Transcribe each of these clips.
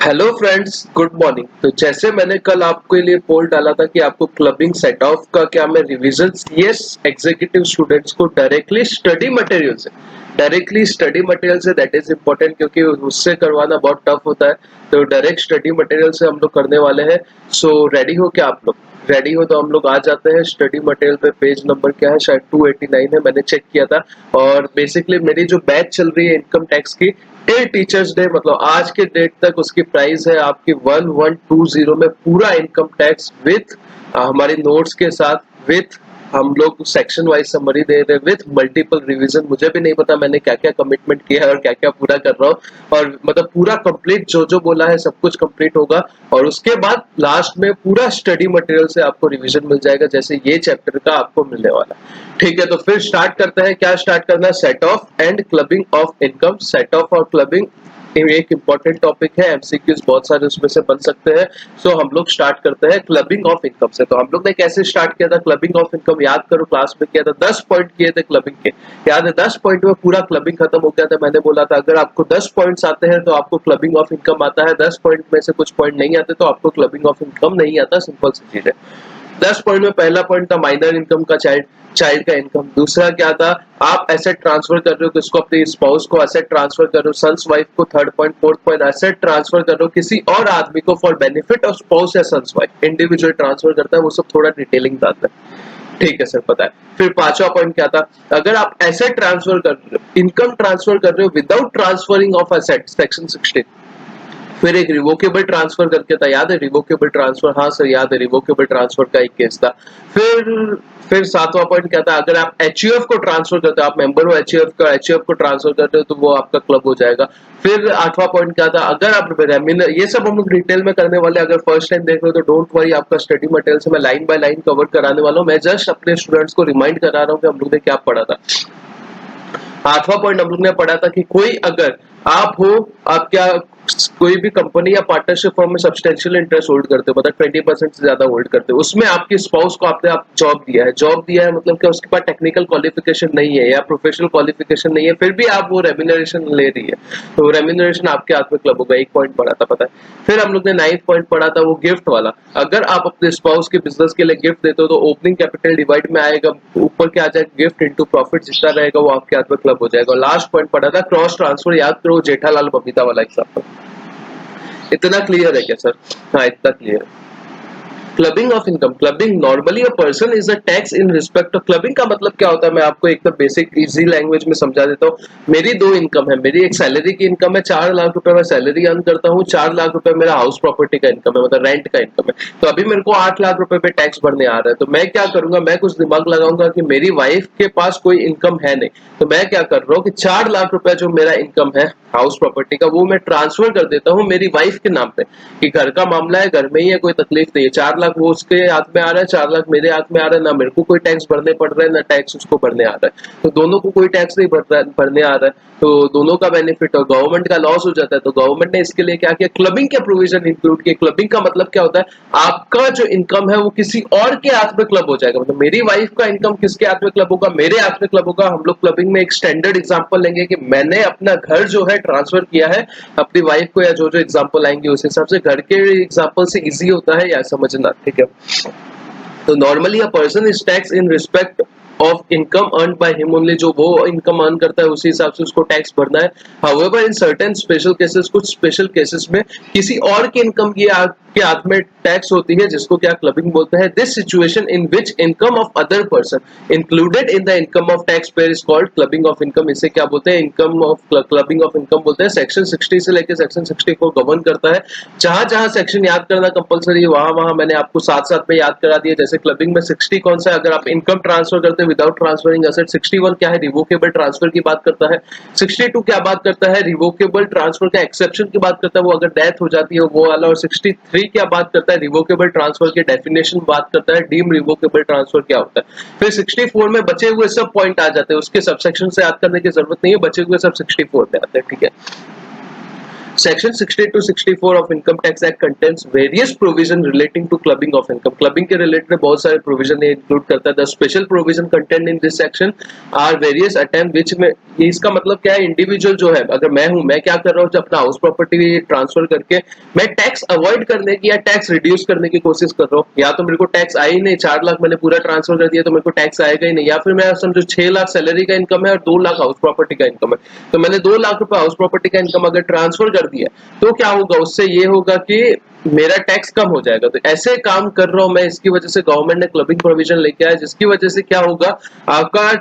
Hello friends, good morning. तो जैसे मैंने कल आपके लिए पोल डाला था कि आपको क्लबिंग सेट ऑफ का क्या मैं रिवीजन सीएस एग्जीक्यूटिव स्टूडेंट्स को directly study material say that is important, क्योंकि उससे करवाना बहुत टफ होता है। तो डायरेक्ट स्टडी मटेरियल से हम लोग करने वाले हैं। सो रेडी हो क्या आप लोग? रेडी हो तो हम लोग आ जाते हैं स्टडी मटेरियल पे। पेज नंबर क्या है? शायद 289 है, मैंने चेक किया था। और बेसिकली मेरी जो बैच चल रही है इनकम टैक्स की, टिल टीचर्स डे मतलब आज के डेट तक उसकी प्राइस है आपकी 1120 में। पूरा इनकम टैक्स विथ हमारी नोट्स के साथ, विथ हम लोग सेक्शन वाइज समरी दे रहे हैं, विथ मल्टीपल रिवीजन। मुझे भी नहीं पता मैंने क्या क्या कमिटमेंट किया है और क्या क्या पूरा कर रहा हूँ। और मतलब पूरा कंप्लीट जो जो बोला है सब कुछ कंप्लीट होगा। और उसके बाद लास्ट में पूरा स्टडी मटेरियल से आपको रिवीजन मिल जाएगा, जैसे ये चैप्टर का आपको मिलने वाला। ठीक है, तो फिर स्टार्ट करते हैं। क्या स्टार्ट करना है? Set off and clubbing of income. Set off और क्लबिंग एक इंपॉर्टेंट टॉपिक है, एमसीक्यूज बहुत सारे उसमें से बन सकते हैं। सो हम लोग स्टार्ट करते हैं क्लबिंग ऑफ इनकम से। तो हम लोग ने कैसे स्टार्ट किया था क्लबिंग ऑफ इनकम? याद करो, क्लास में किया था, 10 पॉइंट किए थे क्लबिंग के। याद है? 10 पॉइंट में पूरा क्लबिंग खत्म हो गया था। मैंने बोला था अगर आपको 10 पॉइंट्स आते हैं तो आपको क्लबिंग ऑफ इनकम आता है, 10 पॉइंट में से कुछ पॉइंट नहीं आते तो आपको क्लबिंग ऑफ इनकम नहीं आता। सिंपल सी चीज है। 10 पॉइंट में पहला पॉइंट था माइनर इनकम का, चाइल्ड का इनकम। दूसरा क्या था? आप एसेट ट्रांसफर कर रहे हो किसको? अपने स्पाउस को एसेट ट्रांसफर कर रहे हो, सन्स वाइफ को। Third point, fourth point, asset transfer कर रहे हो किसी और आदमी को फॉर बेनिफिट ऑफ स्पाउस या सन्स वाइफ। इंडिविजुअल ट्रांसफर करता है वो सब थोड़ा डिटेलिंग आता है। ठीक है सर, पता है। फिर पांचवा पॉइंट क्या था? अगर आप एसेट ट्रांसफर कर रहे हो, इनकम ट्रांसफर कर रहे हो without transferring of asset, section 16। फिर एक रिवोकेबल ट्रांसफर करके था, याद है? रिवोकेबल ट्रांसफर, हाँ सर याद है, रिवोकेबल ट्रांसफर का एक केस था। फिर सातवां पॉइंट क्या था? अगर आप एचयूएफ को ट्रांसफर करते हो, आप मेंबर हो एचयूएफ का, एचयूएफ को ट्रांसफर करते हो तो वो आपका क्लब हो जाएगा। फिर आठवां पॉइंट क्या था? अगर आप ये सब हम लोग डिटेल में करने वाले। अगर फर्स्ट टाइम देख रहे हो तो डोंट वरी, आपका स्टडी मटेरियल से मैं लाइन बाय लाइन कवर कराने वाला हूँ। मैं जस्ट अपने स्टूडेंट्स को रिमाइंड करा रहा हूँ कि हम लोग ने क्या पढ़ा था। आठवां पॉइंट हम लोग ने पढ़ा था कि कोई अगर आप हो, आप क्या कोई भी कंपनी या पार्टनरशिप फॉर्म में सब्सटेंशियल इंटरेस्ट होल्ड करते हो, मतलब 20% से ज्यादा होल्ड करते हो, उसमें आपकी स्पाउस को आपने आप जॉब दिया है। जॉब दिया है मतलब कि उसके पास टेक्निकल क्वालिफिकेशन नहीं है या प्रोफेशनल क्वालिफिकेशन नहीं है, फिर भी आप वो रेम्यूनरेशन ले रही है, तो रेम्यूनरेशन आपके हाथ में क्लब होगा। एक पॉइंट पढ़ा था, पता है। फिर हम लोग ने 9th पॉइंट पढ़ा था, वो गिफ्ट वाला। अगर आप अपने स्पाउस के बिजनेस के लिए गिफ्ट देते हो तो ओपनिंग कैपिटल डिवाइड में आएगा, ऊपर क्या आ जाएगा? गिफ्ट इंटू प्रॉफिट, जितना रहेगा वो आपके हाथ में क्लब हो जाएगा। लास्ट पॉइंट पढ़ा था क्रॉस ट्रांसफर, याद करो, जेठालाल बबीता वाला एग्जाम्पल। इतना क्लियर है क्या सर? हाँ, इतना क्लियर है। Clubbing of income. Clubbing normally a person is a tax in respect of. Clubbing का मतलब क्या होता है मैं आपको एकदम बेसिक इजी लैंग्वेज में समझा देता हूँ। मेरी दो इनकम है। मेरी एक सैलरी की इनकम है, 4 लाख रुपए मैं सैलरी अर्न करता हूँ, 4 लाख रुपए मेरा हाउस प्रॉपर्टी का इनकम है, मतलब रेंट का इनकम है। तो अभी मेरे को 8 लाख रुपए पे टैक्स भरने आ रहा है, तो मैं क्या करूंगा? मैं कुछ दिमाग लगाऊंगा कि मेरी वाइफ के पास कोई इनकम है नहीं, तो मैं क्या कर रहा हूँ कि 4 लाख रुपए जो मेरा इनकम है हाउस प्रॉपर्टी का, वो मैं ट्रांसफर कर देता हूँ मेरी वाइफ के नाम पे, कि घर का मामला है, घर में ही है, कोई तकलीफ नहीं है। 4 लाख वो उसके हाथ में आ रहा है, 4 लाख मेरे हाथ में आ रहा है, ना मेरे को कोई टैक्स भरने पड़ रहा है ना टैक्स उसको भरने आ रहा है, तो दोनों को कोई टैक्स नहीं भरने आ रहा है, तो दोनों का बेनिफिट। और गवर्नमेंट का लॉस हो जाता है, तो गवर्नमेंट ने इसके लिए क्या किया? क्लबिंग के प्रोविजन इंक्लूड किए। क्लबिंग का मतलब क्या होता है? आपका जो इनकम है वो किसी और के हाथ में क्लब हो जाएगा, मतलब मेरी वाइफ का इनकम किसके हाथ में क्लब होगा? मेरे हाथ में क्लब होगा। हम लोग क्लबिंग में एक स्टैंडर्ड एग्जांपल लेंगे कि मैंने अपना घर जो है ट्रांसफर किया है अपनी वाइफ को, या जो जो एग्जांपल आएंगे उस हिसाब से। घर के एग्जांपल से इजी होता है या समझना, ठीक है। तो normally a person is tax in respect of income earn by him only. जो वो इनकम अर्न करता है उसी हिसाब से उसको टैक्स भरना है। However in certain special cases, कुछ स्पेशल केसेस में किसी और की इनकम की आपके हाथ में टैक्स होती है, जिसको क्या क्लबिंग बोलते हैं। This situation in which income of other person included in the income of tax payer is called clubbing of income. इसे क्या बोलते हैं? Income of clubbing of income बोलते हैं। सेक्शन 60 से लेकर सेक्शन 64 गवर्न करता है। जहां जहां सेक्शन याद करना कंपलसरी है वहां वहां मैंने आपको साथ साथ में याद करा दिया। जैसे क्लबिंग में 60 कौन सा है? अगर आप इनकम ट्रांसफर करते हैं विदाउट ट्रांसफरिंग एसेट। 61 क्या है? रिवोकेबल ट्रांसफर की बात करता है। 62 क्या बात करता है? रिवोकेबल ट्रांसफर का एक्सेप्शन की बात करता है, वो अगर डेथ हो जाती है वो वाला। और 63 क्या बात करता है? रिवोकेबल ट्रांसफर की डेफिनेशन बात करता है, डीम रिवोकेबल ट्रांसफर क्या होता है। फिर 64 में बचे हुए सब पॉइंट आ जाते हैं, उसके सबसेक्शन से याद करने की जरूरत नहीं है, बचे हुए सब 64 में आते हैं, ठीक है। Section 60 to 64 of Income Tax Act contains various provision relating to clubbing of income. Clubbing के related बहुत सारे provision ये include करता है. The special provision contained in this section are various attempt which में इसका मतलब क्या है, इंडिविजुअल जो है, अगर मैं हूं, मैं क्या कर रहा हूँ, जब अपना हाउस प्रॉपर्टी ट्रांसफर करके मैं टैक्स अवॉइड करने की या टैक्स रिड्यूस करने की कोशिश कर रहा हूँ. या तो मेरे को टैक्स आई ही नहीं, 4 लाख मैंने पूरा ट्रांसफर कर दिया तो मेरे को टैक्स आएगा ही नहीं, या फिर मैं समझो 6 लाख सैलरी का इनकम है और 2 लाख हाउस प्रॉपर्टी का इनकम है, तो मैंने 2 लाख रुपए हाउस प्रॉपर्टी का इनकम अगर ट्रांसफर कर दिया तो क्या होगा, उससे ये होगा कि मेरा टैक्स कम हो जाएगा. तो ऐसे काम कर रहा हूं मैं, इसकी वजह से गवर्नमेंट ने क्लबिंग प्रोविजन लेके आया, जिसकी वजह से क्या होगा, आपका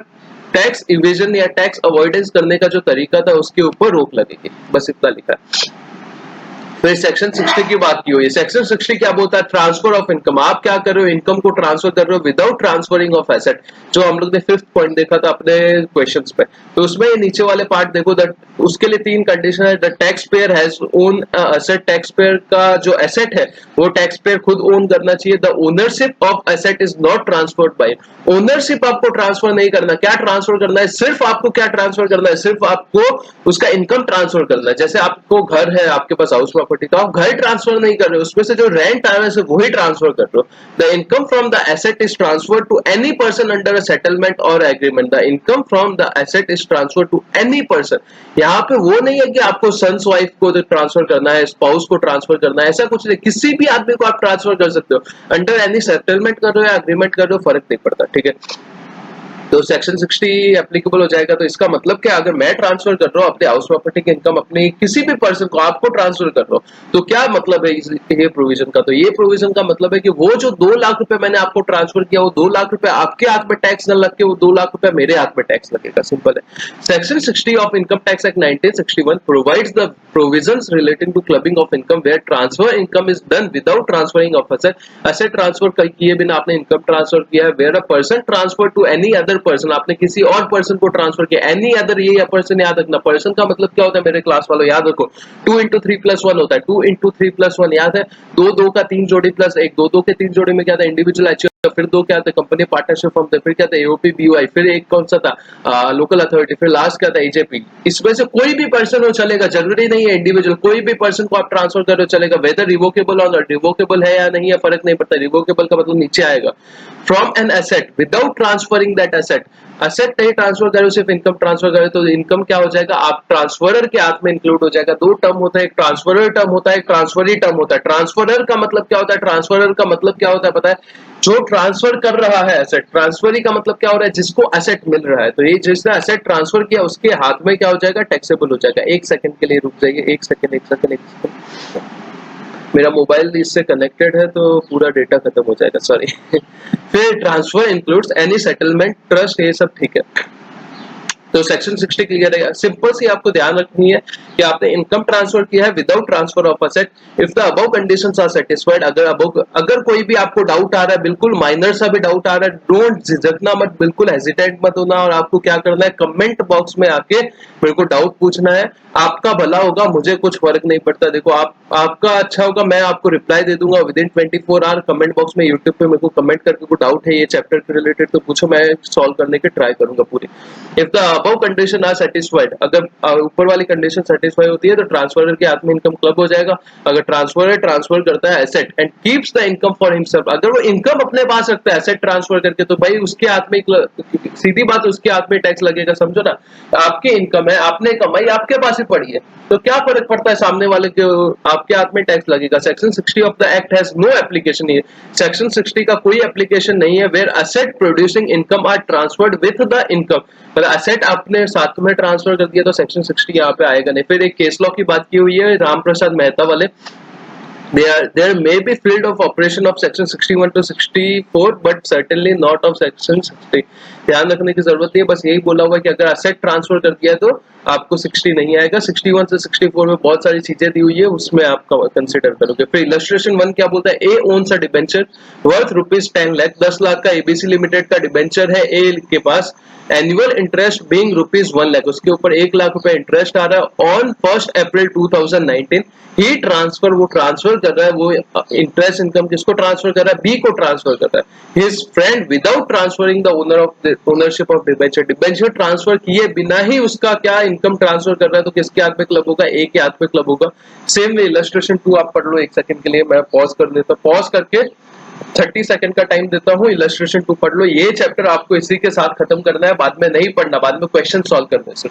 टैक्स इवेजन या टैक्स अवॉइडेंस करने का जो तरीका था उसके ऊपर रोक लगेगी. बस इतना लिखा है. फिर सेक्शन 60 की बात की हुई है. सेक्शन 60 क्या बोलता है, ट्रांसफर ऑफ इनकम. आप क्या कर रहे हो, इनकम को ट्रांसफर कर रहे हो विदाउट ट्रांसफरिंग ऑफ एसेट, जो हम लोग ने 5th पॉइंट देखा था अपने क्वेश्चंस पे. तो उसमें ये नीचे वाले पार्ट देखो, दैट उसके लिए 3 कंडीशन है. The tax payer has own asset. Tax payer का जो एसेट है वो टैक्स पेयर खुद ओन करना चाहिए. The ownership of asset is not transferred by. Ownership आपको ट्रांसफर नहीं करना. क्या ट्रांसफर करना है, सिर्फ आपको क्या ट्रांसफर करना है, सिर्फ आपको उसका इनकम ट्रांसफर करना है. जैसे आपको घर है, आपके पास हाउस प्रॉपर्टी, तो आप घर ट्रांसफर नहीं कर रहे हो, उसमें से जो रेंट आ रहा है सिर्फ वही ट्रांसफर कर रहे हो. The income from the asset is transfer to any person under a settlement और agreement. The income from the asset is transfer to any person. यहाँ पे वो नहीं है कि आपको सन्स वाइफ को ट्रांसफर करना है, स्पाउस को ट्रांसफर करना है, ऐसा कुछ नहीं. किसी भी आदमी को आप ट्रांसफर कर सकते हो, अंडर एनी सेटलमेंट कर रहे हो या एग्रीमेंट कर रहे हो, फर्क नहीं पड़ता. ठीक है, तो सेक्शन 60 एप्लीकेबल हो जाएगा. तो इसका मतलब क्या, अगर मैं ट्रांसफर कर रहा हूँ अपने हाउस प्रॉपर्टी की इनकम अपने किसी भी पर्सन को, आपको ट्रांसफर कर रहा हूँ, तो क्या मतलब है ये प्रोविजन का. तो ये प्रोविजन का मतलब है कि वो जो 2 लाख रुपए मैंने आपको ट्रांसफर किया, वो 2 लाख रुपए आपके हाथ में टैक्स न लग के वो 2 लाख रुपए मेरे हाथ में टैक्स लगेगा. सिंपल है. Section 60 of income tax act 1961 provides the provisions relating to clubbing of income where transfer income is done without transferring of asset. Asset transfer किए बिना आपने इनकम ट्रांसफर किया है. Where a person transfer to any other person, आपने किसी और person को transfer किया. एनी अदर, ये पर्सन याद रखना. पर्सन का मतलब क्या होता है मेरे क्लास वालों, याद रखो, 2 into 3 + 1 होता है. 2 into 3 + 1 याद है. 2 2 का 3 जोड़ी प्लस 1, 2 2 के 3 जोड़ी में क्या था, इंडिविजुअल एचयूएफ. फिर 2 क्या था, कंपनी पार्टनरशिप फॉर्म थे. फिर क्या था, एओपी बीओआई. फिर एक कौन सा था, लोकल अथॉरिटी. फिर लास्ट क्या था, एजेपी. इसमें से कोई भी पर्सन हो चलेगा, जरूरी नहीं है इंडिविजुअल. कोई भी पर्सन को आप ट्रांसफर कर रहे हो चलेगा, वेदर रिवोकेबल और रिवोकेबल है या नहीं है फर्क नहीं पड़ता. रिवोकेबल का मतलब नीचे आएगा. From an asset without transferring that asset. Asset नहीं ट्रांसफर करो, सिर्फ इनकम ट्रांसफर करे, तो इनकम क्या हो जाएगा, आप ट्रांसफरर के हाथ में इंक्लूड हो जाएगा. 2 टर्म होता है, एक ट्रांसफरर टर्म होता है, एक ट्रांसफरी टर्म होता है. ट्रांसफरर का मतलब क्या होता है, ट्रांसफरर का मतलब क्या होता है पता है, जो ट्रांसफर कर रहा है एसेट. ट्रांसफरी का मतलब क्या हो रहा है, जिसको एसेट मिल रहा है. तो ये जिसने एसेट ट्रांसफर किया उसके हाथ में क्या हो जाएगा, टैक्सेबल हो जाएगा. 1 सेकंड के लिए रुक जाइए, 1 सेकंड, 1 सेकंड, 1 सेकंड. मेरा मोबाइल इससे कनेक्टेड है तो पूरा डेटा खत्म हो जाएगा, सॉरी. फिर transfer includes any settlement, trust, ये सब ठीक है. तो सेक्शन 60 क्लियर है. सिंपल सी आपको ध्यान रखनी है कि आपने इनकम ट्रांसफर किया है without transfer of asset. If the above conditions are satisfied, अगर कोई भी आपको डाउट आ रहा है, बिल्कुल माइनर सा भी डाउट आ रहा है, डोंट झिझकना मत, बिल्कुल हेजिटेट मत होना, और आपको क्या करना है, कमेंट बॉक्स में आके मेरे को डाउट पूछना है. आपका भला होगा, मुझे कुछ फर्क नहीं पड़ता. देखो आपका अच्छा होगा, मैं आपको रिप्लाई दे दूंगा within 24 hour. Comment box में यूट्यूब पे मेरे को कमेंट करके कोई डाउट है ये चैप्टर के रिलेटेड तो पूछो, मैं सॉल्व करने की ट्राई करूंगा पूरी. If the above condition are satisfied, अगर ऊपर वाली कंडीशन सेटिस्फाई होती है तो ट्रांसफरर के हाथ में इनकम क्लब हो जाएगा. अगर ट्रांसफरर ट्रांसफर करता है asset and keeps the income for himself, अगर वो इनकम अपने पास रखता है एसेट ट्रांसफर करके, तो भाई उसके हाथ में, सीधी बात, उसके हाथ में टैक्स लगेगा. समझो ना, आपकी इनकम है, आपने कमाई, आपके पास ही पड़ी है, तो क्या फर्क पड़ता है सामने वाले के, आपके हाथ में टैक्स लगेगा. Section 60 of the act has no application. ये सेक्शन 60 का कोई एप्लीकेशन नहीं है. Where asset producing income are transferred with the income, मतलब एसेट आपने साथ में ट्रांसफर कर दिया तो सेक्शन 60 यहाँ पे आएगा नहीं. फिर एक केस लॉ की बात की हुई है राम प्रसाद मेहता वाले. There may be field of operation of section 61 to 64 but certainly not of section 60. ध्यान रखने की जरूरत नहीं है, बस यही बोला हुआ है कि अगर एसेट ट्रांसफर कर दिया तो आपको 60 नहीं आएगा. 61 से 64 में बहुत सारी चीजें दी हुई है, उसमें आप कंसिडर करोगे. फिर इलस्ट्रेशन 1 क्या बोलता है, A owns a debenture worth ₹10 lakh, 10 lakh का एबीसी लिमिटेड का डिबेंचर है ए के पास. एनुअल इंटरेस्ट बीइंग ₹1 लाख, उसके ऊपर 1 लाख रुपए इंटरेस्ट आ रहा है. ऑन 1 अप्रैल 2019 ही ट्रांसफर, वो ट्रांसफर कर रहा है, वो इंटरेस्ट इनकम किसको ट्रांसफर कर रहा है, बी को ट्रांसफर कर रहा है. His friend without transferring the ownership of debenture, debenture transfer किए बिना ही उसका क्या इनकम ट्रांसफर कर रहा है तो किसके हाथ में क्लब होगा? ए के हाथ में क्लब होगा। सेम वे इलस्ट्रेशन 2 आप पढ़ लो 1 सेकंड के लिए, मैं पॉज कर देता हूं, पॉज करके 30 सेकंड का टाइम देता हूँ, इलस्ट्रेशन 2 पढ़ लो। ये चैप्टर आपको इसी के साथ खत्म करना है, बाद में नहीं पढ़ना, बाद में क्वेश्चन सॉल्व करने से।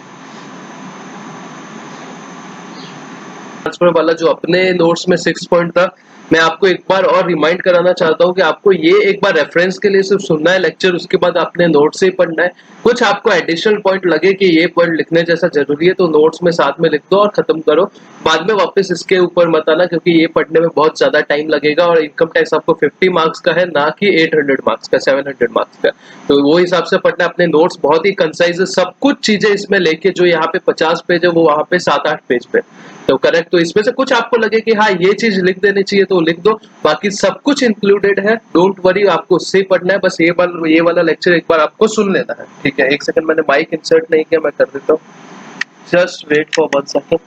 ट्रांसफर वाला जो अपने नोट्स में 6 पॉइंट था, मैं आपको एक बार और रिमाइंड कराना चाहता हूं कि आपको ये एक बार रेफरेंस के लिए सिर्फ सुनना है लेक्चर, उसके बाद आपने नोट से ही पढ़ना है। कुछ आपको एडिशनल पॉइंट लगे कि ये पॉइंट लिखने जैसा जरूरी है तो नोट्स में साथ में लिख दो और खत्म करो, बाद में वापस इसके ऊपर मत आना, क्योंकि ये पढ़ने में बहुत ज्यादा टाइम लगेगा और इनकम टैक्स आपको 50 मार्क्स का है, ना कि 800 मार्क्स का, 700 मार्क्स का। तो वो हिसाब से पढ़ना। अपने नोट्स बहुत ही कंसाइज है, सब कुछ चीजें इसमें लेके, जो यहाँ पे 50 पेज है वो वहां पे 7-8 पेज पे तो करेक्ट। तो इसमें से कुछ आपको लगे कि हाँ ये चीज लिख देनी चाहिए तो लिख दो, बाकी सब कुछ इंक्लूडेड है, डोंट वरी, आपको उससे ही पढ़ना है। बस ये वाला लेक्चर एक बार आपको सुन लेना है, ठीक है। 1 सेकंड, मैंने माइक इंसर्ट नहीं किया, मैं कर देता हूँ, जस्ट वेट फॉर 1 सेकंड।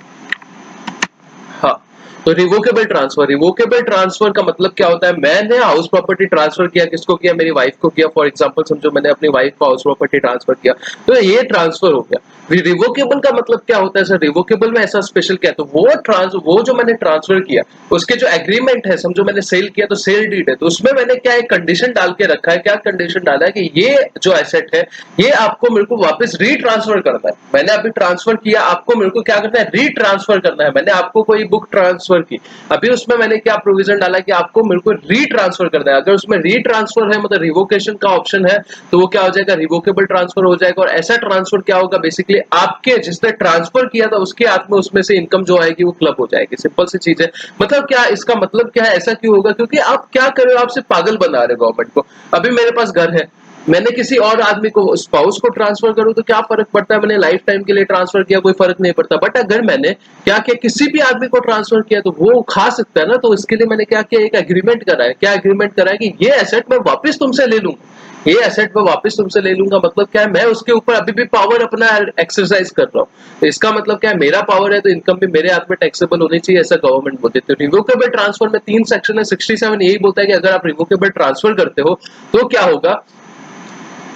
हाँ, तो रिवोकेबल ट्रांसफर का मतलब क्या होता है? मैंने हाउस प्रॉपर्टी ट्रांसफर किया, किसको किया? मेरी वाइफ को किया। फॉर एग्जांपल समझो मैंने अपनी वाइफ को हाउस प्रॉपर्टी ट्रांसफर किया, तो ये ट्रांसफर हो गया। रिवोकेबल का मतलब क्या होता है सर? रिवोकेबल में ऐसा स्पेशल क्या है? तो वो जो मैंने ट्रांसफर किया, उसके जो एग्रीमेंट है, समझो मैंने सेल किया तो सेल डीड है, तो उसमें मैंने क्या एक कंडीशन डाल के रखा है। क्या कंडीशन डाला है? कि ये जो एसेट है ये आपको मेरे को वापस रीट्रांसफर करना है। मैंने अभी ट्रांसफर किया, आपको मेरे को क्या करना है? रीट्रांसफर करना है। मैंने आपको कोई बुक ट्रांसफर की, अभी उसमें मैंने क्या प्रोविजन डाला कि आपको मेरे को रीट्रांसफर करना है। अगर उसमें रीट्रांसफर है, मतलब रिवोकेशन का ऑप्शन है, तो वो क्या हो जाएगा? रिवोकेबल ट्रांसफर हो जाएगा। और ऐसा ट्रांसफर क्या होगा? बेसिकली आपके जिसने ट्रांसफर किया था उसके हाथ में उसमें से इनकम जो आएगी वो क्लब हो जाएगी। सिंपल सी चीज है। मतलब क्या इसका मतलब क्या है? ऐसा क्यों होगा? क्योंकि आप क्या कर रहे हो? आप सिर्फ पागल बना रहे हो गवर्नमेंट को। अभी मेरे पास घर है, मैंने किसी और आदमी को, स्पाउस को ट्रांसफर करूं तो क्या फर्क पड़ता है? मैंने लाइफ टाइम के लिए ट्रांसफर किया, कोई फर्क नहीं पड़ता। बट अगर मैंने क्या किया, किसी भी आदमी को ट्रांसफर किया तो वो खा सकता है ना। तो इसके लिए मैंने क्या किया? एक एग्रीमेंट करा है। क्या एग्रीमेंट करा है? कि ये एसेट मैं वापस तुमसे ले लूंगा, ये एसेट मैं वापस तुमसे ले लूंगा। मतलब क्या है? मैं उसके ऊपर अभी भी पावर अपना एक्सरसाइज कर रहा हूँ। तो इसका मतलब क्या है? मेरा पावर है तो इनकम भी मेरे हाथ में टैक्सेबल होनी चाहिए, ऐसा गवर्नमेंट बोलती है। तो रिवोकेबल ट्रांसफर में 3 सेक्शन है, 67 यही बोलता है कि अगर आप रिवोकेबल ट्रांसफर करते हो तो क्या होगा?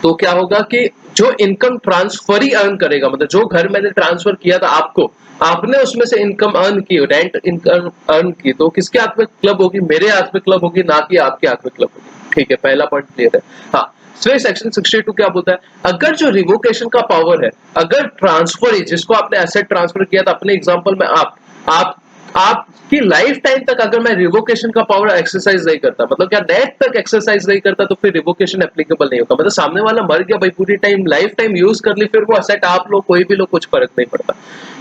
तो क्या होगा कि जो इनकम ट्रांसफर ही अर्न करेगा, मतलब जो घर मैंने ट्रांसफर किया था आपको, आपने उसमें से इनकम अर्न की, रेंट इनकम अर्न की, तो किसके हाथ में क्लब होगी? मेरे हाथ में क्लब होगी, ना कि आपके हाथ में क्लब होगी। ठीक है, पहला पॉइंट क्लियर है। हाँ, फिर सेक्शन 62 क्या बोलता है? अगर जो रिवोकेशन का पावर है, अगर ट्रांसफर ही, जिसको आपने एसेट ट्रांसफर किया था, अपने एग्जांपल में आप आपकी लाइफ टाइम तक अगर मैं रिवोकेशन का पावर एक्सरसाइज नहीं करता, मतलब क्या डेथ तक एक्सरसाइज नहीं करता, तो फिर रिवोकेशन एप्लीकेबल नहीं होगा। मतलब सामने वाला मर गया भाई, पूरी टाइम लाइफ टाइम यूज कर ली, फिर वो असेट आप लोग कोई भी लोग, कुछ फर्क नहीं पड़ता।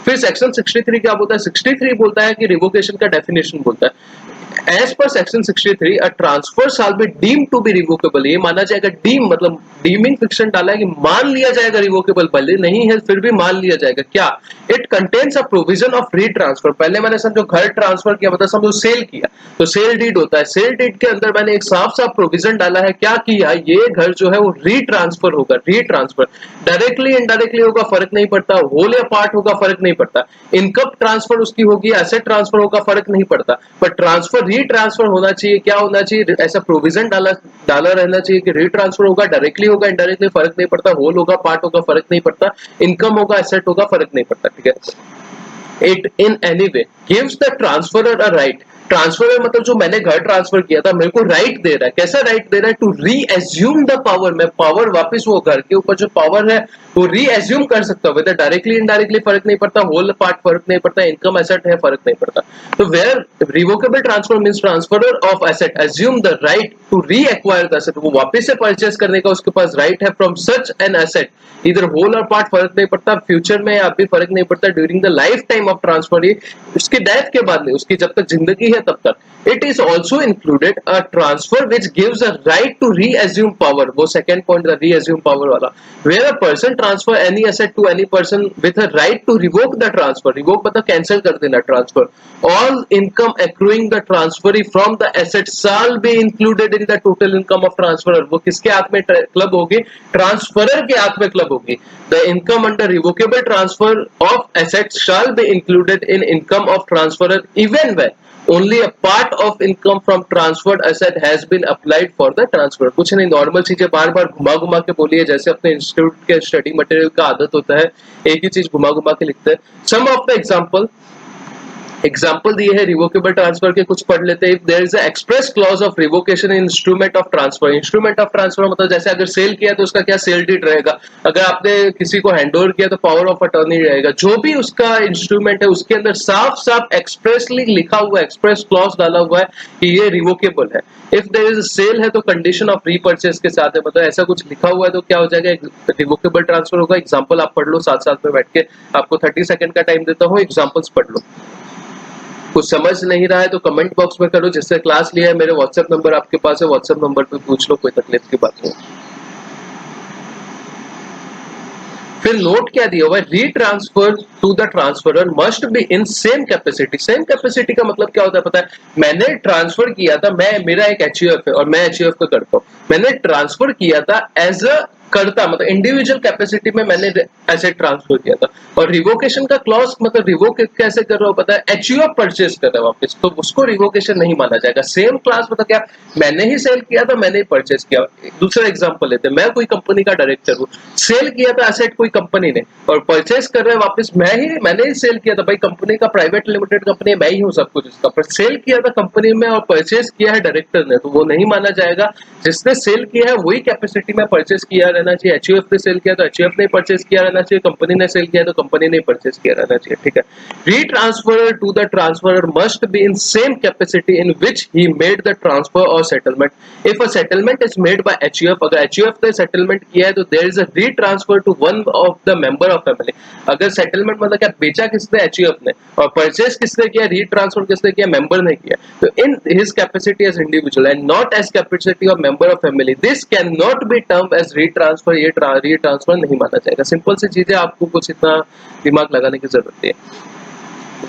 फिर सेक्शन 63 क्या बोलता है? 63 बोलता है कि रिवोकेशन का डेफिनेशन बोलता है, as per section 63 a transfer shall be deem to be revocable. ये माना जाएगा, डीम मतलब डीमिंग फिक्शन डाला है कि मान लिया जाएगा रिवोकेबल, भले नहीं है फिर भी मान लिया जाएगा। क्या? It contains a provision of री ट्रांसफर। पहले मैंने समझो घर ट्रांसफर किया, मतलब समझो सेल किया, तो सेल डीड होता है। सेल डीड के अंदर मैंने एक साफ साफ प्रोविजन डाला है, क्या किया? ये घर जो है वो री ट्रांसफर होगा। री ट्रांसफर डायरेक्टली इनडायरेक्टली होगा, फर्क नहीं पड़ता, होल या पार्ट होगा, फर्क नहीं पड़ता। इनकम ट्रांसफर उसकी होगी, एसेट ट्रांसफर होगा, फर्क नहीं पड़ता। पर ट्रांसफर री ट्रांसफर होना चाहिए। क्या होना चाहिए? ऐसा प्रोविजन डाला रहना चाहिए कि री ट्रांसफर होगा, डायरेक्टली होगा, इनडायरेक्टली फर्क नहीं पड़ता, होल होगा, पार्ट होगा, फर्क नहीं पड़ता, इनकम होगा, एसेट होगा, फर्क नहीं पड़ता। ठीक है। It in any way gives the transferor a right. Transfer मतलब जो मैंने घर ट्रांसफर किया था, मेरे को राइट दे रहा है। कैसा राइट दे रहा है? To reassume the power. मैं पावर वापस, वो घर के ऊपर जो पावर है वो री एज्यूम कर सकता हूँ, वेदर डायरेक्टली इनडायरेक्टली फर्क नहीं पड़ता, होल पार्ट फर्क नहीं पड़ता, इनकम एसेट है फर्क नहीं पड़ता। तो where revocable transfer means transferor of asset assume the right to reacquire the asset. वो वापस से परचेस करने का उसके पास राइट है फ्रॉम सच एन एसेट, इधर होल और पार्ट फर्क नहीं पड़ता, फ्यूचर में आप भी फर्क नहीं पड़ता, during the life time of transfer, उसकी डेथ के बाद नहीं, उसकी जब तक जिंदगी है तब तक। It is also included a transfer which gives a right to reassume power. वो सेकंड पॉइंट था, री एज्यूम पावर वाला। Where a person transfer any asset to any person with a right to revoke the transfer. Revoke मतलब cancel कर देना transfer. All income accruing the transferee from the asset shall be included in the total income of transferor. वो किसके हाथ में club होगी? Transferor के हाथ में क्लब होगी। The income under revocable transfer of assets shall be included in income of transferor even when, only only a part of income from transferred asset has been applied for the transfer. कुछ नहीं, normal चीजें बार बार घुमा घुमा के बोलिए, जैसे अपने institute के स्टडी मटेरियल का आदत होता है, एक ही चीज घुमा घुमा के लिखते हैं। सम ऑफ द एग्जाम्पल दिए है रिवोकेबल ट्रांसफर के, कुछ पढ़ लेते हैं। If there is a express clause of revocation in instrument of transfer. Instrument of transfer मतलब जैसे अगर सेल किया तो उसका क्या सेल डीड रहेगा, अगर आपने किसी को हैंडओवर किया तो पावर ऑफ अटॉर्नी रहेगा। जो भी उसका इंस्ट्रूमेंट है उसके अंदर साफ साफ एक्सप्रेसली लिखा हुआ है, एक्सप्रेस क्लॉज डाला हुआ है कि ये रिवोकेबल है। इफ देयर इज सेल है तो कंडीशन ऑफ रीपर्चेस के साथ है, मतलब ऐसा कुछ लिखा हुआ है तो क्या हो जाएगा, रिवोकेबल ट्रांसफर होगा। एग्जाम्पल आप पढ़ लो साथ साथ में बैठ के, आपको 30 सेकंड का टाइम देता हूँ, एग्जाम्पल्स पढ़ लो। कुछ समझ नहीं रहा है तो कमेंट बॉक्स में करो। जिससे क्लास लिया है मेरे व्हाट्सएप नंबर आपके पास है, व्हाट्सएप नंबर पे पूछ लो, कोई तकलीफ की बात नहीं। फिर नोट क्या दिया हुआ है, retransfer to the transferor must be in same capacity. Same capacity का मतलब क्या होता है पता है, मैंने ट्रांसफर किया था, मेरा एक एचयूएफ है और मैं एचयूएफ का करता हूँ, मैंने ट्रांसफर किया था एज अ करता, मतलब इंडिविजुअल कैपेसिटी में मैंने एसेट ट्रांसफर किया था। और रिवोकेशन का क्लॉज मतलब रिवोक कैसे कर रहा हूं पता है, एचयूएफ परचेज कर रहा है वापस, तो उसको रिवोकेशन नहीं माना जाएगा। सेम क्लास मतलब क्या, मैंने ही सेल किया था, मैंने ही परचेज किया। दूसरा एग्जांपल लेते हैं, मैं कोई कंपनी का डायरेक्टर हूँ, सेल किया था एसेट कोई कंपनी ने और परचेज कर रहा है वापस मैंने ही सेल किया था। भाई कंपनी का प्राइवेट लिमिटेड कंपनी है, मैं ही हूँ सब कुछ इसका, पर सेल किया था कंपनी में और परचेज किया है डायरेक्टर ने, तो वो नहीं माना जाएगा। जिसने सेल किया है वही कैपेसिटी में परचेज किया रहना चाहिए। एचयूएफ ने सेल किया तो एचयूएफ ने परचेज किया रहना चाहिए, कंपनी ने सेल किया तो कंपनी ने परचेज किया रहना चाहिए, ठीक है। Retransfer to the transferor must be in same capacity in which he made the transfer और settlement. If a settlement is made by HUF, अगर एचयूएफ ने सेटलमेंट किया है तो there is a retransfer to one of the member of family. अगर settlement मतलब क्या, बेचा किसने, एचयूएफ ने, और परचेज किसने किया, रीट्रांसफर किसने किया, मेंबर ने किया। तो in his capacity as individual and not as capacity of member of family, this can not be term as retransfer. ये रीट्रांसफर नहीं माना जाएगा। सिंपल सी चीजें, आपको कुछ इतना दिमाग लगाने की जरूरत नहीं है।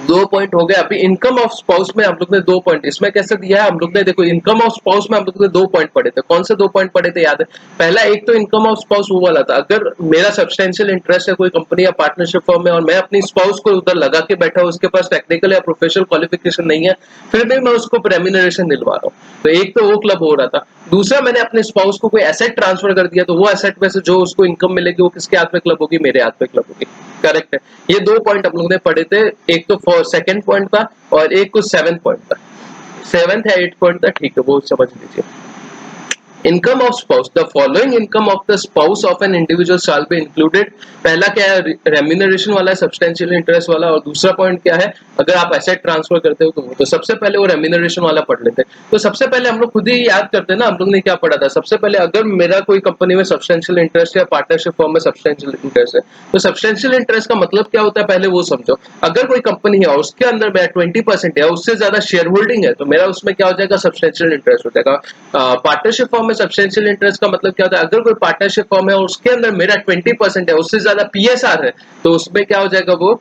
2 पॉइंट हो गए। अभी इनकम ऑफ स्पाउस में हम लोग ने 2 पॉइंट, इसमें कैसे दिया है हम लोग ने, देखो इनकम ऑफ स्पाउस में हम लोग ने 2 पॉइंट पढ़े थे। कौन से 2 पॉइंट पढ़े थे याद है? पहला एक तो इनकम ऑफ स्पाउस वो वाला था, अगर मेरा सब्सटेंशियल इंटरेस्ट है कोई कंपनी या पार्टनरशिप फर्म में और मैं अपनी स्पाउस को उधर लगा के बैठा हूँ, उसके पास टेक्निकल या प्रोफेशनल क्वालिफिकेशन नहीं है, फिर भी मैं उसको रेम्यूनरेशन दिलवा रहा हूँ, तो एक तो वो क्लब हो रहा था। दूसरा, मैंने अपने स्पाउस को कोई एसेट ट्रांसफर कर दिया, तो वो एसेट में से जो उसको इनकम मिलेगी वो किसके हाथ में क्लब होगी, मेरे हाथ में क्लब होगी। करेक्ट है। ये 2 पॉइंट हम लोग ने पढ़े थे, एक तो सेकंड पॉइंट था और एक कुछ 7th पॉइंट था, 7th या 8th पॉइंट था, ठीक है, वो समझ लीजिए। Income of spouse, the following income of the spouse of an individual shell be included. पहला क्या है, रेम्यूनरेशन वाला है, सब्सटेंशियल इंटरेस्ट वाला। और दूसरा पॉइंट क्या है, अगर आप एसेट ट्रांसफर करते हो तो सबसे पहले वो रेम्यूनरेशन वाला पढ़ लेते हैं। तो सबसे पहले हम लोग खुद ही याद करते हैं ना, हम लोग ने क्या पढ़ा था। सबसे पहले अगर मेरा कोई कंपनी में सब्सटेंशियल इंटरेस्ट है, पार्टनरशिप फॉर्म में सब्सटेंशियल इंटरेस्ट है, तो सब्सटेंशियल इंटरेस्ट का मतलब क्या होता है पहले वो समझो। अगर कोई कंपनी है और उसके अंदर मेरा 20% है, उससे ज्यादा शेयर होल्डिंग है, तो मेरा उसमें क्या हो जाएगा, सब्सटेंशियल इंटरेस्ट हो जाएगा। पार्टनरशिप फॉर्म में सब्सटेंशियल इंटरेस्ट का मतलब क्या होता है, अगर कोई पार्टनरशिप फॉर्म है और उसके अंदर मेरा 20% है, उससे ज्यादा पीएसआर है, तो उसमें क्या हो जाएगा, वो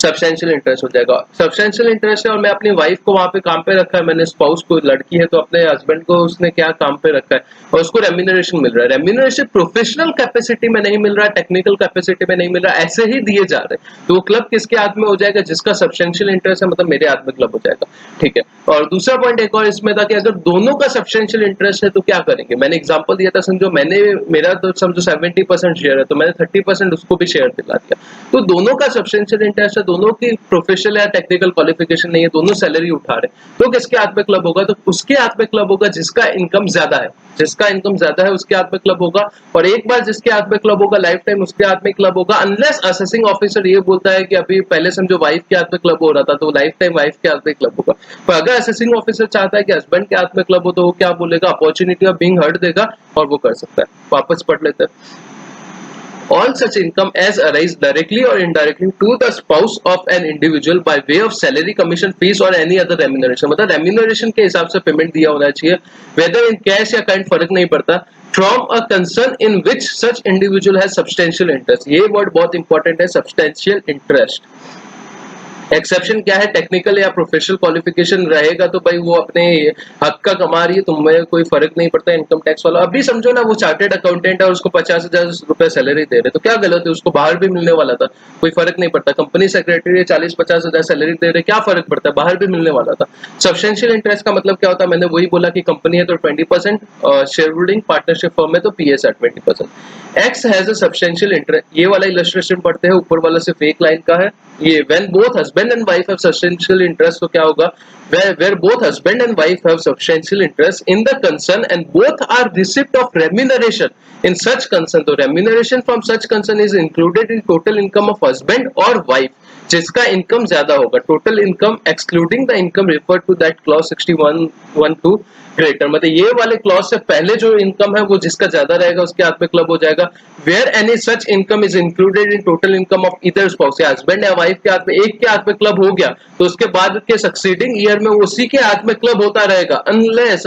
सब्सटेंशियल इंटरेस्ट हो जाएगा। सब्सटेंशियल इंटरेस्ट है और मैं अपनी वाइफ को वहां पे काम पे रखा है, मैंने स्पाउस को, लड़की है तो अपने हस्बैंड को उसने क्या काम पे रखा है और उसको रेम्यूनरेशन मिल रहा है। रेम्यूनरेशन प्रोफेशनल कैपेसिटी में नहीं मिल रहा है, टेक्निकल कैपेसिटी में नहीं मिल रहा है, ऐसे ही दिए जा रहे हैं, तो वो क्लब किसके हाथ में हो जाएगा, जिसका सब्सटेंशियल इंटरेस्ट है, मतलब मेरे हाथ में क्लब हो जाएगा, ठीक है। और दूसरा पॉइंट एक और इसमें था कि अगर दोनों का सब्सटेंशियल इंटरेस्ट है तो क्या करेंगे। मैंने एग्जांपल दिया था, समझो मेरा तो समझो 70% शेयर है, तो मैंने 30% उसको भी शेयर दिला दिया, तो दोनों का सब्सटेंशियल इंटरेस्ट है, दोनों की प्रोफेशनल या टेक्निकल क्वालिफिकेशन नहीं है, दोनों सैलरी उठा रहे, तो किसके हाथ में क्लब होगा, तो उसके हाथ में क्लब होगा जिसका इनकम ज्यादा है, जिसका इनकम ज्यादा है उसके हाथ में क्लब होगा। और एक बार जिसके हाथ में क्लब होगा लाइफ टाइम उसके हाथ में क्लब होगा, अनलेस असेसिंग ऑफिसर ये बोलता है कि अभी पहले समझो वाइफ के हाथ में क्लब हो रहा था, तो लाइफ टाइम वाइफ के हाथ में क्लब होगा। पर अगर असेसिंग ऑफिसर चाहता है कि हस्बैंड के हाथ में क्लब हो, तो वो क्या बोलेगा, अपॉर्चुनिटी ऑफ बीइंग हर्ड देगा और वो कर सकता है। वापस पढ़ लेते हैं। All such income as arise directly or indirectly to the spouse of an individual by way of salary, commission, fees or any other remuneration, मतलब remuneration के हिसाब से पेमेंट दिया होना चाहिए, whether in cash या kind फर्क नहीं पड़ता, from a concern in which such individual has substantial interest। ये वर्ड बहुत इंपॉर्टेंट है, substantial interest। एक्सेप्शन क्या है, टेक्निकल या प्रोफेशनल क्वालिफिकेशन रहेगा तो भाई वो अपने हक का कमा रही है, तुम्हें कोई फर्क नहीं पड़ता इनकम टैक्स वाला। अभी समझो ना वो चार्टेड अकाउंटेंट है और उसको 50,000 रुपए सैलरी दे रहे, तो क्या गलत है, उसको बाहर भी मिलने वाला था, कोई फर्क नहीं पड़ता। कंपनी सेक्रेटरी 40-50 हजार सैलरी दे रहे, क्या फर्क पड़ता है, बाहर भी मिलने वाला था। सब्सटेंशियल इंटरेस्ट का मतलब क्या होता है, मैंने वही बोला कि कंपनी है तो 20%, शेयर होल्डिंग पार्टनरशिप फर्म है तो पीएस है 20%। X has a substantial interest, ये वाला इलस्ट्रेशन पढ़ते हैं, ऊपर वाला सिर्फ एक लाइन का है। ये when both husband and wife have substantial interest, तो क्या होगा, where both husband and wife have substantial interest in the concern and both are receipt of remuneration in such concern, तो remuneration from such concern is included in total income of husband or wife, जिसका income ज्यादा होगा। Total income excluding the income refer to that clause 61(1)(2) greater, मतलब ये वाले clause से पहले जो इनकम है वो जिसका ज्यादा रहेगा उसके हाथ में क्लब हो जाएगा। Where any such income is included in total income of either spouse, या हस्बैंड या वाइफ के हाथ में एक के हाथ में क्लब हो गया तो उसके बाद के सक्सीडिंग ईयर में उसी के हाथ में क्लब होता रहेगा, unless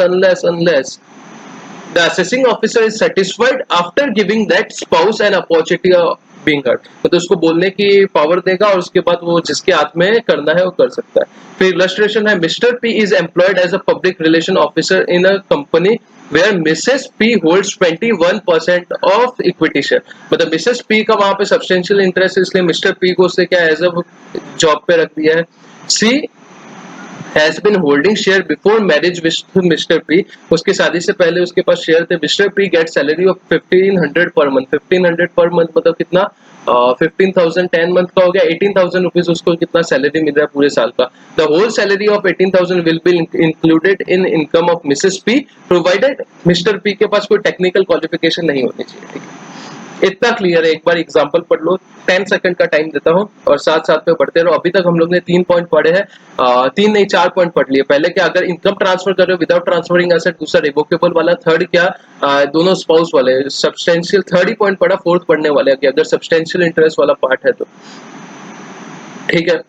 the assessing officer is satisfied after giving that spouse an opportunity of being heard, मतलब उसको बोलने की पावर देगा और उसके बाद वो जिसके हाथ में करना है वो कर सकता है। फिर इलस्ट्रेशन है, mister P is employed as a public relation officer in a company where Mrs P holds 21% of equity share, मतलब मिसेस पी का वहां पे सब्सटेंशियल इंटरेस्ट है इसलिए मिस्टर पी को उससे क्या एज अ जॉब पे रख दिया है। सी has been holding share before marriage with Mr. P, उसकी शादी से पहले उसके पास शेयर थे। Mr. P get salary of 1500 per month, 1500 per month मतलब कितना, 15,000 10 मंथ का हो गया, 18,000 रुपीज उसको कितना सैलरी मिल रहा है पूरे साल का। The whole salary of 18,000 will be included in income of Mrs P provided mister P के पास कोई टेक्निकल क्वालिफिकेशन नहीं होनी चाहिए, ठीक है। इतना क्लियर है, एक बार एग्जांपल पढ़ लो, 10 सेकंड का टाइम देता हूँ और साथ साथ में पढ़ते रहो। अभी तक हम लोग ने 3 पॉइंट पढ़े हैं, 3 नहीं 4 पॉइंट पढ़ लिए। पहले क्या, अगर इनकम ट्रांसफर कर रहे हो विदाउट ट्रांसफरिंग एसेट, दूसरा रिवोकेबल वाला, थर्ड क्या, दोनों स्पाउस वाले, सब्सटेंशियल, थर्ड ही पॉइंट पढ़ा, फोर्थ पढ़ने वाले कि अगर सब्सटेंशियल इंटरेस्ट वाला पार्ट है तो, ठीक है,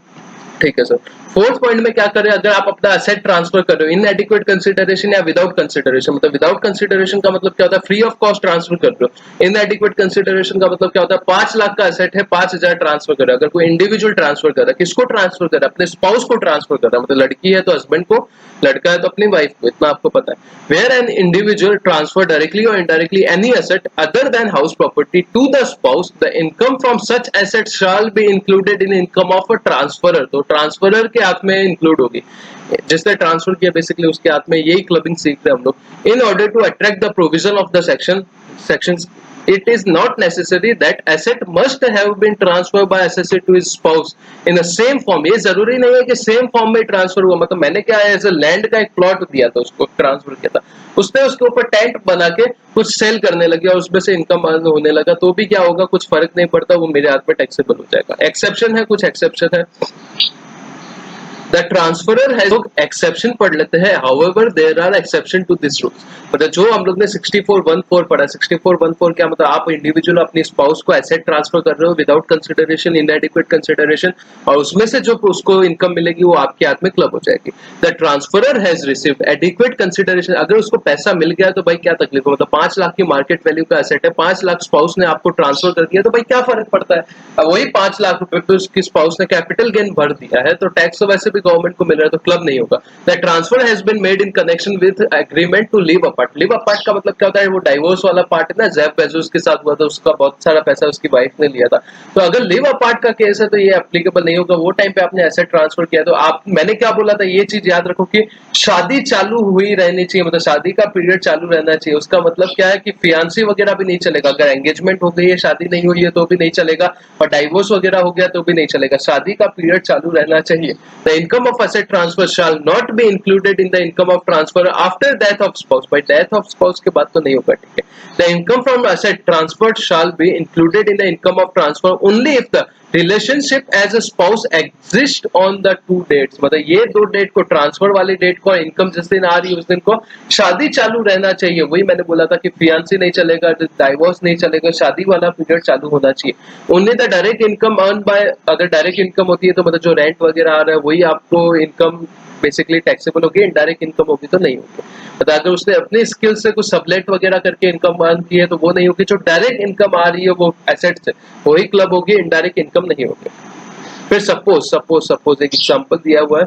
ठीक है सर। फोर्थ पॉइंट में क्या करें, अगर आप अपना एसेट ट्रांसफर कर रहे हो इन एडिक्वेट कंसिडरेशन या विदाउट कंसिडरेशन, मतलब विदाउट कंसिडरेशन का मतलब क्या होता है, फ्री ऑफ कॉस्ट ट्रांसफर कर रहे हो। इन एडिक्वेट कंसिडरेशन का मतलब क्या होता है, 5 लाख का एसेट है, 5,000 ट्रांसफर कर रहा है। अगर कोई इंडिविजुअल ट्रांसफर कर रहा है, किसको ट्रांसफर कर रहा है, अपने स्पाउस को ट्रांसफर कर रहा है, मतलब लड़की है तो हस्बैंड को, लड़का है तो अपनी वाइफ को, इतना आपको पता है। Where an individual transfer directly और indirectly any asset other than house property to the spouse, the income from such asset shall be included in income of a transferor, तो ट्रांसफरर के हाथ में इंक्लूड होगी, जिसने ट्रांसफर किया basically उसके हाथ में, यही क्लबिंग सीख रहे हैं हम लोग। In order to attract the provision of the sections, it is not necessary that asset must have been transferred by assessor to his spouse in the same form, ये जरूरी नहीं है कि सेम फॉर्म में ट्रांसफर हुआ, मतलब मैंने क्या है, एज अ लैंड का एक प्लॉट दिया था उसको, ट्रांसफर किया था, उसने उसके ऊपर टेंट बना के कुछ सेल करने लगे और उसमें से इनकम अर्न होने लगा, तो भी क्या होगा, कुछ फर्क नहीं पड़ता, वो मेरे हाथ में टैक्सेबल हो जाएगा। एक्सेप्शन है, कुछ एक्सेप्शन है। The transferer has, लोग एक्सेप्शन पढ़ लेते हैं, however there are exception to this rule, मतलब जो हम लोग ने 6414 पढ़ा, 6414 क्या मतलब, आप इंडिविजुअल अपनी स्पाउस को एसेट ट्रांसफर कर रहे हो विदाउट कंसिडरेशन, इनएडिक्वेट कंसिडरेशन, और उसमें से जो उसको इनकम मिलेगी वो आपके हाथ में क्लब हो जाएगी। The transferor has received adequate consideration, अगर उसको पैसा मिल गया तो भाई क्या तकलीफ है, मतलब 5 लाख की मार्केट वैल्यू का एसेट है, 5 लाख स्पाउस ने आपको ट्रांसफर कर दिया तो भाई क्या फर्क पड़ता है, अब वही 5 लाख रुपए पे उसकी स्पाउस ने कैपिटल गेन भर दिया है तो टैक्स तो वैसे भी गवर्नमेंट को मिल रहा है तो क्लब नहीं होगा। The transfer has been made in connection with agreement to live apart, live apart का मतलब क्या होता है, वो डाइवोर्स वाला पार्ट है ना, जेफ बेजोस के साथ हुआ था, उसका बहुत सारा पैसा उसकी वाइफ ने लिया था, तो अगर लिव अपार्ट का केस है तो ये एप्लीकेबल नहीं होगा, वो टाइम पे आपने एसेट ट्रांसफर किया तो आप, मैंने क्या बोला था, ये चीज याद रखो कि शादी चालू हुई रहनी चाहिए, मतलब शादी का पीरियड चालू रहना चाहिए। उसका मतलब क्या है कि फियांसी वगैरह भी नहीं चलेगा, अगर एंगेजमेंट हो गई है शादी नहीं हुई है तो भी नहीं चलेगा, और डाइवोर्स वगैरह हो गया तो भी नहीं चलेगा, शादी का पीरियड चालू रहना चाहिए। The income of asset transfer shall not be included in the income of transfer after death of spouse, by death of spouse के बाद तो नहीं होगा, ठीक है। The income from asset transferred shall be included in the income of transfer only if the relationship as a spouse exist on the two dates, मतलब ये दो डेट को, ट्रांसफर वाली डेट को, इनकम जिस दिन आ रही है उस दिन को शादी चालू रहना चाहिए। वही मैंने बोला था कि फियांसी नहीं चलेगा, डाइवोर्स नहीं चलेगा, शादी वाला पीरियड चालू होना चाहिए। Only the direct income earn by, अगर डायरेक्ट इनकम होती है तो मतलब जो रेंट वगैरह आ रहा है वही आपको इनकम बेसिकली टैक्सेबल होगी, इनडायरेक्ट इनकम होगी तो नहीं होगी। मतलब अगर उसने अपने स्किल से कुछ सबलेट वगैरह करके इनकम अर्न की है तो वो नहीं होगी, जो डायरेक्ट इनकम आ रही है वो एसेट से वही क्लब होगी, इनडायरेक्ट इनकम नहीं होगी। फिर सपोज एक एग्जांपल दिया हुआ है,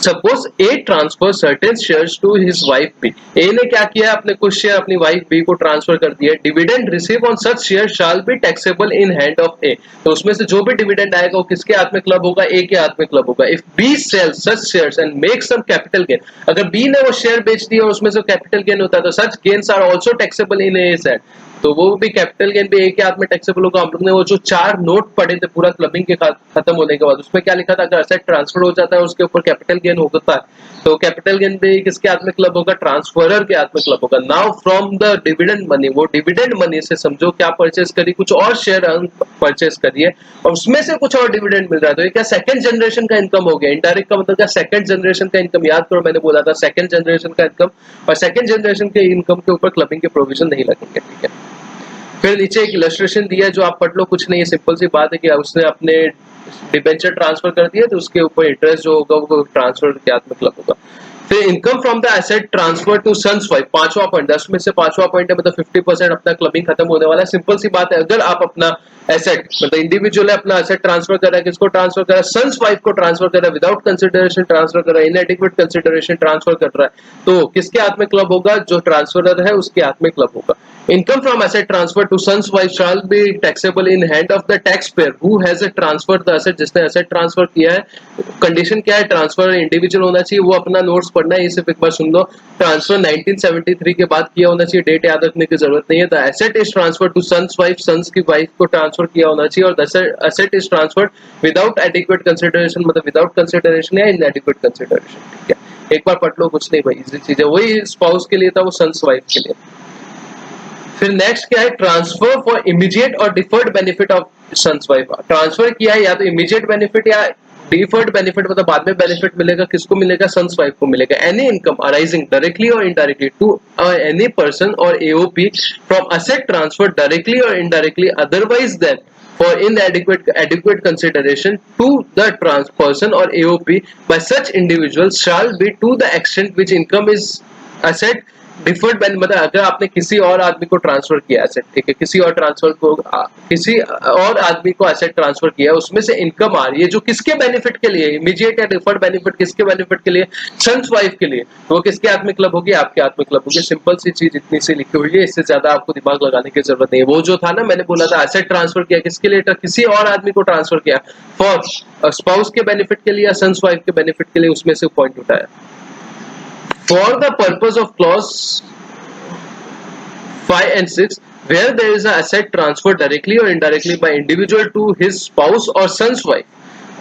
suppose A transfer certain shares to his wife B. A ने क्या किया, अपने कुछ शेयर अपनी वाइफ बी को ट्रांसफर कर दिया। Dividend receive on such share shall be taxable in hand of A. तो उसमें से जो भी डिविडेंड आएगा वो किसके हाथ में क्लब होगा, ए के हाथ में क्लब होगा। If B sell such shares and make some capital gain, अगर बी ने वो शेयर बेच दिया और उसमें से कैपिटल गेन होता है तो such gains are also taxable in A hand, तो वो भी कैपिटल गेन भी एक के हाथ में टैक्सेबल होगा। हम लोग ने वो जो 4 नोट पढ़े थे पूरा क्लबिंग के खत्म होने के बाद, उसमें क्या लिखा था, अगर असेट ट्रांसफर हो जाता है उसके ऊपर कैपिटल गेन होता है तो कैपिटल गेन भी किसके हाथ में क्लब होगा, ट्रांसफरर के हाथ में क्लब होगा। Now from the dividend money, वो डिविडेंड मनी से समझो क्या परचेस करी, कुछ और शेयर परचेस करिए और उसमें से कुछ और डिविडेंड मिल रहा है, तो ये क्या सेकंड जनरेशन का इनकम हो गया। इनडायरेक्ट का मतलब क्या, सेकंड जनरेशन का इनकम। याद करो मैंने बोला था सेकंड जनरेशन का इनकम, और सेकंड जनरेशन के इनकम के ऊपर क्लबिंग के प्रोविजन नहीं लगेंगे, ठीक है। फिर नीचे एक इलस्ट्रेशन दिया है जो आप पढ़ लो, कुछ नहीं है, सिंपल सी बात है कि उसने अपने डिबेंचर ट्रांसफर कर दिया तो उसके ऊपर इंटरेस्ट जो होगा वो ट्रांसफर के हाथ में क्लब होगा। फिर income from the asset transfer to sons wife, 5वां पॉइंट, 10 में से 5वां पॉइंट है, मतलब 50% अपना क्लबिंग खत्म होने वाला है। सिंपल सी बात है, अगर आप अपना एसेट मतलब इंडिविजुअल है अपना एसेट ट्रांसफर कर रहा है, किसको ट्रांसफर कर रहा है, सन्स वाइफ को ट्रांसफर कर रहा है, विदाउट कंसिडरेशन ट्रांसफर कर रहा है, इनएडिक्वेट कंसिडरेशन ट्रांसफर कर रहा है, तो किसके हाथ में क्लब होगा, जो ट्रांसफरर है उसके हाथ में क्लब होगा। Income from asset transfer to sons wife shall be taxable in hand of the tax payer who has transfer the asset, जिसने एसेट ट्रांसफर किया है। कंडीशन क्या है, ट्रांसफर इंडिविजुअल होना चाहिए, वो अपना नोट्स पढ़ना है, ये सिर्फ एक बार सुन लो। ट्रांसफर 1973 के बाद किया होना चाहिए, डेट याद रखने की जरूरत नहीं है। The asset is transfer to sons wife, son's की वाइफ को ट्रांसफर किया होना चाहिए। और the asset is transferred without adequate consideration, मतलब विदाउट कंसिडरेशन या इनएडिक्वेट कंसिडरेशन, ठीक है। एक बार पढ़ लो, कुछ नहीं भाई, इजी चीज है, वही स्पाउस के लिए था, वो सन्स वाइफ के लिए। फिर नेक्स्ट क्या है, ट्रांसफर फॉर इमीडिएट और deferred benefit of son's wife. Transfer किया है या तो इमीडिएट बेनिफिट या डिफर्ड बेनिफिट, मतलब बाद में बेनिफिट मिलेगा, किसको मिलेगा, सन्स वाइफ को मिलेगा। एनी इनकम अराइजिंग डायरेक्टली और इनडायरेक्टली टू एनी पर्सन और AOP from asset transfer directly और indirectly otherwise than for adequate consideration to the person or AOP by such individual shall be to the extent which income is asset deferred मतलब अगर आपने किसी और आदमी को transfer किया एसेट, ठीक है, किसी और आदमी को एसेट ट्रांसफर किया, उसमें से इनकम आ रही है जो किसके बेनिफिट के लिए, इमीडिएट या डिफर्ड बेनिफिट किसके बेनिफिट के लिए, सन्स वाइफ के लिए, तो वो किसके हाथ में क्लब होगी, आपके हाथ में क्लब होगी। सिंपल सी चीज इतनी सी लिखी हुई है, इससे ज्यादा आपको दिमाग लगाने की जरूरत नहीं है। वो जो था ना, मैंने बोला था एसेट ट्रांसफर किया किसके लिए, किसी और आदमी को ट्रांसफर किया फॉर स्पाउस के बेनिफिट के लिए या सन्स वाइफ के बेनिफिट के लिए, उसमें से पॉइंट उठाया। For the purpose of clause 5 and 6, where there is an asset transferred directly or indirectly by individual to his spouse or son's wife,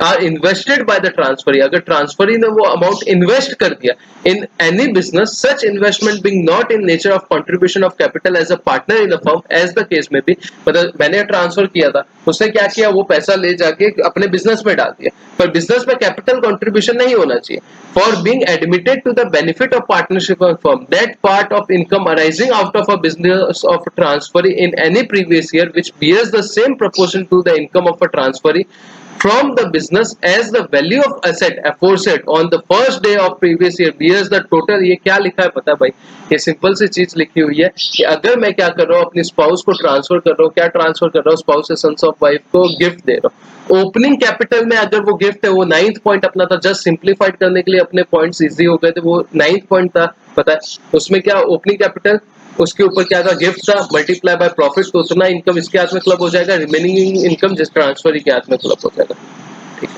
are invested by the transferee, अगर transferee ने वो amount invest कर दिया in any business, such investment being not in nature of contribution of capital as a partner in the firm as the case may be, मतलब मैंने transfer किया था, उसने क्या किया, वो पैसा ले जाके अपने बिजनेस में डाल दिया, पर बिजनेस में कैपिटल कंट्रीब्यूशन नहीं होना चाहिए। For being admitted to the benefit of partnership of firm, that part of income arising out of a business of a transferee in any previous year which bears the same proportion to the income of a transferee from the business as the value of asset aforesaid on the first day of previous year bears the total। ये क्या लिखा है पता है भाई, ये simple सी चीज लिखी हुई है कि अगर मैं क्या कर रहा हूँ, अपनी स्पाउस को ट्रांसफर कर रहा हूँ, क्या ट्रांसफर कर रहा हूँ, स्पाउस से सन्स ऑफ वाइफ को गिफ्ट दे रहा हूँ। ओपनिंग कैपिटल में अगर वो गिफ्ट है, वो 9th पॉइंट अपना था, जस्ट सिंप्लीफाइड करने के लिए अपने पॉइंट्स इजी हो गए थे, वो 9th पॉइंट था, पता है उसमें क्या, ओपनिंग कैपिटल, उसके ऊपर क्या था, गिफ्ट था, मल्टीप्लाई बाय प्रॉफिट, तो उतना इनकम इसके हाथ में क्लब हो जाएगा, रिमेनिंग इनकम जिस ट्रांसफर के हाथ में क्लब हो जाएगा, ठीक है।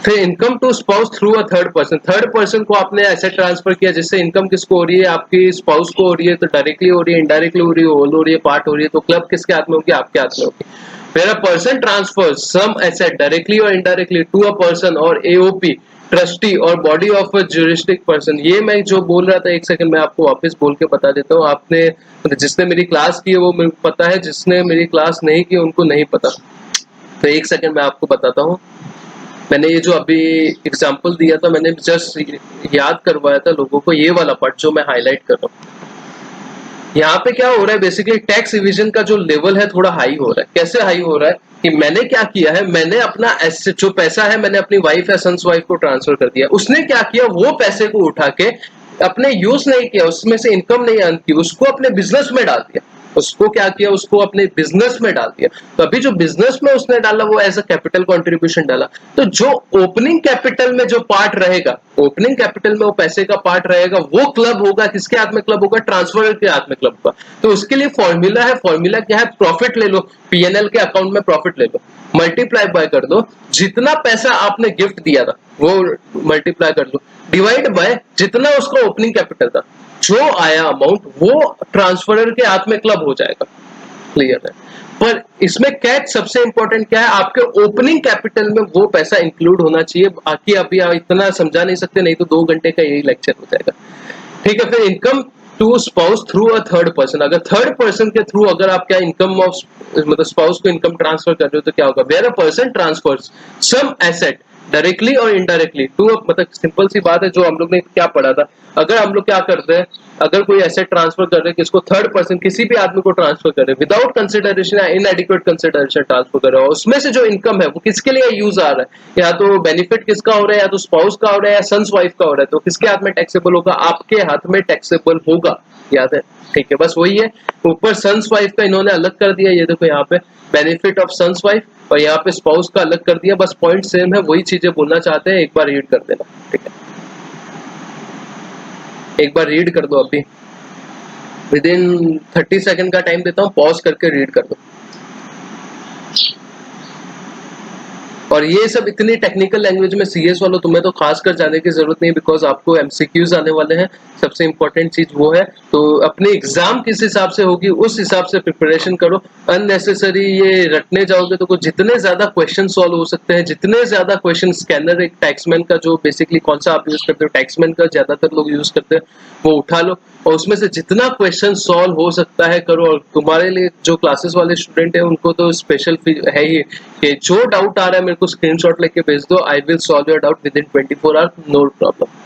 फिर income to spouse through a third person को आपने एसेट ट्रांसफर किया, जिससे इनकम किसको हो रही है, आपकी स्पाउस को हो रही है, तो डायरेक्टली हो रही है, इनडायरेक्टली हो रही है, होल हो रही है, पार्ट हो रही है, तो क्लब किसके हाथ में होगी, आपके हाथ में होगी। फिर a person transfer some asset directly और इनडायरेक्टली टू अ पर्सन और एओपी ट्रस्टी और body of a juristic person. ये मैं जो बोल रहा था, एक सेकंड मैं आपको वापस बोल के बता देता हूँ, आपने जिसने मेरी क्लास की है वो मेरे को पता है, जिसने मेरी क्लास नहीं की उनको नहीं पता, तो एक सेकंड मैं आपको बताता हूँ। मैंने ये जो अभी एग्जाम्पल दिया था, मैंने जस्ट याद करवाया था लोगों को, ये वाला पार्ट जो मैं हाईलाइट कर रहा हूँ। यहाँ पे क्या हो रहा है, बेसिकली टैक्स इविजन का जो लेवल है थोड़ा हाई हो रहा है। कैसे हाई हो रहा है कि मैंने क्या किया है, मैंने अपना एसेट जो पैसा है मैंने अपनी वाइफ या सन्स वाइफ को ट्रांसफर कर दिया, उसने क्या किया, वो पैसे को उठा के अपने यूज नहीं किया, उसमें से इनकम नहीं अर्न की, उसको अपने बिजनेस में डाल दिया। उसको क्या किया, उसको अपने बिजनेस में डाल दिया। तो अभी जो बिजनेस में उसने डाला वो एज अ कैपिटल कंट्रीब्यूशन डाला। तो जो ओपनिंग कैपिटल में जो पार्ट रहेगा, ओपनिंग कैपिटल में वो पैसे का पार्ट रहेगा, वो क्लब होगा, किसके हाथ में क्लब होगा, ट्रांसफर के हाथ में क्लब होगा। तो उसके लिए फॉर्मूला है, फॉर्मूला क्या है, प्रॉफिट ले लो, पीएनएल के अकाउंट में प्रॉफिट ले लो, मल्टीप्लाई बाय कर दो, जितना पैसा आपने गिफ्ट दिया था वो मल्टीप्लाई कर लो, डिवाइड बाय जितना उसका ओपनिंग कैपिटल था, जो आया अमाउंट वो ट्रांसफरर के हाथ में क्लब हो जाएगा। क्लियर है। पर इसमें कैच सबसे इंपॉर्टेंट क्या है, आपके ओपनिंग कैपिटल में वो पैसा इंक्लूड होना चाहिए। बाकी अभी आप इतना समझा नहीं सकते, नहीं तो 2 घंटे का यही लेक्चर हो जाएगा। ठीक है। फिर income to spouse through a third person, अगर थर्ड पर्सन के थ्रू अगर आप क्या इनकम ऑफ मतलब स्पाउस को इनकम ट्रांसफर कर रहे हो तो क्या होगा, where a person transfers some asset directly और इनडायरेक्टली टू, मतलब सिंपल सी बात है जो हम लोग ने क्या पढ़ा था। अगर हम लोग क्या करते हैं, अगर कोई एसेट ट्रांसफर कर रहे हैं किसको, थर्ड पर्सन किसी भी आदमी को ट्रांसफर कर रहे हैं विदाउट कंसिडरेशन या इनएडिक्वेट कंसिडरेशन ट्रांसफर कर रहे हो, उसमें से जो इनकम है वो किसके लिए यूज आ रहा है, या तो बेनिफिट किसका हो रहा है, या तो स्पाउस का हो रहा है, या सन्स वाइफ का हो रहा है, तो किसके हाथ में टैक्सेबल होगा, आपके हाथ में टैक्सेबल होगा। याद है। ठीक है, बस वही है। ऊपर सन्स वाइफ का इन्होंने अलग कर दिया, ये देखो यहाँ पे बेनिफिट ऑफ सन्स वाइफ, और यहाँ पे स्पाउस का अलग कर दिया, बस पॉइंट सेम है, वही चीजें बोलना चाहते हैं, एक बार रीड कर देना। ठीक है, एक बार रीड कर दो, अभी विद इन 30 सेकंड का टाइम देता हूँ, पॉज करके रीड कर दो। और ये सब इतनी टेक्निकल लैंग्वेज में सीएस वालों तुम्हें तो खासकर जाने की जरूरत नहीं, बिकॉज आपको एमसीक्यूज आने वाले हैं, सबसे इंपॉर्टेंट चीज वो है। तो अपने एग्जाम किस हिसाब से होगी उस हिसाब से प्रिपरेशन करो। अननेसेसरी ये रटने जाओगे तो जितने ज्यादा क्वेश्चन सॉल्व हो सकते हैं, जितने ज्यादा क्वेश्चन, स्कैनर एक टैक्समैन का जो बेसिकली कौन सा आप यूज करते हो, टैक्समैन का ज्यादातर लोग यूज करते हैं, वो उठा लो और उसमें से जितना क्वेश्चन सॉल्व हो सकता है करो। और तुम्हारे लिए जो क्लासेस वाले स्टूडेंट है उनको तो स्पेशल है ही कि जो डाउट आ रहा है मेरे को स्क्रीनशॉट लेके भेज दो, I will solve your doubt within 24 hours, no problem.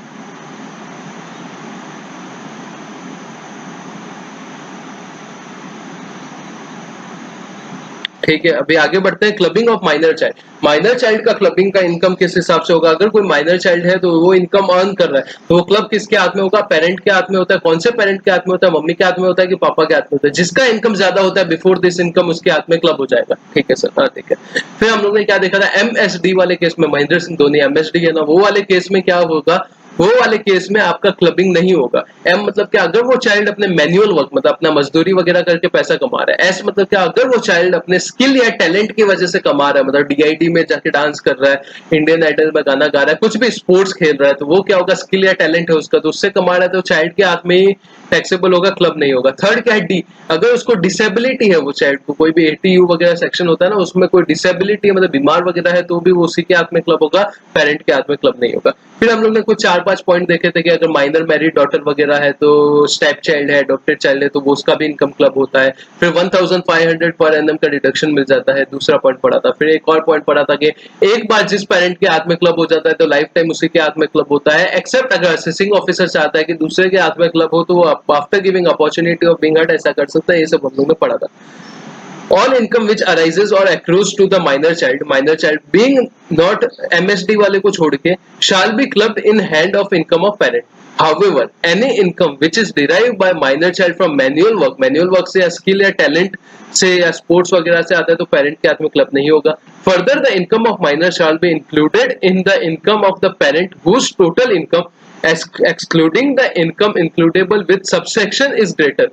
ठीक है, अभी आगे बढ़ते हैं। Clubbing of minor child, minor child का क्लबिंग का इनकम किस हिसाब से होगा। अगर कोई माइनर चाइल्ड है तो वो इनकम अर्न कर रहा है, तो वो क्लब किसके हाथ में होगा, पेरेंट के हाथ में होता है। कौन से पेरेंट के हाथ में होता है, मम्मी के हाथ में होता है कि पापा के हाथ में होता है। जिसका इनकम ज्यादा होता है बिफोर दिस इनकम उसके हाथ में क्लब हो जाएगा। ठीक है सर, हाँ ठीक है। फिर हम लोग ने क्या देखा था, एमएसडी वाले केस में, महेंद्र सिंह धोनी एमएसडी है ना, वो वाले केस में क्या होगा, वो वाले केस में आपका क्लबिंग नहीं होगा। एम मतलब क्या, अगर वो चाइल्ड अपने मैनुअल वर्क मतलब अपना मजदूरी वगैरह करके पैसा कमा रहा है। एस मतलब क्या, अगर वो चाइल्ड अपने स्किल या टैलेंट की वजह से कमा रहा है, मतलब डीआईडी में जाके डांस कर रहा है, इंडियन आइडल में गाना गा रहा है, कुछ भी स्पोर्ट्स खेल रहा है, तो वो क्या होगा, स्किल या टैलेंट है उसका, तो उससे कमा रहा है, तो चाइल्ड के हाथ में ही टैक्सेबल होगा, क्लब नहीं होगा। थर्ड क्या है, डी, अगर उसको डिसेबिलिटी है, वो चाइल्ड को कोई भी एटीयू वगैरह सेक्शन होता है ना, उसमें कोई डिसेबिलिटी मतलब बीमार वगैरह है, तो भी वो उसी के हाथ में क्लब होगा, पेरेंट के हाथ में क्लब नहीं होगा। फिर हम लोग ने कुछ 4-5 पॉइंट देखे थे कि अगर माइनर मैरिड डॉटर वगैरह है, तो स्टेप चाइल्ड है, अडॉप्टेड चाइल्ड है, तो वो उसका भी इनकम क्लब होता है। फिर 1500 पर एनएम का डिडक्शन मिल जाता है, दूसरा पॉइंट पढ़ा था। फिर एक और पॉइंट पढ़ा था कि एक बार जिस पेरेंट के हाथ में क्लब हो जाता है तो लाइफ टाइम उसी के हाथ में क्लब होता है, एक्सेप्ट अगर असेसिंग ऑफिसर चाहता है कि दूसरे के हाथ में क्लब हो, तो वो after giving opportunity of being heard ऐसा कर सकता है। ये सब हम लोग ने पढ़ा था। All income which arises or accrues to the minor child being not MSD वाले को छोड़ के shall be clubbed in hand of income of parent. However, any income which is derived by minor child from manual work से या skill या talent से या sports वगैरह से आता है, तो parent के हाथ में club नहीं होगा. Further, the income of minor shall be included in the income of the parent whose total income, excluding the income includable with subsection, is greater.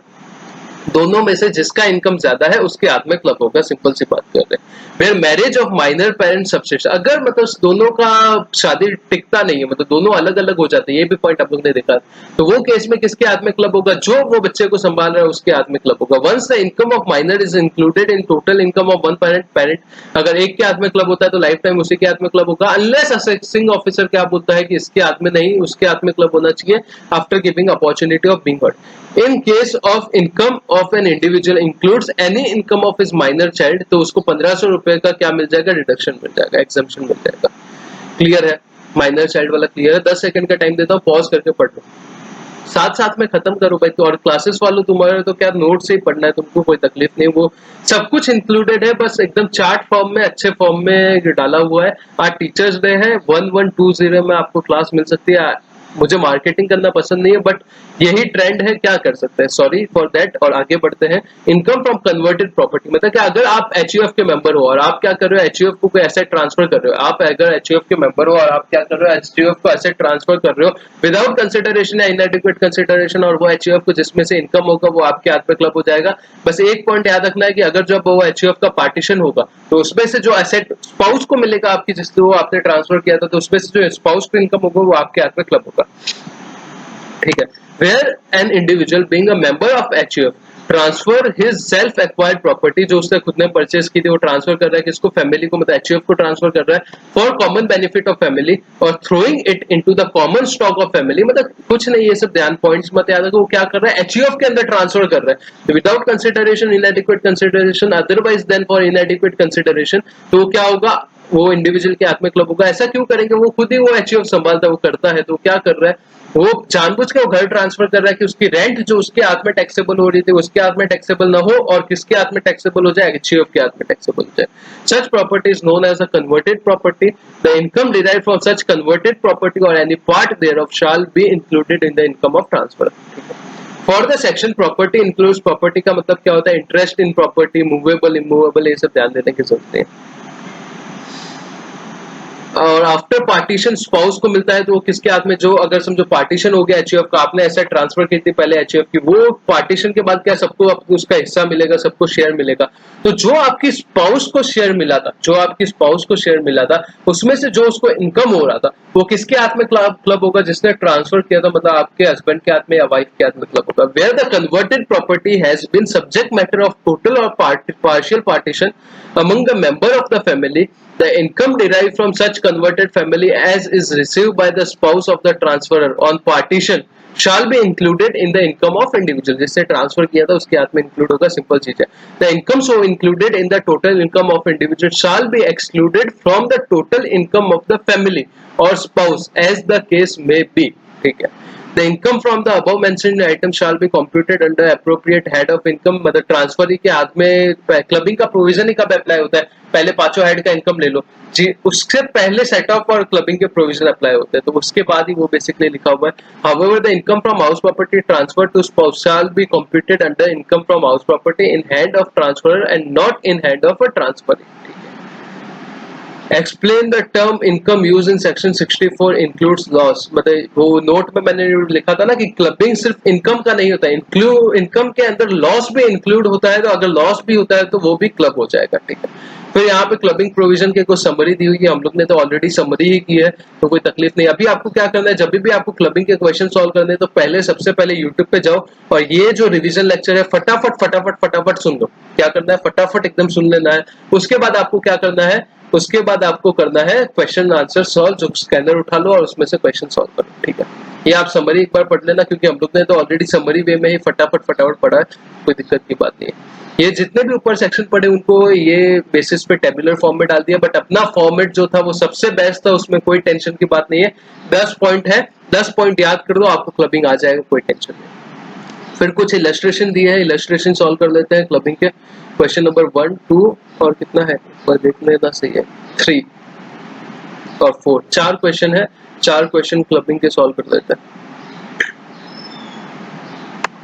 दोनों में से जिसका इनकम ज्यादा है उसके हाथ में क्लब होगा, सिंपल सी बात कर रहे हैं। फिर marriage of minor parent subsection, अगर मतलब दोनों का शादी टिकता नहीं है, मतलब दोनों अलग अलग हो जाते हैं, ये भी पॉइंट आप लोग ने देखा, तो वो केस में किसके हाथ में क्लब होगा, जो वो बच्चे को संभाल रहा है उसके हाथ में क्लब होगा। Once the income of minor is included in total income of one parent, अगर एक के हाथ में क्लब होता है तो लाइफ टाइम उसी के हाथ में क्लब होगा, अनलेस असेसिंग ऑफिसर क्या बोलता है कि इसके हाथ में नहीं, उसके हाथ में क्लब होना चाहिए after giving opportunity of being heard. In case of income of an individual includes any income of his minor child, तो उसको 1500 रुपए का क्या मिल जाएगा, डिडक्शन मिल जाएगा, एग्जम्पशन मिल जाएगा। क्लियर है, माइनर चाइल्ड वाला क्लियर है। 10 सेकंड का टाइम देता हूँ, पॉज करके पढ़ लो, साथ साथ में खत्म करो भाई। तो और क्लासेस वालों तुम्हारे तो क्या नोट से ही पढ़ना है, तुमको कोई तकलीफ नहीं, वो सब कुछ इंक्लूडेड है, बस एकदम चार्ट फॉर्म में अच्छे फॉर्म में डाला हुआ है। आज टीचर्स डे है, 1120 में आपको क्लास मिल सकती है। मुझे मार्केटिंग करना पसंद नहीं है, बट यही ट्रेंड है, क्या कर सकते हैं, सॉरी फॉर दैट। और आगे बढ़ते हैं। इनकम फ्रॉम कन्वर्टेड प्रॉपर्टी, मतलब कि अगर आप एचयूएफ के मेंबर हो और आप क्या कर रहे हो, एचयूएफ को कोई एसेट ट्रांसफर कर रहे हो, आप अगर एचयूएफ के मेंबर हो और आप क्या कर रहे हो, एचयूएफ को एसेट ट्रांसफर कर रहे हो विदाउट कंसिडरेशन या इनएडिक्वेट कंसिडरेशन, और वो एचयूएफ को जिसमें से इनकम होगा वो आपके हाथ में क्लब हो जाएगा। बस एक पॉइंट याद रखना है कि अगर जब वो एचयूएफ का पार्टीशन होगा तो उसमें से जो एसेट स्पाउस को मिलेगा आपकी, जिससे वो आपने ट्रांसफर किया था, तो उसमें से जो स्पाउस को इनकम होगा वो आपके हाथ में क्लब होगा, ठीक है। Where an individual being a member of HUF transfer his self acquired property, जो उसने खुद ने परचेज की थी, वो ट्रांसफर कर रहा है किसको, फैमिली को, मतलब एचयूएफ को ट्रांसफर कर रहा है for common benefit of family और throwing it into the common stock of family. मतलब कुछ नहीं, ये सब ध्यान पॉइंट्स मत याद रखो, वो क्या कर रहा है, एचयूएफ के अंदर ट्रांसफर कर रहा है without consideration, inadequate consideration, otherwise than for inadequate consideration. तो वो क्या होगा, वो इंडिविजुअल के हाथ में क्लब होगा। ऐसा क्यों करेंगे, वो खुद ही वो एचयूएफ संभालता है, वो करता है, तो क्या कर रहा है, वो जानबूझ के वो घर ट्रांसफर कर रहा है कि उसकी रेंट जो उसके हाथ में टैक्सेबल हो रही थी उसके हाथ में टैक्सेबल ना हो, और किसके हाथ में टैक्सेबल हो जाए, एचयूएफ के हाथ में टैक्सेबल हो जाए। Such property is known as a converted property. The income derived from such converted property और any part thereof shall be included in the income of transfer. For the section property includes, property का मतलब क्या होता है, interest in property, movable, immovable, ये सब ध्यान देने की जरूरत है। और आफ्टर पार्टीशन स्पाउस को मिलता है, तो वो किसके हाथ में, जो अगर समझो पार्टीशन हो गया एचयूएफ का, आपने ऐसा ट्रांसफर की थी पहले एचयूएफ की, वो पार्टीशन के बाद क्या सबको उसका हिस्सा मिलेगा, सबको शेयर मिलेगा। तो जो आपकी स्पाउस को शेयर मिला था, जो आपकी स्पाउस को शेयर मिला था, उसमें से जो उसको इनकम हो रहा था वो किसके हाथ में क्लब होगा, जिसने ट्रांसफर किया था, मतलब आपके हस्बैंड के हाथ में या वाइफ के हाथ में क्लब होगा। Where the converted property has been subject matter of total और partial partition among the member of the family, the income derived from such converted family as is received by the spouse of the transferor on partition shall be included in the income of individual। जिससे transfer किया था उसके हाथ में include होगा, simple चीज है। The income so included in the total income of individual shall be excluded from the total income of the family or spouse as the case may be, ठीक है। The income from the above mentioned item shall be computed under appropriate head of income। मतलब transfer के हाथ में clubbing का provision ही कब apply होता है, पहले पांचों हेड का इनकम ले लो जी, उससे पहले सेट ऑफ और क्लबिंग के प्रोविजन अप्लाई होते हैं, तो उसके बाद ही वो बेसिकली लिखा हुआ है। However, the income from house property transferred to spouse shall be computed under income from house property in hand of transferor and not in hand of a transferee। Explain the term income use in section 64 includes loss. मतलब वो note में मैंने लिखा था ना कि clubbing सिर्फ income का नहीं होता, इनकम के अंदर लॉस भी इंक्लूड होता है, तो अगर लॉस भी होता है तो वो भी क्लब हो जाएगा, ठीक है। फिर यहाँ पे क्लबिंग प्रोविजन के कुछ समरी दी हुई है, हम लोग ने तो ऑलरेडी समरी ही की है, तो कोई तकलीफ नहीं। अभी आपको क्या करना है, जब भी आपको क्लबिंग के क्वेश्चन सॉल्व करने हैं तो पहले सबसे पहले यूट्यूब पे जाओ और ये जो रिवीजन लेक्चर है फटाफट फटाफट फटाफट सुन लो। क्या करना है, फटाफट एकदम सुन लेना है। उसके बाद आपको क्या करना है, उसके बाद आपको करना है क्वेश्चन आंसर सॉल्व, जो स्कैनर उठा लो और उसमें से क्वेश्चन सॉल्व करो, ठीक है। ये आप समरी एक बार पढ़ लेना, क्योंकि हम लोग ने तो ऑलरेडी समरी वे में ही फटाफट फटाफट पढ़ा है, कोई दिक्कत की बात नहीं है। ये जितने भी ऊपर सेक्शन पढ़े उनको ये बेसिस पे टेबुलर फॉर्म में डाल दिया, बट अपना फॉर्मेट जो था वो सबसे बेस्ट था, उसमें कोई टेंशन की बात नहीं है। 10 पॉइंट है, 10 पॉइंट याद कर दो, आपको क्लबिंग आ जाएगा, कोई टेंशन नहीं। फिर कुछ इलस्ट्रेशन दिए हैं, इलस्ट्रेशन सॉल्व कर लेते हैं क्लबिंग के। क्वेश्चन नंबर 1, 2 और कितना है पर देख लेना, सही है 3 और 4, 4 क्वेश्चन है, 4 क्वेश्चन क्लबिंग के सॉल्व कर लेते हैं।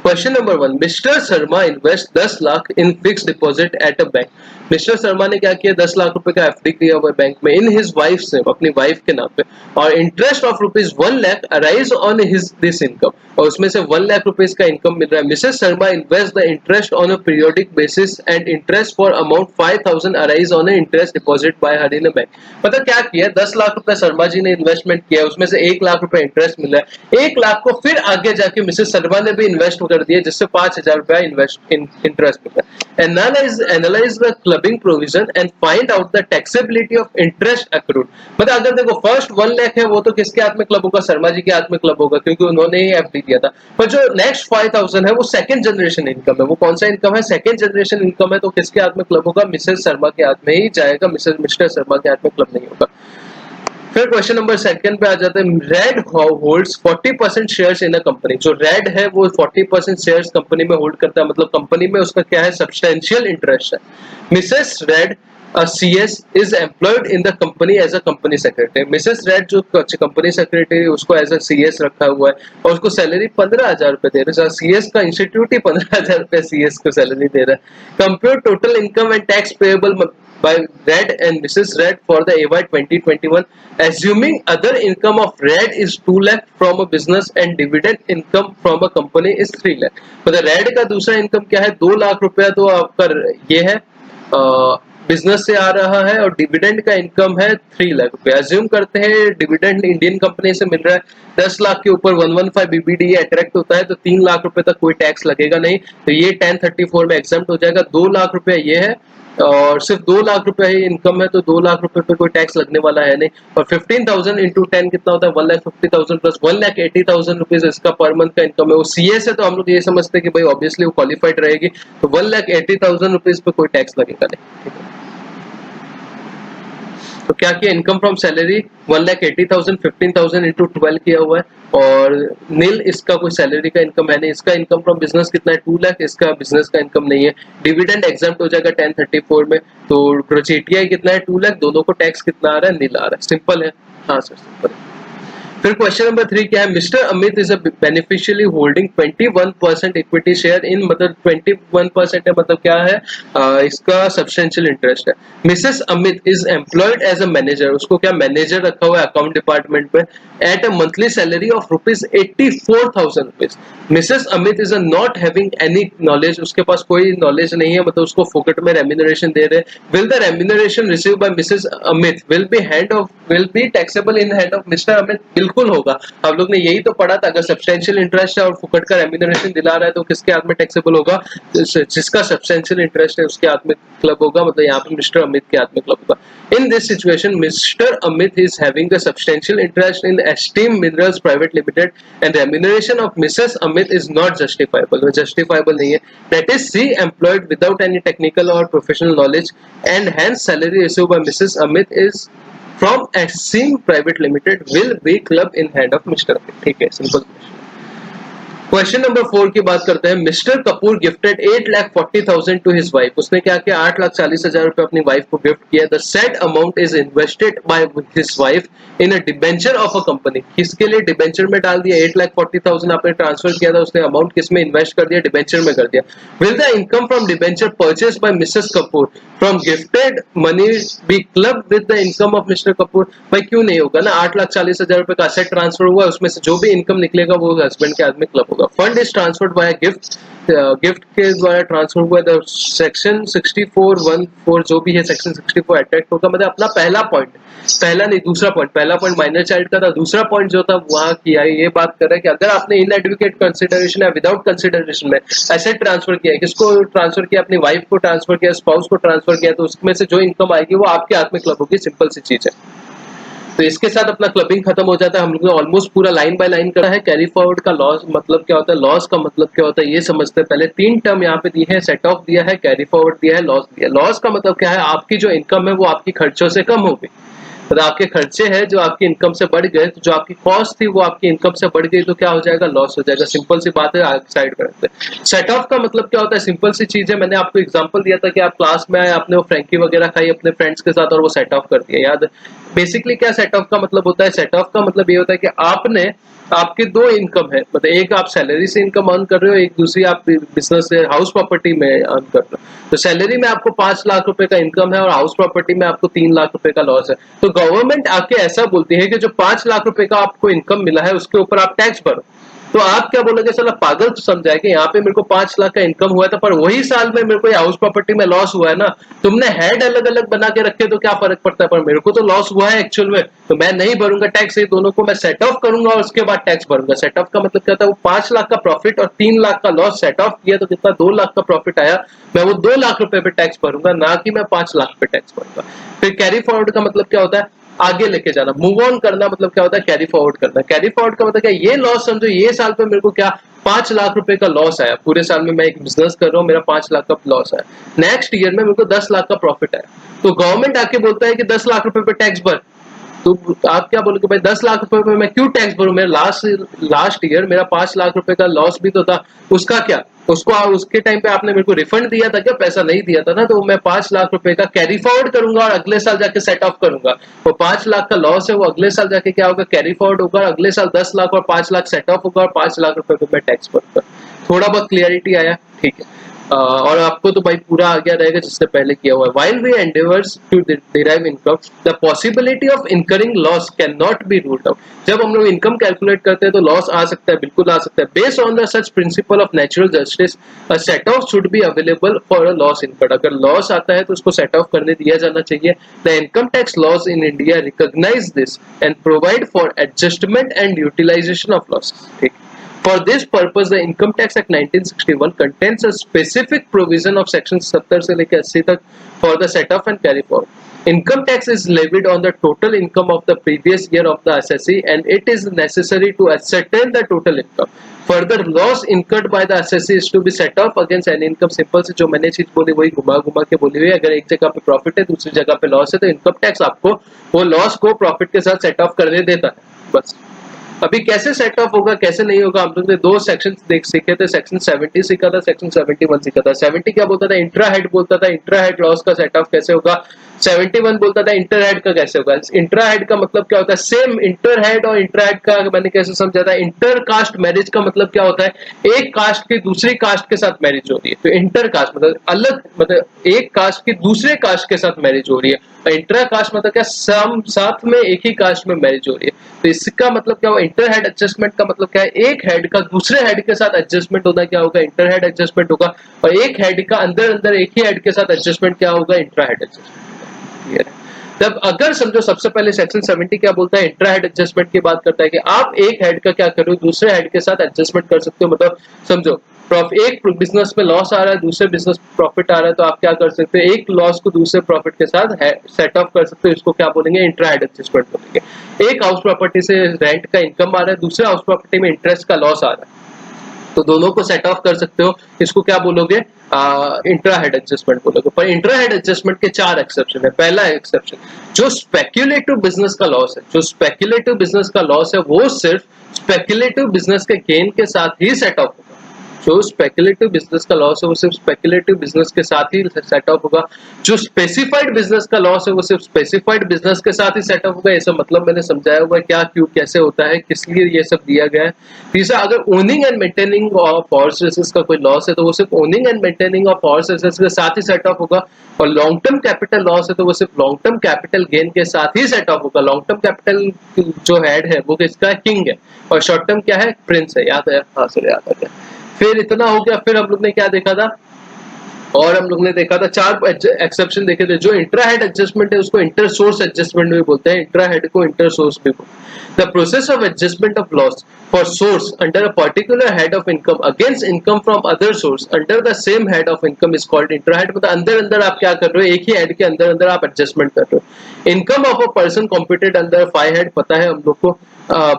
Question number 1, mister Sharma invest 10 lakh in fix deposit at a bank. Mister Sharma ने क्या किया, 10 लाख रुपए का एफडी किया हुआ बैंक में, इन हिज वाइफ से, अपनी वाइफ के नाम पे, और interest of ₹1 lakh arise on his this income, और उसमें से 1 लाख रुपीज का इनकम मिल रहा है। Mrs Sharma invest the interest on a periodic basis and interest for amount 5,000 arise on interest deposit bye her in a bank. मतलब क्या किया, 10 लाख रुपए शर्मा जी ने इन्वेस्टमेंट किया, उसमें से 1 लाख रुपए इंटरेस्ट मिला है, 1 लाख को फिर आगे जाके मिसेस शर्मा ने भी इन्वेस्ट कर दिया, जिससे 5,000 रुपया इंटरेस्ट मिला। Analyse the clubbing provision and find out the taxability of interest accrued. मतलब अगर देखो फर्स्ट 1 लाख है वो तो किसके हाथ में क्लब होगा, शर्मा जी के हाथ में क्लब होगा, क्योंकि उन्होंने ही एफडी दिया था। पर जो नेक्स्ट 5,000 है वो सेकंड जनरेशन इनकम है। वो कौन सा इनकम है, सेकंड जनरेशन इनकम है, तो किसके हाथ में क्लब होगा, मिसेस शर्मा के हाथ में ही जाएगा, मिस्टर शर्मा के हाथ में क्लब नहीं होगा। फिर क्वेश्चन नंबर 2 पे आ जाते हैं, red holds 40% shares in a company. जो रेड है वो 40% शेयर्स कंपनी में होल्ड करता है, मतलब कंपनी में उसका क्या है, सब्सटेंशियल इंटरेस्ट है। Mrs red CS is employed in the company as a company secretary. Mrs red जो कंपनी सेक्रेटरी उसको एज अ CS रखा हुआ है और उसको सैलरी 15,000 रुपए दे रहे हैं। CS का इंस्टीट्यूट ही 15,000 रुपए CS को सैलरी दे रहा है। Compute total income and tax payable by Red and Mrs. Red for the AY 2021, assuming other income of Red is 2 lakh from a business and dividend income from a company is 3 lakh. मतलब Red का दूसरा income क्या है, 2 लाख रुपया तो आपका ये है बिजनेस से आ रहा है और डिविडेंड का इनकम है 3 लाख रुपए। अज्यूम करते हैं डिविडेंड इंडियन कंपनी से मिल रहा है 10 लाख के ऊपर 115 BBD अट्रैक्ट होता है तो 3 लाख रुपए तक कोई टैक्स लगेगा नहीं, तो ये 1034 में एग्जम्प्ट हो जाएगा। 2 लाख रुपए ये है और सिर्फ 2 लाख रुपए ही इनकम है तो 2 लाख रुपए पे कोई टैक्स लगने वाला है नहीं। और 15,000 इंटू 10 कितना होता है, 1,50,000 प्लस 1,80,000 रुपीज इसका पर मंथ का इनकम है। वो CS है तो हम लोग ये समझते हैं कि भाई ऑब्वियसली वो क्वालिफाइड रहेगी, तो 1,80,000 रुपीज पे कोई टैक्स लगेगा नहीं। तो क्या किया, इनकम फ्रॉम सैलरी 1,80,000, 15,000 इंटू 12 किया हुआ है और नील इसका कोई सैलरी का इनकम है नहीं। इसका इनकम फ्रॉम बिजनेस कितना है 2 लाख, इसका बिजनेस का इनकम नहीं है। डिविडेंड एग्जाम्प्ट हो जाएगा 1034 में, तो ग्रेच्युटी कितना है 2 लाख, दोनों को टैक्स कितना आ रहा है, नील आ रहा है। सिंपल है, हाँ सर सिंपल है। फिर क्वेश्चन नंबर 3 क्या है, mister Amit is a beneficially holding 21% equity share in, मतलब 21% है मतलब क्या है, इसका सब्सटेंशियल इंटरेस्ट है। Mrs Amit is employed as a manager, उसको क्या मैनेजर रखा हुआ है अकाउंट डिपार्टमेंट में, at a monthly salary of ₹84,000 rupees. Mrs Amit is not having any knowledge, उसके पास कोई नॉलेज नहीं है, मतलब उसको फोकट में रेम्यूनरेशन दे रहे हैं। Will the remuneration receive by Mrs Amit will be taxable in hand of mister Amit? बिल्कुल होगा। हम लोग ने यही तो पढ़ा था, अगर सब्सटेंशियल इंटरेस्ट है और फुकट का रेम्यूनरेशन दिला रहा है तो किसके हाथ में टैक्सेबल होगा, जिसका सब्सटेंशियल इंटरेस्ट है उसके हाथ में क्लब होगा, मतलब यहाँ पे मिस्टर अमित के हाथ में क्लब होगा। In this situation mister Amit is having a substantial interest in esteem minerals private limited and remuneration of Mrs Amit is not justifiable, justifiable नहीं है। That is she employed without any technical और professional knowledge and hence salary received by Mrs Amit is from Exim Private Limited will be club in hand of Mr. Amit। ठीक है, simple. Question number 4 की बात करते हैं। Mister Kapoor gifted 8,40,000 to his wife, उसने क्या किया, 8,40,000 रुपए अपनी वाइफ को गिफ्ट किया। The said amount is invested by his wife in a debenture of a company, किसके लिए, डिबेंचर में डाल दिया। 8,40,000 आपने ट्रांसफर किया था, उसने अमाउंट किसमें इन्वेस्ट कर दिया, डिबेंचर में कर दिया। Will the income from debenture purchase by Mrs Kapoor from gifted money be club with the income of mister Kapoor? भाई क्यों नहीं होगा ना, 8,40,000 रुपए का असेट ट्रांसफर हुआ, उसमें से जो भी इनकम निकलेगा वो हस्बैंड के हाथ में क्लब होगा। Fund is transferred by gift, gift के द्वारा ट्रांसफर हुआ। द सेक्शन 64(1)(4) जो भी है सेक्शन 64 अट्रैक्ट होगा। मतलब अपना पहला पॉइंट, पहला नहीं दूसरा पॉइंट, पहला पॉइंट माइनर चाइल्ड का था, दूसरा पॉइंट जो था वहां किया ये बात कर रहा है कि अगर आपने इन एडवोकेट कंसिडरेशन या विदाउट कंसिडरेशन में एसेट ट्रांसफर किया है, किसको ट्रांसफर किया, अपनी वाइफ को ट्रांसफर किया, स्पाउस को ट्रांसफर किया, तो उसमें से जो इनकम आएगी वो आपके हाथ में क्लब होगी, सिंपल सी चीज है। तो इसके साथ अपना क्लबिंग खत्म हो जाता है। हम लोग ने ऑलमोस्ट पूरा लाइन बाय लाइन करा है। कैरी फॉरवर्ड का लॉस मतलब क्या होता है, लॉस का मतलब क्या होता है ये समझते हैं। पहले 3 टर्म यहाँ पे दी है, सेट ऑफ दिया है, कैरी फॉरवर्ड दिया है, लॉस दिया है। लॉस का मतलब क्या है, आपकी जो इनकम है वो आपकी खर्चों से कम हो गई, मतलब आपके खर्चे हैं जो आपकी इनकम से बढ़ गए, तो जो आपकी कॉस्ट थी वो आपकी इनकम से बढ़ गई, तो क्या हो जाएगा, लॉस हो जाएगा। सिंपल सी बात है, साइड करते हैं। सेट ऑफ का मतलब क्या होता है, सिंपल सी चीज है। मैंने आपको एग्जांपल दिया था कि आप क्लास में आए, आपने वो फ्रैंकी वगैरह खाई अपने फ्रेंड्स के साथ और वो सेट ऑफ कर दिया, याद। बेसिकली क्या सेट ऑफ का मतलब होता है, सेट ऑफ का मतलब ये होता है कि आपने, आपके 2 इनकम है, मतलब एक आप सैलरी से इनकम अर्न कर रहे हो, एक दूसरी आप बिजनेस से हाउस प्रॉपर्टी में अर्न कर रहे हो। तो सैलरी में आपको 5 लाख रुपए का इनकम है और हाउस प्रॉपर्टी में आपको 3 लाख रुपए का लॉस है। तो गवर्नमेंट आके ऐसा बोलती है कि जो 5 लाख रुपए का आपको इनकम मिला है उसके ऊपर आप टैक्स भरो। तो आप क्या बोलोगे, साला पागल तो समझा है कि यहाँ पे मेरे को 5 लाख का इनकम हुआ था पर वही साल में मेरे को हाउस प्रॉपर्टी में लॉस हुआ है ना। तुमने हेड अलग अलग बना के रखे तो क्या फर्क पड़ता है, पर मेरे को तो लॉस हुआ है एक्चुअल में, तो मैं नहीं भरूंगा टैक्स। ये दोनों को मैं सेट ऑफ करूंगा और उसके बाद टैक्स भरूंगा। सेट ऑफ का मतलब क्या था, वो 5 लाख का प्रॉफिट और 3 लाख का लॉस सेट ऑफ किया तो कितना 2 लाख का प्रॉफिट आया, मैं वो 2 लाख रुपए पे टैक्स भरूंगा, ना कि मैं 5 लाख पे टैक्स भरूंगा। फिर कैरी फॉरवर्ड का मतलब क्या होता है, आगे लेके जाना, मूव ऑन करना, मतलब क्या होता है, कैरी फॉरवर्ड करना। कैरी फॉरवर्ड का मतलब क्या, ये लॉस समझो, ये साल पे मेरे को क्या 5 लाख रुपए का लॉस आया, पूरे साल में मैं एक बिजनेस कर रहा हूँ, मेरा 5 लाख का लॉस आया। नेक्स्ट ईयर में मेरे को 10 लाख का प्रॉफिट आया, तो गवर्नमेंट आके बोलता है कि 10 लाख रुपए पे टैक्स भर, तो आप क्या बोलोगे भाई 10 लाख रुपए में मैं क्यों टैक्स भरूं, मेरा लास्ट ईयर मेरा 5 लाख रुपए का लॉस भी तो था, उसका क्या, उसको उसके टाइम पे आपने मेरे को रिफंड दिया था क्या, पैसा नहीं दिया था ना, तो मैं 5 लाख रुपए का कैरी फॉरवर्ड करूंगा और अगले साल जाके सेट ऑफ करूंगा। वो 5 लाख का लॉस है वो अगले साल जाके क्या होगा, कैरी फॉरवर्ड होगा, अगले साल 10 लाख और 5 लाख सेट ऑफ होगा और 5 लाख रुपए पे मैं टैक्स भरूंगा। थोड़ा बहुत क्लियरिटी आया, ठीक है। और आपको तो भाई पूरा आ गया रहेगा जिससे पहले किया हुआ है। While we endeavors to derive income, the possibility of incurring loss cannot be ruled out. जब हम लोग इनकम कैलकुलेट करते हैं तो लॉस आ सकता है, बिल्कुल आ सकता है। Based on the such principle of natural justice, a set of should be available for a loss incurred. अगर लॉस आता है तो उसको सेट ऑफ करने दिया जाना चाहिए। The income tax laws in India recognise this and provide for adjustment and utilisation of loss. ठीक, for this purpose, the Income Tax Act 1961 contains a specific provision of section 70 से लेकर 80 तक for the set off and carry forward. Income tax is levied on the total income of the previous year of the assessee and it is necessary to ascertain the total income. Further, loss incurred by the assessee is to be set off against any income. Simple से जो मैंने चीज बोली वही घुमा घुमा के बोली हुई है। अगर एक जगह पे प्रॉफिट है दूसरी जगह पे लॉस है तो इनकम टैक्स आपको वो लॉस को प्रॉफिट के साथ सेट ऑफ करने देता है, बस। अभी कैसे सेट ऑफ होगा कैसे नहीं होगा, हम लोग ने दो सेक्शन देख सीखे थे, सेक्शन 70 सीखा था, सेक्शन 71 सीखा था। 70 क्या बोलता था, इंट्रा हेड बोलता था, इंट्रा हेड लॉस का सेट ऑफ कैसे होगा। 71 बोलता था इंटर हेड का कैसे होगा। इंट्रा हेड का मतलब क्या होता है, सेम इंटर हेड और इंट्रा हेड का मैंने कैसे समझा था, इंटर कास्ट मैरिज का मतलब क्या होता है, एक कास्ट की दूसरी कास्ट के साथ मैरिज हो रही है, तो इंटर कास्ट मतलब अलग, मतलब एक कास्ट की दूसरे कास्ट के साथ मैरिज हो रही है। और इंट्रा कास्ट मतलब क्या, साथ में एक ही कास्ट में मैरिज हो रही है। तो इसका मतलब क्या हुआ, इंटर हेड एडजस्टमेंट का मतलब क्या है, एक हेड का दूसरे हेड के साथ एडजस्टमेंट होना क्या होगा, इंटर हेड एडजस्टमेंट होगा। और एक हेड का अंदर अंदर एक ही हेड के साथ एडजस्टमेंट क्या होगा, इंट्रा हेड एडजस्टमेंट। क्लियर है। तब अगर समझो सबसे पहले सेक्शन 70 क्या बोलता है, इंट्रा हेड एडजस्टमेंट की बात करता है कि आप एक हेड का क्या करो दूसरे हेड के साथ एडजस्टमेंट कर सकते हो। मतलब समझो एक बिजनेस में लॉस आ रहा है दूसरे बिजनेस प्रॉफिट आ रहा है, तो आप क्या कर सकते हो, एक लॉस को दूसरे प्रॉफिट के साथ सेट ऑफ कर सकते हो। इसको क्या बोलेंगे, इंट्रा हेड एडजस्टमेंट बोलेंगे। एक हाउस प्रॉपर्टी से रेंट का इनकम आ रहा है, दूसरे हाउस प्रॉपर्टी में इंटरेस्ट का लॉस आ रहा है, तो दोनों को सेट ऑफ कर सकते हो। इसको क्या बोलोगे, इंट्रा हेड एडजस्टमेंट बोलोगे। पर इंट्रा हेड एडजस्टमेंट के 4 एक्सेप्शन है। पहला एक्सेप्शन, जो स्पेक्युलेटिव बिजनेस का लॉस है, जो स्पेक्युलेटिव बिजनेस का लॉस है वो सिर्फ स्पेक्युलेटिव बिजनेस के गेन के साथ ही सेट ऑफ होगा। जो स्पेक्युलेटिव बिजनेस का लॉस है वो सिर्फ स्पेक्युलेटिव बिजनेस के साथ ही सेट ऑफ होगा। जो स्पेसिफाइड बिजनेस का लॉस है वो सिर्फ स्पेसिफाइड बिजनेस के साथ ही सेट ऑफ होगा। ऐसा मतलब मैंने समझाया हुआ है क्या, क्यों, कैसे होता है, किस लिए ये सब दिया गया है। तीसरा, अगर owning and maintaining of horse races का कोई लॉस है तो वो सिर्फ owning and maintaining of horse races के साथ ही सेट ऑफ होगा। और लॉन्ग टर्म कैपिटल लॉस है तो वो सिर्फ लॉन्ग टर्म कैपिटल गेन के साथ ही सेट ऑफ होगा। लॉन्ग टर्म कैपिटल जो हेड है वो किसका, किंग है, और शॉर्ट टर्म क्या है, प्रिंस है। याद है, हाँ सर याद आ गया। फिर इतना हो गया, फिर हम लोग ने क्या देखा था, और हम लोग ने देखा था 4 एक्सेप्शन देखे थे। जो इंट्रा हेड एडजस्टमेंट है उसको इंटर सोर्स एडजस्टमेंट भी बोलते हैं, इंट्रा हेड को इंटर सोर्स भी बोलते हैं। The process of adjustment of loss for source under a particular head of income against income from other source under the same head of income is called intra head. मतलब अंदर अंदर आप क्या कर रहे हो, एक ही हेड के अंदर अंदर आप एडजस्टमेंट कर रहे हो। Income of a person computed under 5 head, पता है हम लोग को,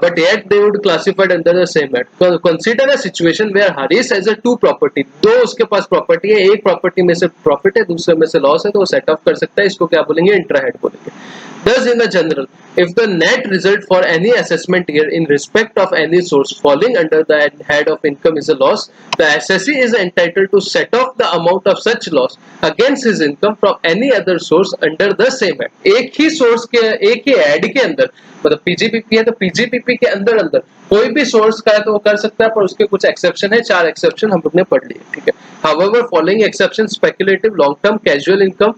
but yet they would classified under the same head. Consider a situation where Harish has a 2 property, दो उसके पास प्रॉपर्टी है, एक प्रॉपर्टी में से प्रॉफिट है दूसरे में से लॉस है, तो वो सेट ऑफ कर सकता है। इसको क्या बोलेंगे, इंट्रा हेड बोलेंगे। Thus, in the general, if the net result for any assessment year in respect of any source falling under the head of income is a loss, the assessee is entitled to set off the amount of such loss against his income from any other source under the same head. एक ही source के, एक ही head के अंदर, मतलब PGPP है तो PGPP के अंदर अंदर कोई भी सोर्स का है तो वो कर सकता है, पर उसके कुछ एक्सेप्शन है। 4 एक्सेप्शन हम लोग ने पढ़ लिए, ठीक है। However following exception, speculative, long term, casual income,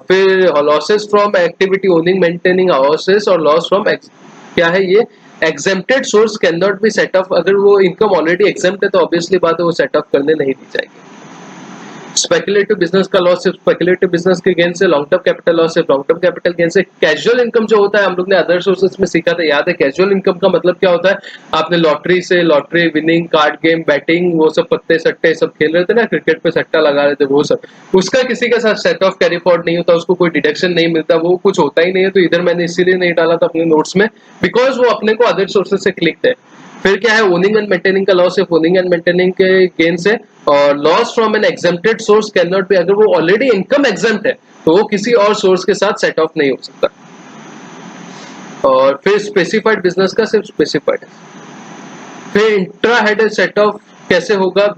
फिर losses from activity owning maintaining houses, और लॉस फ्रॉम क्या है ये, exempted source can not be set off. अगर वो इनकम ऑलरेडी एग्जेम्प्ट है तो ऑब्वियसली बात है वो सेट ऑफ करने नहीं दी जाएगी। स्पेक्युलेटिव बिजनेस का लॉस सिर्फ स्पेक्युलेटिव बिजनेस के गेन से, लॉन्ग टर्म कैपिटल लॉस सिर्फ लॉन्ग टर्म कैपिटल गेन से। कैजुअल इनकम जो होता है हम लोग ने अदर सोर्सेज में सीखा था, याद है। कैजुअल इनकम का मतलब क्या होता है, आपने लॉटरी से, lottery winning, card game, batting, वो सब पत्ते सट्टे सब खेल रहे थे ना, क्रिकेट पे सट्टा लगा रहे थे, वो सब, उसका किसी के साथ सेट ऑफ कैरी फॉरवर्ड नहीं होता, उसको कोई डिडक्शन नहीं मिलता, वो कुछ होता ही नहीं है। तो इधर मैंने इसीलिए नहीं डाला था अपने नोट्स में, बिकॉज वो अपने को अदर सोर्सेज से क्लिक है। फिर क्या है, ओनिंग एंड मेंटेनिंग का लॉस सिर्फ ओनिंग एंड मेंटेनिंग के गेन से, और loss from an exempted source can not be, अगर वो ऑलरेडी इनकम एग्जेम्प्ट है तो वो किसी और सोर्स के साथ सेट ऑफ नहीं हो सकता। और फिर स्पेसिफाइड बिजनेस का सिर्फ स्पेसिफाइड। फिर इंट्रा हेड सेट ऑफ कैसे होगा,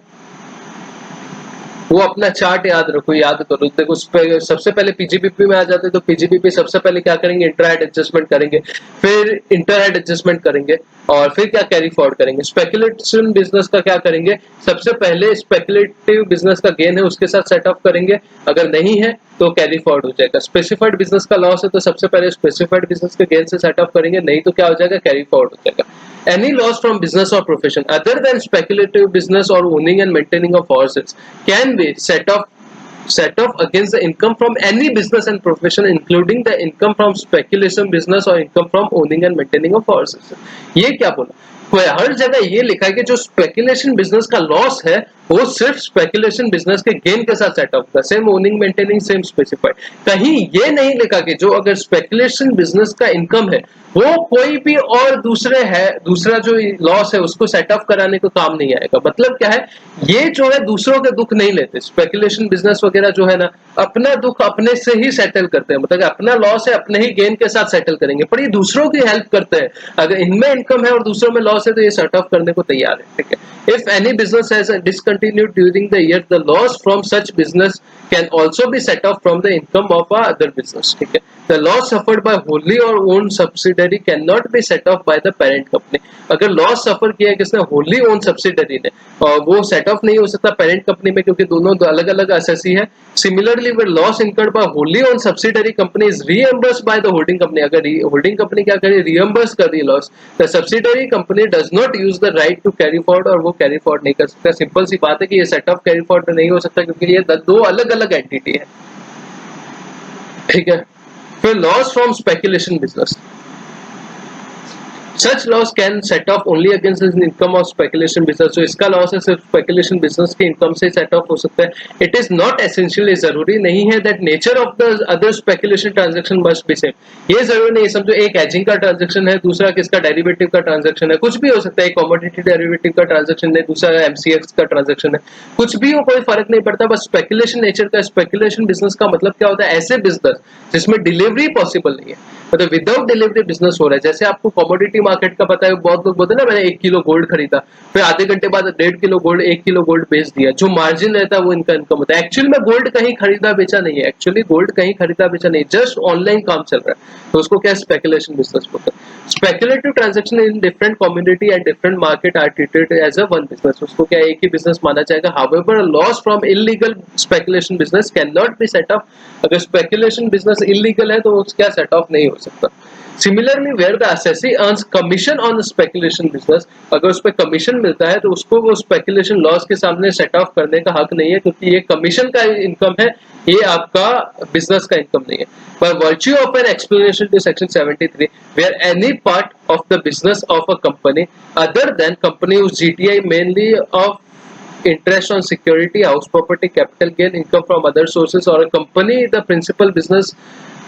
वो अपना चार्ट याद रखो, याद करो। देखो सबसे पहले पीजीबीपी में आ जाते हैं, तो पीजीबीपी सबसे पहले क्या करेंगे, इंटरहेड एडजस्टमेंट करेंगे, फिर इंटरहेड एडजस्टमेंट करेंगे, और फिर क्या कैरी फॉरवर्ड करेंगे। स्पेकुलेशन बिजनेस का क्या करेंगे, सबसे पहले स्पेकुलेटिव बिजनेस का गेन है उसके साथ सेट ऑफ करेंगे, अगर नहीं है तो कैरी फॉरवर्ड हो जाएगा। स्पेसिफाइड बिजनेस का लॉस है तो सबसे पहले स्पेसिफाइड बिजनेस के गेन से सेट ऑफ करेंगे, नहीं तो क्या हो जाएगा, कैरी फॉरवर्ड हो जाएगा। Any loss from business or profession other than speculative business or owning and maintaining of horses can be set off against the income from any business and profession including the income from speculation business or income from owning and maintaining of horses। ये क्या बोला, कोई हर जगह ये लिखा है कि जो स्पेकुलेशन बिजनेस का लॉस है वो सिर्फ स्पेकुलेशन बिजनेस के गेन के साथ सेट ऑफ होगा, same owning maintaining same specified. कहीं ये नहीं लिखा कि जो अगर स्पेकुलेशन बिजनेस का इनकम है वो कोई भी और दूसरा जो लॉस है उसको सेट ऑफ कराने को काम नहीं आएगा। मतलब क्या है, ये जो है दूसरों के दुख नहीं लेते, स्पेकुलेशन बिजनेस वगैरह जो है ना, अपना दुख अपने से ही सेटल करते हैं। मतलब अपना लॉस है अपने ही गेन के साथ सेटल करेंगे, पर ये दूसरों की हेल्प करते हैं। अगर इनमें इनकम है और दूसरों में लॉस है तो ये सेट ऑफ करने को तैयार है, ठीक है। If any business has discontinued during the year, the loss from such business can also be set off from the income of a other business, ठीक है। The loss suffered by wholly or owned subsidiary cannot be set off by the parent company। अगर loss सफर किया है किसने, Holi owned subsidiary ने, और वो set of नहीं हो सकता पेरेंट कंपनी में क्योंकि दोनों अलग अलग असेसी है। Similarly where loss incurred by wholly owned subsidiary company is reimbursed by the holding company. अगर होल्डिंग कंपनी क्या करे, रीएम्बर्स कर दी loss, the subsidiary company does not use the right to carry forward, और वो carry forward नहीं कर सकता। सिंपल सी बात है कि ये सेट ऑफ कैरी फॉरवर्ड नहीं हो सकता क्योंकि ये दो अलग अलग एंटिटी है, ठीक है। फिर loss from speculation business, such loss can set off only against the income of speculation business। तो इसका लॉस है सिर्फ स्पेकुलेशन बिजनेस के इनकम से सेट ऑफ हो सकता है। इट इज नॉट एसेंशियल, जरूरी नहीं है that nature of the other speculation transaction must be same. ये जरूरी नहीं, समझो एक एजिंग का ट्रांजैक्शन है, दूसरा किसका डेरिवेटिव का ट्रांजैक्शन है, कुछ भी हो सकता है। एक कमोडिटी डेरिवेटिव का ट्रांजैक्शन है, दूसरा एमसीएक्स का ट्रांजैक्शन है, कुछ भी हो कोई फर्क नहीं पड़ता, बस स्पेकुलेशन नेचर का। स्पेकुलेशन बिजनेस का मतलब क्या होता है, ऐसे बिजनेस जिसमें डिलीवरी पॉसिबल नहीं है, मतलब विदाउट डिलीवरी बिजनेस हो रहा है। जैसे आपको कमोडिटी मार्केट का पता है, बहुत लोग बोलते हैं ना मैंने 1 किलो गोल्ड खरीदा, फिर आधे घंटे बाद 1.5 किलो गोल्ड 1 किलो गोल्ड बेच दिया, जो मार्जिन रहता है वो इनका इनकम होता है। एक्चुअली में गोल्ड कहीं खरीदा बेचा नहीं है, एक्चुअली गोल्ड कहीं खरीदा बेचा नहीं, जस्ट ऑनलाइन काम चल रहा है, तो उसको क्या स्पेकुलेशन बिजनेस बोलते हैं। Speculative transaction in different community and different market are treated as a one business, उसको क्या एक ही बिजनेस माना जाएगा। However loss from illegal speculation business can not be set off, अगर स्पेकुलेशन बिजनेस इलीगल है तो उसका सेट ऑफ नहीं हो सकता। Similarly, where the assessee earns commission on the speculation business, अगर उस पर कमीशन मिलता है तो उसको वो स्पेकुलेशन लॉस के सामने सेट ऑफ करने का हक नहीं है, क्योंकि ये कमीशन का इनकम है, ये आपका बिजनेस का इनकम नहीं है। By virtue of an explanation to section 73, where any part of the business of a company other than company whose GTI mainly of interest on security, house property, capital gain, income from other sources, or a company the principal business,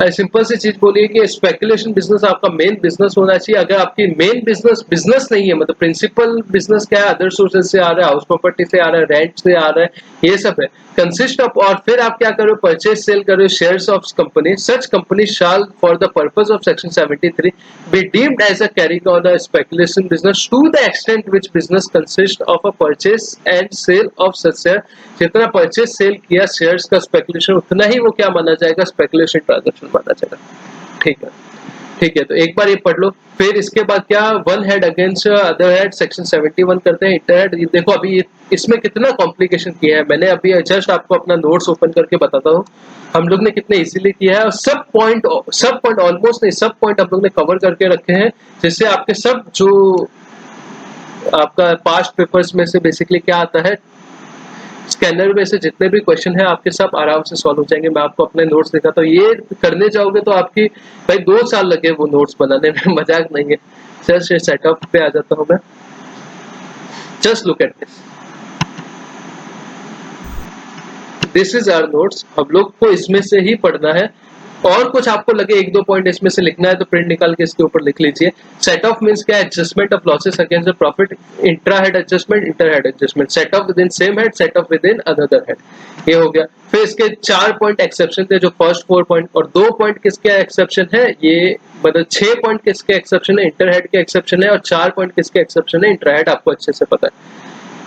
simple सी चीज बोलिए कि speculation business आपका main business होना चाहिए। अगर आपकी main business नहीं है, मतलब प्रिंसिपल बिजनेस क्या है, अदर सोर्सेज से आ रहा है, हाउस प्रॉपर्टी से आ रहा है, रेंट से आ रहा है, ये सब है, कंसिस्ट ऑफ, और फिर आप क्या करो, परचेज सेल करो shares of company, such company shall for the purpose of section 73 B deemed as a carrying on the speculation business to the extent which business consist of a purchase and sale of such share. जितना purchase sale किया shares का speculation, उतना ही वो क्या माना जाएगा, speculation transaction माना जाएगा, ठीक है। ठीक है, तो एक बार ये पढ़ लो, फिर इसके बाद क्या, one head against other head, section 71 करते हैं। इंटर हेड, देखो अभी इसमें कितना कॉम्प्लिकेशन किया है, मैंने अभी जस्ट आपको अपना नोट्स ओपन करके बताता हूँ हम लोग ने कितने इजीली किया है, और सब पॉइंट ऑलमोस्ट नहीं, सब पॉइंट हम लोग ने कवर करके रखे हैं, जिससे आपके सब जो आपका पास्ट पेपर्स में से बेसिकली क्या आता है, स्कैनर में से जितने भी क्वेश्चन है आपके सब आराम से सॉल्व हो जाएंगे। मैं आपको अपने नोट्स दिखाता हूँ, ये करने जाओगे तो आपकी भाई 2 साल लगे वो नोट्स बनाने में, मजाक नहीं है। जस्ट सेटअप पे आ जाता हूँ मैं, just look at this is our notes. हम लोग को इसमें से ही पढ़ना है, और कुछ आपको लगे एक दो पॉइंट इसमें से लिखना है तो प्रिंट निकाल के इसके ऊपर लिख लीजिए। सेट ऑफ मींस क्या है, adjustment of losses against the profit, intra head adjustment, inter head adjustment, set of with in same head, set of with in another head, ये हो गया। फिर इसके 4 पॉइंट एक्सेप्शन थे, जो फर्स्ट 4 पॉइंट, और 2 पॉइंट किसके एक्सेप्शन है, ये मतलब 6 पॉइंट किसके एक्सेप्शन है, इंटर हेड के एक्सेप्शन है, और 4 पॉइंट किसके एक्सेप्शन है, इंट्रा हेड, आपको अच्छे से पता है।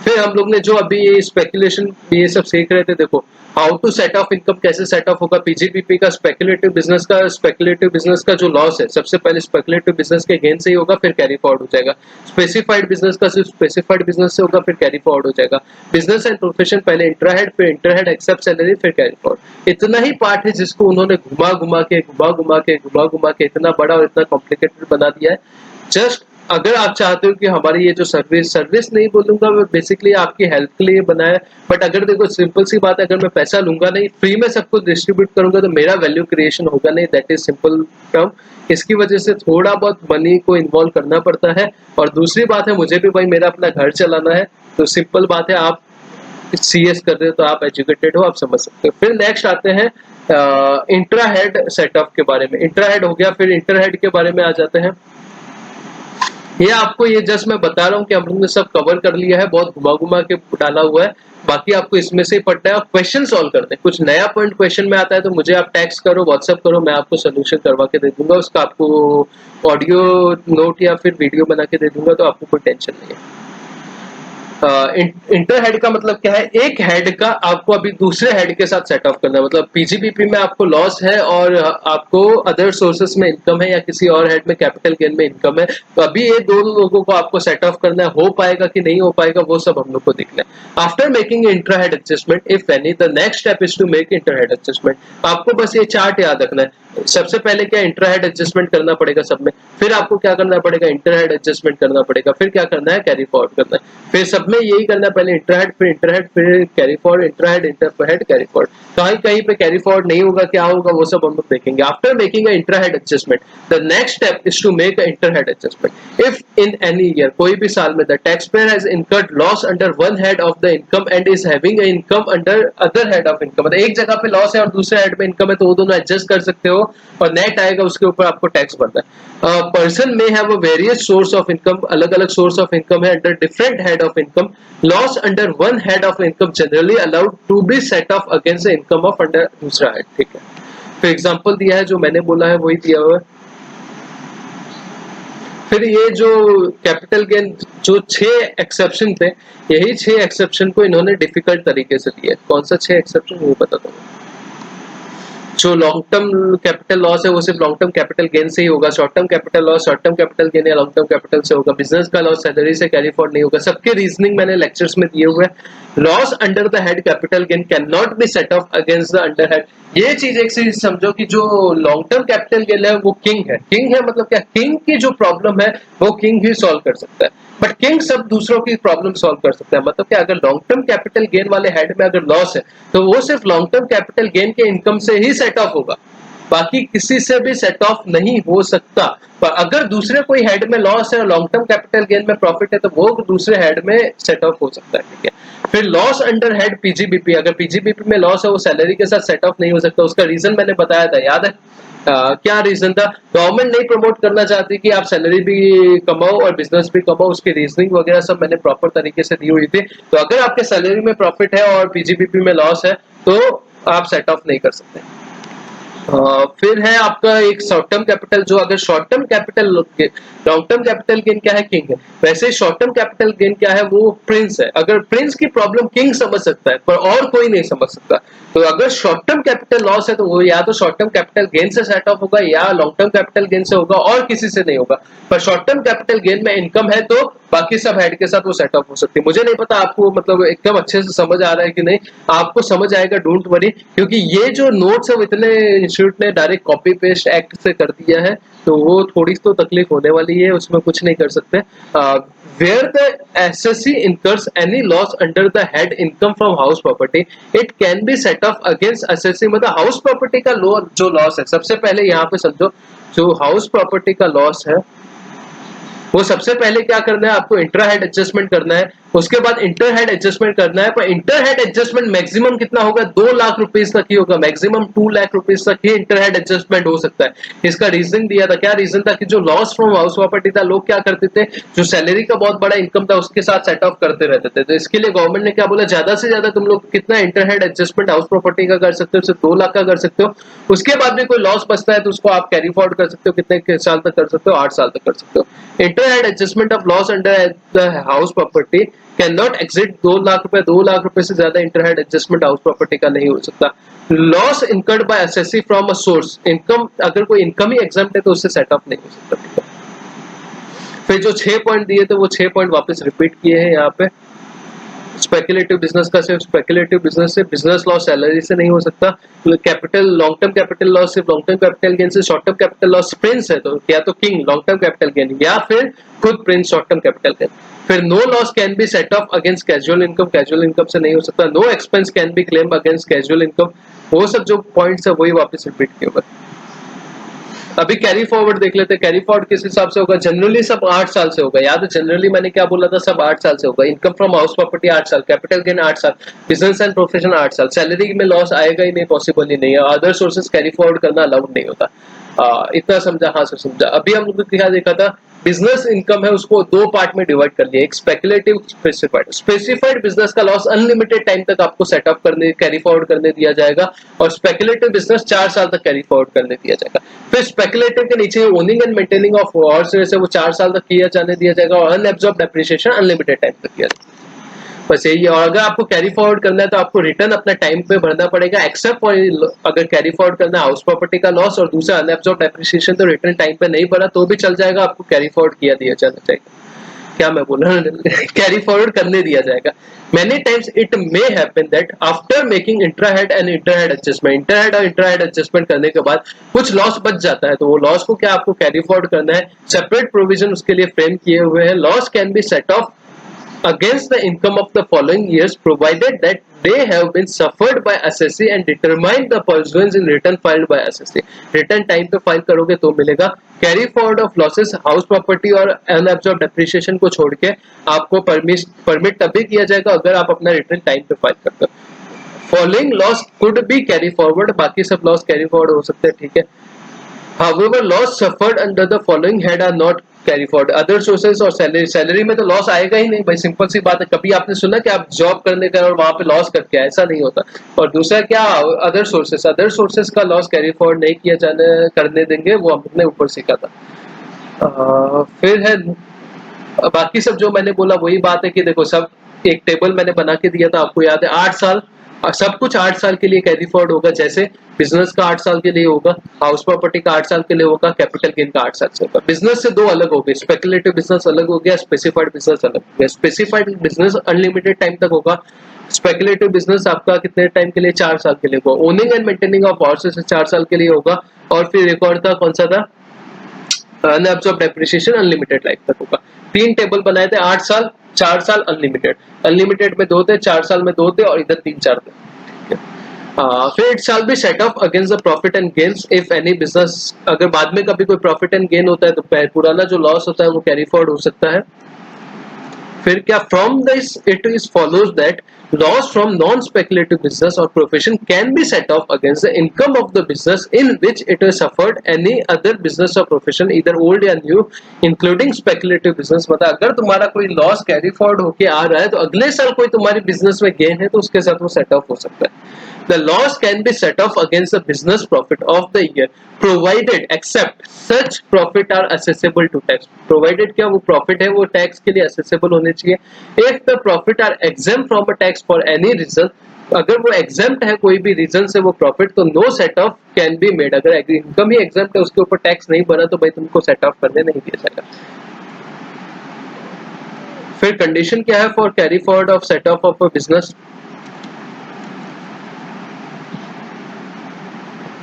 फिर हम लोग ने जो अभी ये स्पेकुलेशन ये सब सीख रहे थे, देखो how to set off income, कैसे सेट ऑफ होगा पीजीबीपी का, स्पेकुलेटिव बिजनेस का जो लॉस है सबसे पहले स्पेकुलेटिव बिजनेस के गेन से ही होगा, फिर कैरी फॉरवर्ड हो जाएगा। स्पेसिफाइड बिजनेस का सिर्फ स्पेसिफाइड बिजनेस से होगा, फिर कैरी फॉरवर्ड हो जाएगा। बिजनेस एंड प्रोफेशन पहले इंट्राहेड, फिर इंटरहेड एक्सेप्ट सैलरी, फिर कैरी फॉरवर्ड। इतना ही पार्ट है जिसको उन्होंने घुमा घुमा के इतना बड़ा और इतना कॉम्प्लिकेटेड बना दिया है। जस्ट अगर आप चाहते हो कि हमारी ये जो सर्विस नहीं बोलूंगा, मैं बेसिकली आपकी हेल्प के लिए बनाया, बट अगर देखो सिंपल सी बात है, अगर मैं पैसा लूंगा नहीं, फ्री में सब कुछ डिस्ट्रीब्यूट करूंगा तो मेरा वैल्यू क्रिएशन होगा नहीं, दैट इज सिंपल टर्म। इसकी वजह से थोड़ा बहुत मनी को इन्वॉल्व करना पड़ता है। और दूसरी बात है, मुझे भी भाई मेरा अपना घर चलाना है, तो सिंपल बात है, आप सीएस कर रहे हो तो आप एजुकेटेड हो, आप समझ सकते हो। फिर नेक्स्ट आते हैं इंट्रा हेड सेटअप के बारे में। इंट्रा हेड हो गया, फिर इंटर हेड के बारे में आ जाते हैं। ये आपको ये जस्ट मैं बता रहा हूँ कि हम लोग ने सब कवर कर लिया है, बहुत घुमा घुमा के डाला हुआ है, बाकी आपको इसमें से ही पढ़ना है और क्वेश्चन सॉल्व करते हैं। कुछ नया पॉइंट क्वेश्चन में आता है तो मुझे आप टेक्स्ट करो, व्हाट्सएप करो, मैं आपको सोल्यूशन करवा के दे दूंगा, उसका आपको ऑडियो नोट या फिर वीडियो बना के दे दूंगा, तो आपको कोई टेंशन नहीं है। इंटर हेड का मतलब क्या है, एक हेड का आपको अभी दूसरे हेड के साथ सेट ऑफ करना है। मतलब पीजीबीपी में आपको लॉस है और आपको अदर सोर्सेस में इनकम है, या किसी और हेड में कैपिटल गेन में इनकम है, तो अभी ये दोनों लोगों को आपको सेट ऑफ करना है। हो पाएगा कि नहीं हो पाएगा वो सब हम लोग को देखना है। After making inter head adjustment if any, the next step is to make inter head adjustment. आपको बस ये चार्ट याद रखना है। सबसे पहले क्या, इंटर हेड एडजस्टमेंट करना पड़ेगा सब में, फिर आपको क्या करना पड़ेगा, इंटर हेड एडजस्टमेंट करना पड़ेगा, फिर क्या करना है, कैरी फॉरवर्ड करना है। फिर सब में यही करना है, पहले इंटरहेड, फिर कैरी फॉरवर्ड, इंटरहेड, इंटरहेड, कैरी फॉरवर्ड। कहीं कहीं पे कैरी फॉरवर्ड नहीं होगा, क्या होगा वो सब हम लोग देखेंगे। After making interhead adjustment, the next step is to make interhead adjustment. If in any year, कोई भी साल में, the tax payer has incurred loss under one head of the income and is having income under other head of income, मतलब एक जगह पे loss है और दूसरे हेड में इनकम है, तो वो दोनों एडजस्ट कर सकते हो और नेट आएगा, उसके ऊपर आपको टैक्स भरना है। पर्सन में have a various source of income, अलग अलग सोर्स ऑफ इनकम है under different head of income. Loss under one head of income generally allowed to be set off against the income of under दूसरा head, ठीक है। फिर example दिया है, जो मैंने बोला है वही दिया हुआ है। फिर ये जो कैपिटल गेन, जो 6 एक्सेप्शन थे, यही 6 एक्सेप्शन को इन्होंने डिफिकल्ट तरीके से दिया। कौन सा 6 एक्सेप्शन वो बताता हूँ। जो लॉन्ग टर्म कैपिटल लॉस है वो सिर्फ लॉन्ग टर्म कैपिटल गेन से ही होगा, short term capital loss short term capital gain या लॉन्ग टर्म कैपिटल से होगा, बिजनेस का लॉस सैलरी से कैरी फॉरवर्ड नहीं होगा। सबके रीजनिंग मैंने लेक्चर्स में दिए हुए हैं। Loss under the head capital gain can not be set off against the under head. ये चीज एक चीज समझो कि जो लॉन्ग टर्म कैपिटल गेन है वो किंग है मतलब क्या, किंग की जो प्रॉब्लम है वो किंग ही सॉल्व कर सकता है, बट किंग सब दूसरों की प्रॉब्लम सॉल्व कर सकता है। मतलब कि अगर लॉन्ग टर्म कैपिटल गेन वाले हेड में अगर लॉस है तो वो सिर्फ लॉन्ग टर्म कैपिटल गेन के इनकम से ही सेट ऑफ होगा, बाकी किसी से भी सेट ऑफ नहीं हो सकता। पर अगर दूसरे कोई हेड में लॉस है और लॉन्ग टर्म कैपिटल गेन में प्रॉफिट है तो वो दूसरे हेड में सेट ऑफ हो सकता है, ठीक है। फिर लॉस अंडर हेड पीजीबीपी, अगर पीजीबीपी में लॉस है वो सैलरी के साथ सेट ऑफ नहीं हो सकता। उसका रीजन मैंने बताया था, याद है? क्या रीजन था? गवर्नमेंट नहीं प्रमोट करना चाहती कि आप सैलरी भी कमाओ और बिजनेस भी कमाओ, उसकी रीजनिंग वगैरह सब मैंने प्रॉपर तरीके से दी हुई थी। तो अगर आपके सैलरी में प्रॉफिट है और पीजीबीपी में लॉस है तो आप सेट ऑफ नहीं कर सकते। फिर है आपका एक शॉर्ट टर्म कैपिटल, जो अगर short term capital, long term capital gain क्या है, किंग है, वैसे शॉर्ट टर्म कैपिटल गेन क्या है, वो प्रिंस है। अगर प्रिंस की प्रॉब्लम किंग समझ सकता है पर और कोई नहीं समझ सकता। तो अगर शॉर्ट टर्म कैपिटल लॉस है तो वो या तो शॉर्ट टर्म कैपिटल गेन से सेट ऑफ होगा या लॉन्ग टर्म कैपिटल गेन से होगा, और किसी से नहीं होगा। पर शॉर्ट टर्म कैपिटल गेन में इनकम है तो बाकी सब हेड के साथ वो सेट ऑफ हो सकती है। मुझे नहीं पता आपको मतलब एकदम अच्छे से समझ आ रहा है कि नहीं, आपको समझ आएगा, डोंट वरी, क्योंकि ये जो नोट्स है वो इतने इंस्टीट्यूट ने डायरेक्ट कॉपी पेस्ट एक्ट से कर दिया है, तो वो थोड़ी तो तकलीफ होने वाली है, उसमें कुछ नहीं कर सकते। Where the SSC incurs any loss under the head income from house property, it can be set off against SSC। मतलब हाउस प्रॉपर्टी का जो लॉस है, सबसे पहले यहाँ पे समझो, जो हाउस प्रॉपर्टी का लॉस है वो सबसे पहले क्या करना है, आपको इंट्रा हेड एडजस्टमेंट करना है। उसके बाद इंटर हेड एडजस्टमेंट करना है, पर इंटर हेड एडजस्टमेंट मैक्सिमम कितना होगा, 2 लाख रुपीस तक ही होगा, मैक्सिमम 2 लाख रुपीस तक ही इंटर हेड एडजस्टमेंट हो सकता है। इसका रीजन दिया था, क्या रीजन था कि जो लॉस फ्रॉम हाउस प्रॉपर्टी था, लोग क्या करते थे, जो सैलरी का बहुत बड़ा इनकम था उसके साथ सेट ऑफ करते रहते थे। तो इसके लिए गवर्नमेंट ने क्या बोला, ज्यादा से ज्यादा तुम लोग कितना inter head adjustment house property का कर सकते हो, सिर्फ 2 लाख का कर सकते हो। उसके बाद भी कोई लॉस बचता है तो उसको आप कैरी फॉरवर्ड कर सकते हो, कितने साल तक कर सकते हो, 8 साल तक कर सकते हो। Inter head adjustment of loss under the house property can not exit 2 lakh रुपए, 2 लाख रुपए से ज्यादा इंटरहेड एडजस्टमेंट हाउस प्रॉपर्टी का नहीं हो सकता। Loss incurred bye SSC from a source, income अगर कोई इनकम ही एग्जाम्प्ट है तो उससे सेट ऑफ नहीं हो सकता। फिर जो 6 पॉइंट दिए थे वो 6 पॉइंट वापस रिपीट किए हैं यहाँ पे। स्पेकुलेटिव बिजनेस का सिर्फ स्पेकुलेटिव बिजनेस से, बिजनेस लॉस सैलरी से नहीं हो सकता। Capital long term capital loss सिर्फ लॉन्ग टर्म कैपिटल गेन से, short term capital loss prince है तो या तो king long term capital gain या फिर खुद prince short term capital gain. फिर no loss can be set off against casual income, casual income से नहीं हो सकता। No expense can be claim against casual income, वो सब जो पॉइंट्स है वही वापस रिपीट किए हुए। अभी कैरी फॉरवर्ड देख लेते हैं। कैरी फॉरवर्ड किस हिसाब से होगा, जनरली सब 8 साल से होगा। याद है जनरली मैंने क्या बोला था, सब 8 साल से होगा। इनकम फ्रॉम हाउस प्रॉपर्टी 8 साल, कैपिटल गेन 8 साल, बिजनेस एंड प्रोफेशन 8 साल। सैलरी में लॉस आएगा ही नहीं, पॉसिबल ही नहीं है। अदर सोर्सेज कैरी फॉरवर्ड करना अलाउड नहीं होता। इतना समझा, हाँ सर समझा। अभी हम लोग क्या देखा था, बिजनेस इनकम है उसको 2 पार्ट में डिवाइड कर लिया, एक स्पेकुलेटिव, स्पेसिफाइड। स्पेसिफाइड बिजनेस का लॉस अनलिमिटेड टाइम तक आपको सेटअप करने, कैरी फॉरवर्ड करने दिया जाएगा, और स्पेकुलेटिव बिजनेस 4 साल तक कैरी फॉरवर्ड करने दिया जाएगा। फिर स्पेकुलेटिव के नीचे owning and maintaining of horse वो 4 साल तक किया जाने दिया जाएगा, और अनएब्सॉर्ब्ड डेप्रिसिएशन अनलिमिटेड टाइम तक किया जाएगा। बस यही है। और अगर आपको कैरी फॉरवर्ड करना है तो आपको रिटर्न अपना टाइम पे भरना पड़ेगा, एक्सेप्ट फॉर अगर कैरी फॉरवर्ड करना है हाउस प्रॉपर्टी का लॉस और दूसरा अनएब्सॉर्ब्ड डेप्रिसिएशन, तो रिटर्न टाइम पे नहीं भरा तो भी चल जाएगा, आपको कैरी फॉरवर्ड किया दिया जाना चाहिए। क्या मैं बोल रहा हूँ, कैरी फॉरवर्ड करने दिया जाएगा। Many times it may happen that after making intra-head and inter-head adjustment, inter-head और intra-head adjustment करने के बाद कुछ लॉस बच जाता है, तो वो लॉस को क्या आपको कैरी फॉरवर्ड करना है। सेपरेट प्रोविजन उसके लिए फ्रेम किए हुए हैं। Loss can be set of against the income of the following years provided that they have been suffered by assessee and determined the pursuance in return filed by assessee। Return time पे file करोगे तो मिलेगा। Carry forward of losses house property और unabsorbed depreciation को छोड़ के आपको permit तभी किया जाएगा अगर आप अपना रिटर्न टाइम पे फाइल करते हो। Following loss could be carry forward, बाकी सब लॉस कैरी फॉरवर्ड हो सकते हैं, ठीक है। However, loss suffered under the following head are not carry forward। Other sources और सैलरी में तो लॉस आएगा ही नहीं भाई, सिंपल सी बात है। कभी आपने सुना कि आप जॉब करने का और वहां पे लॉस करके आए, ऐसा नहीं होता। और दूसरा क्या, अदर सोर्सेज का लॉस कैरी फॉरवर्ड नहीं किया जाने करने देंगे, वो हमने ऊपर सीखा था। फिर है बाकी सब जो मैंने बोला वही बात है कि देखो सब एक टेबल मैंने बना के दिया था, आपको याद है। 8 साल सब कुछ 8 साल के लिए कैरी फॉरवर्ड होगा, जैसे बिजनेस का 8 साल के लिए होगा, हाउस प्रॉपर्टी का 8 साल के लिए होगा, कैपिटल गेन का 8 साल से होगा। बिजनेस से 2 अलग हो गए, स्पेकुलेटिव बिजनेस अलग हो गया, स्पेसिफाइड बिजनेस अलग हो गया। स्पेसिफाइड बिजनेस अनलिमिटेड टाइम तक होगा, स्पेकुलेटिव बिजनेस आपका कितने टाइम के लिए, 4 साल के लिए होगा। Owning and maintaining of horses 4 साल के लिए होगा, और फिर एक और था, कौन सा था, अनअब्सॉर्ब्ड डेप्रिसिएशन अनलिमिटेड लाइफ तक होगा। 3 टेबल बनाए थे, 8 साल, 4 साल, अनलिमिटेड। अनलिमिटेड में 2 थे, 4 साल में 2 थे, और इधर 3-4 थे। फिर it shall be set off against the profit and gains if any business, अगर बाद में कभी कोई प्रॉफिट एंड गेन होता है तो पुराना जो लॉस होता है वो कैरी फॉरवर्ड हो सकता है। फिर क्या, from this it is follows that loss from non speculative business और profession can be set off against the income of the business in which it is suffered any other business और profession इधर old या new including speculative business. मतलब अगर तुम्हारा कोई loss carry forward होके आ रहा है तो अगले साल कोई तुम्हारी बिजनेस में गेन है तो उसके साथ वो सेट ऑफ हो सकता है। The loss can be set off against the business profit of the year, provided except such profit are accessible to tax। Provided क्या वो profit है वो tax के लिए accessible होने चाहिए। If the profit are exempt from a tax for any reason, अगर वो exempt है कोई भी reason से वो profit, तो no set off can be made। अगर income ही exempt है उसके ऊपर tax नहीं बना तो भाई तुमको set off करने नहीं दिया जाएगा। फिर condition क्या है for carry forward of set off of a business,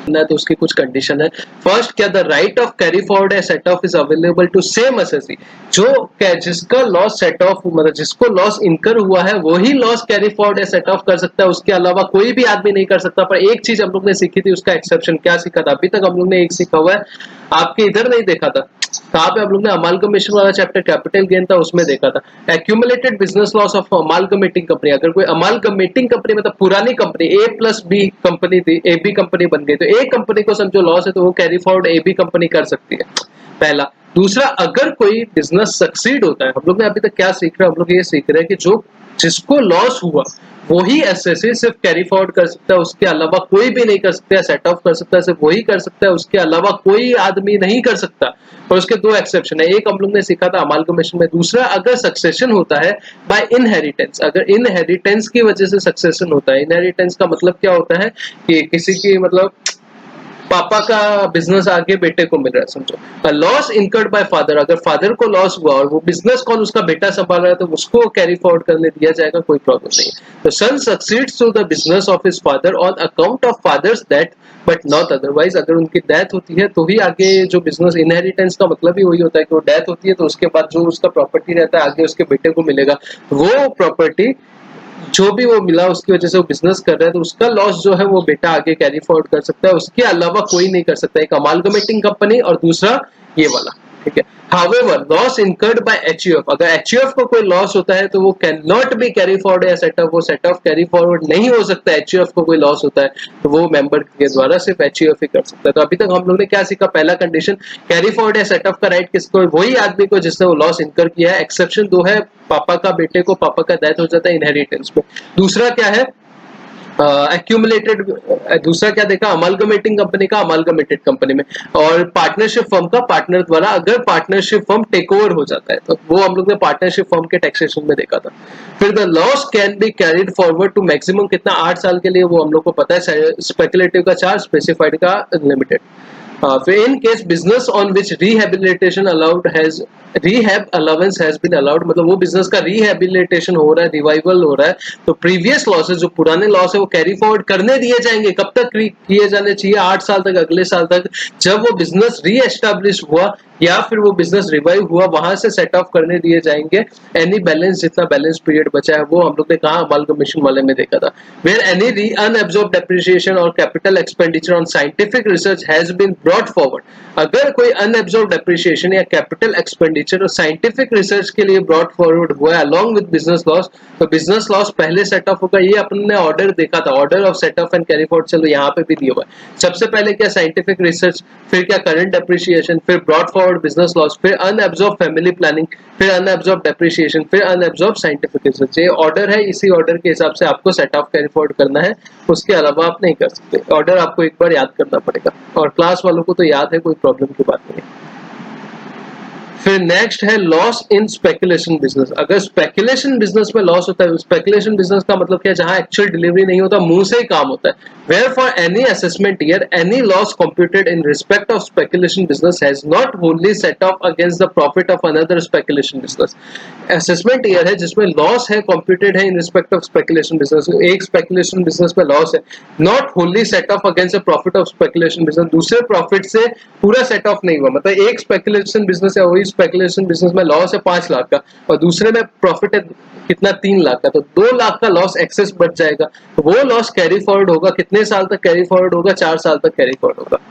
तो उसकी कुछ कंडीशन है। फर्स्ट क्या, the right of carry forward set off is available to same assessee. जो जिसका लॉस सेट ऑफ, मतलब जिसको लॉस इनकर हुआ है वही loss carry forward set of कर सकता है, उसके अलावा कोई भी आदमी नहीं कर सकता। पर एक चीज हम लोग ने सीखी थी, उसका एक्सेप्शन क्या सीखा था, अभी तक हम लोग ने एक सीखा हुआ है, आपके इधर नहीं देखा था, कहाँ पे हम लोग ने अमालगमेशन वाला चैप्टर कैपिटल गेन था उसमें देखा था। Accumulated business loss of amalgamating company, अगर कोई अमालगमेटिंग कंपनी मतलब पुरानी company A plus B company थी, ए बी कंपनी बन गई, तो ए कंपनी को समझो लॉस है तो वो carry forward A B company कर सकती है, पहला। दूसरा, अगर कोई बिजनेस सक्सीड होता है, हम लोग ने अभी तक क्या सीख रहे हैं, हम लोग ये सीख रहे हैं कि जो जिसको लॉस हुआ वही एसएससी सिर्फ कैरी फॉरवर्ड कर सकता है, उसके अलावा कोई भी नहीं कर सकता है, सेट ऑफ कर सकता है सिर्फ वही कर सकता है, उसके अलावा कोई आदमी नहीं कर सकता। और उसके दो एक्सेप्शन है, एक हम लोग ने सीखा था अमालगमेशन में, दूसरा अगर सक्सेशन होता है बाय इनहेरिटेंस, अगर इनहेरिटेंस की वजह से सक्सेशन होता है। इनहेरिटेंस का मतलब क्या होता है कि किसी की मतलब पापा का बिजनेस आगे बेटे को मिल रहा है, समझो। लॉस इनकर्ड बाय फादर, अगर फादर को लॉस हुआ और वो बिजनेस कौन उसका बेटा संभाल रहा है तो उसको कैरी फॉरवर्ड करने दिया जाएगा, कोई प्रॉब्लम नहीं। तो son succeeds to the business of his father on account of father's death but not otherwise, अगर उनकी डेथ होती है तो ही आगे जो बिजनेस, इनहेरिटेंस का मतलब ही वही होता है कि वो डेथ होती है तो उसके बाद जो उसका प्रॉपर्टी रहता है आगे उसके बेटे को मिलेगा, वो प्रॉपर्टी जो भी वो मिला उसकी वजह से वो बिजनेस कर रहा है तो उसका लॉस जो है वो बेटा आगे कैरी फॉरवर्ड कर सकता है, उसके अलावा कोई नहीं कर सकता। एक अमालगमेटिंग कंपनी और दूसरा ये वाला, ठीक है। However loss incurred bye HUF, अगर एचयूएफ को कोई लॉस होता है तो वो can not be carry forward या सेट ऑफ, वो सेट ऑफ कैरी फॉरवर्ड नहीं हो सकता। एचयूएफ को कोई लॉस होता है तो वो मेंबर के द्वारा सिर्फ एचयूएफ ही कर सकता है। तो अभी तक हम लोग ने क्या सीखा, पहला कंडीशन कैरी फॉरवर्ड या सेट ऑफ का राइट किसको, वही आदमी को जिसने वो लॉस इनकर किया है। एक्सेप्शन दो है, पापा का बेटे को, पापा का डेथ हो जाता है इनहेरिटेंस में। दूसरा क्या है, एक्यूमुलेटेड, दूसरा क्या देखा, अमालगमेटिंग कंपनी का अमालगमेटेड कंपनी में, और पार्टनरशिप फर्म का पार्टनर द्वारा, अगर पार्टनरशिप फर्म टेक ओवर हो जाता है तो वो हम लोग ने पार्टनरशिप फर्म के टैक्सेशन में देखा था। फिर the loss can be carried forward to maximum कितना, 8 साल के लिए, वो हम लोग को पता है। स्पेकुलेटिव का 4, स्पेसिफाइड का unlimited. in case business on which rehabilitation allowed has rehab allowance has been allowed, मतलब वो बिजनेस का रिहेबिलिटेशन हो रहा है, रिवाइवल हो रहा है, तो प्रीवियस लॉसेस जो पुराने लॉस है वो कैरी फॉरवर्ड करने दिए जाएंगे। कब तक किए जाने चाहिए, 8 साल तक, अगले साल तक, जब वो बिजनेस रीएस्टैब्लिश हुआ या फिर वो बिजनेस रिवाइव हुआ वहां से सेट ऑफ करने दिए जाएंगे। एनी बैलेंस, जितना बैलेंस पीरियड बचा है वो हम लोग ने कहा अमालगमेशन वाले में देखा था। वेयर एनी अनअब्सॉर्ब्ड डेप्रिसिएशन और capital expenditure on scientific research has been brought forward, अगर कोई अनअब्सॉर्ब्ड डेप्रिसिएशन या कैपिटल एक्सपेंडिचर और साइंटिफिक रिसर्च के लिए ब्रॉट फॉरवर्ड हुआ है अलॉन्ग विद बिजनेस लॉस, तो बिजनेस लॉस पहले सेट ऑफ होगा। ये अपन ने ऑर्डर देखा था, order of set off and carry forward, चलो यहाँ पे भी दिया हुआ है। सबसे पहले क्या, साइंटिफिक रिसर्च, फिर क्या करंट डेप्रिसिएशन, फिर ब्रॉट फॉरवर्ड बिजनेस लॉस, फिर अनअब्सॉर्ब फैमिली प्लानिंग, फिर अनअब्सॉर्ब डेप्रिसिएशन, फिर अनअब्सॉर्ब साइंटिफिक रिसर्च। ये ऑर्डर है, इसी ऑर्डर के हिसाब से आपको सेट ऑफ कैरी फॉरवर्ड करना है, उसके अलावा आप नहीं कर सकते। ऑर्डर आपको एक बार याद करना पड़ेगा, और क्लास वालों को तो याद है, कोई प्रॉब्लम की बात नहीं है। फिर नेक्स्ट है लॉस इन स्पेकुलेशन बिजनेस, अगर स्पेकुलेशन बिजनेस में लॉस होता है, स्पेकुलेशन बिजनेस का मतलब क्या, जहां एक्चुअल डिलीवरी नहीं होता, मुंह से ही काम होता है। Where for any assessment year any loss computed in respect of speculation business has not only set off against the profit of another speculation business. Assessment year है जिसमें लॉस है कंप्यूटेड है in respect of speculation business, एक speculation business में loss है, not only set off against the profit of speculation business, दूसरे profit से पूरा सेट ऑफ नहीं हुआ। मतलब एक स्पेकुलेशन बिजनेस है, वही स्पेकुलेशन बिजनेस में लॉस है 5 लाख का और दूसरे में प्रॉफिट है कितना, 3 लाख का, तो 2 लाख का लॉस एक्सेस बच जाएगा। तो वो लॉस कैरी फॉरवर्ड होगा, कितने साल तक कैरी फॉरवर्ड होगा, 4 साल तक कैरी फॉरवर्ड होगा।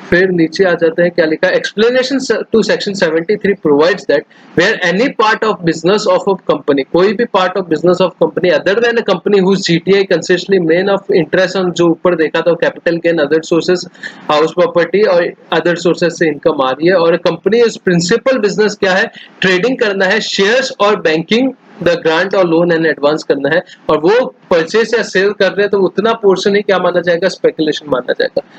फिर नीचे आ जाते हैं, क्या लिखा, explanation to section 73 provides that where any part of business of a company, कोई भी part of business of company other than a company whose GTI consistently main of interest on, जो ऊपर देखा था capital gain, other sources, house property और other sources से income आ रही है, और कंपनी इस प्रिंसिपल बिजनेस क्या है, ट्रेडिंग करना है, शेयर्स और बैंकिंग, द ग्रांट और लोन एंड एडवांस करना है, और वो परचेस या सेल कर रहे हैं तो उतना पोर्शन ही क्या माना जाएगा, स्पेकुलेशन माना जाएगा।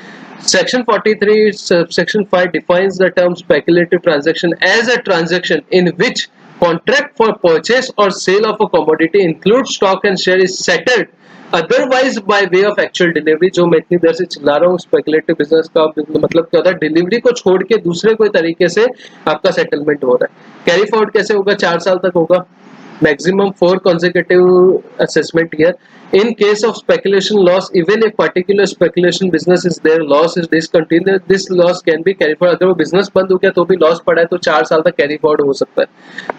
Section 43 subsection 5 defines the term speculative transaction as a transaction in which contract for purchase or sale of a commodity includes stock and share is settled otherwise by way of actual delivery। जो मैं इतनी देर से चिल्ला रहा हूँ, speculative business का मतलब क्या होता है, डिलीवरी को छोड़ के दूसरे कोई तरीके से आपका सेटलमेंट हो रहा है। कैरी फॉरवर्ड कैसे होगा, 4 साल तक होगा, maximum 4 consecutive assessment year, In case of speculation loss, even if particular speculation business is there, loss is discontinued, this loss can be carry forward. अगर वो business बंद हो गया तो भी loss पड़ा है तो 4 साल तक carry forward हो सकता है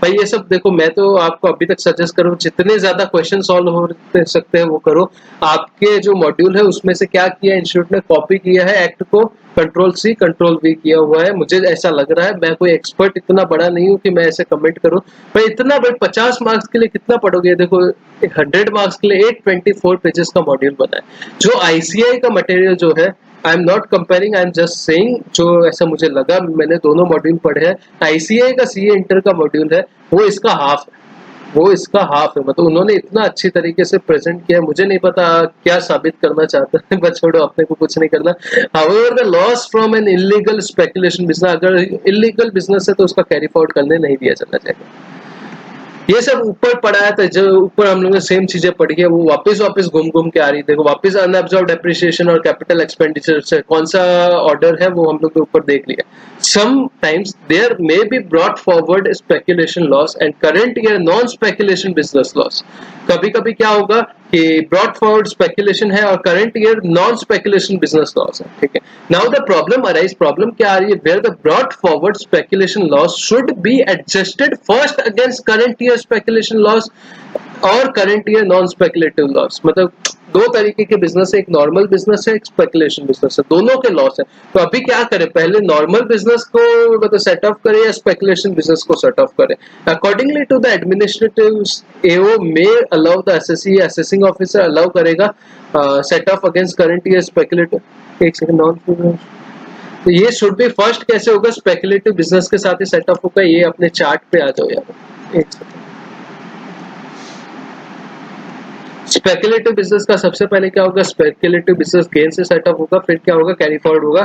भाई। ये सब देखो, मैं तो आपको अभी तक सजेस्ट करूँ जितने ज्यादा क्वेश्चन सॉल्व हो सकते हैं वो करो। आपके जो मॉड्यूल है उसमें से क्या किया, इंस्टीट्यूट ने कॉपी किया है एक्ट को, कंट्रोल सी कंट्रोल वी किया हुआ है, मुझे ऐसा लग रहा है। मैं कोई एक्सपर्ट इतना बड़ा नहीं हूँ कि मैं ऐसे कमेंट करूँ भाई। इतना भाई 50 मार्क्स के लिए कितना पढ़ोगे? देखो 100 मार्क्स के लिए 824 पेजेस का मॉड्यूल बना है। जो आईसीआई का मटेरियल जो है, I am not comparing, I am just saying, जो ऐसा मुझे लगा, मैंने दोनों मॉड्यूल पढ़े हैं। आईसीआई का सीए इंटर का मॉड्यूल है वो इसका हाफ है, वो इसका हाफ है। मतलब उन्होंने इतना अच्छी तरीके से प्रेजेंट किया, मुझे नहीं पता क्या साबित करना चाहते हैं, बस छोड़ो, अपने को कुछ नहीं करना। However the loss from an illegal speculation business, अगर इलीगल बिजनेस है तो उसका कैरी फॉरवर्ड करने नहीं दिया जाना चाहिए। ये सब ऊपर पड़ा है, तो जो ऊपर हम लोगों ने सेम चीजें पढ़ी है वो वापस घूम घूम के आ रही है। देखो वापस अनअब्जॉर्ब डेप्रिसिएशन और कैपिटल एक्सपेंडिचर से कौन सा ऑर्डर है वो हम लोग के ऊपर देख लिया। Sometimes there may be brought forward speculation loss and current year non-speculation business loss। कभी कभी क्या होगा कि brought forward speculation है और current year non-speculation business loss है, ठीक है। Now the problem arise, problem क्या आ रही है, where the brought forward speculation loss should be adjusted first against current year speculation loss और current year non speculative loss. मतलब दो तरीके के बिजनेस है, एक नॉर्मल बिजनेस है, एक स्पेकुलेशन बिजनेस है, दोनों के लॉस है। तो अभी क्या करें, पहले नॉर्मल बिजनेस को मतलब सेट ऑफ करें या स्पेकुलेशन बिजनेस को सेट ऑफ करें? Accordingly to the administrative AO may allow the assessee, assessing officer allow करेगा set off against current year speculative. एक सेकंड, नॉन, तो ये शुड बी फर्स्ट कैसे होगा, स्पेकुलेटिव बिजनेस के साथ ही सेट ऑफ होगा। ये अपने चार्ट पे आ जाओ यार, एक सेकंड। स्पेकुलेटिव बिजनेस का सबसे पहले क्या होगा, स्पेकुलेटिव बिजनेस गेन से सेटअप होगा, फिर क्या होगा, कैरी फॉरवर्ड होगा।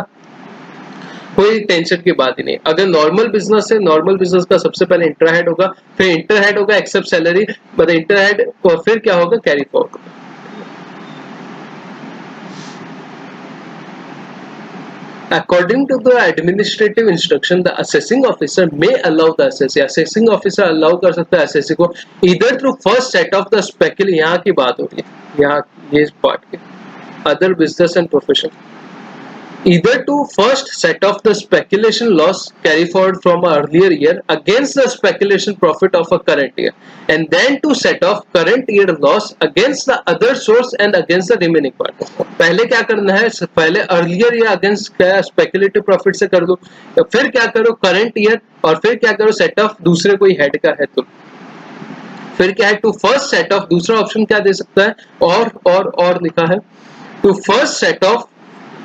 कोई टेंशन की बात ही नहीं। अगर नॉर्मल बिजनेस है, नॉर्मल बिजनेस का सबसे पहले इंटरहेड होगा, फिर इंटरहेड होगा एक्सेप्ट सैलरी, मतलब इंटरहेड, और फिर क्या होगा, कैरी फॉरवर्ड होगा। According to the administrative instruction, the assessing officer may allow the assessee, assessing officer allow कर सकता है assessee को either through first set of the speculation, यहाँ की बात हो रही है, यहाँ ये पार्ट के other business and profession, either to first set off the speculation loss carry forward from an earlier year against the speculation profit of a current year, and then to set off current year loss against the other source and against the remaining part। पहले क्या करना है, पहले earlier या against क्या speculative profit से कर दो, फिर क्या करो करंट ईयर, और फिर क्या करो सेट ऑफ दूसरे कोई हेड का है तो फिर क्या है टू फर्स्ट सेट ऑफ। दूसरा ऑप्शन क्या दे सकता है, और लिखा है to first set off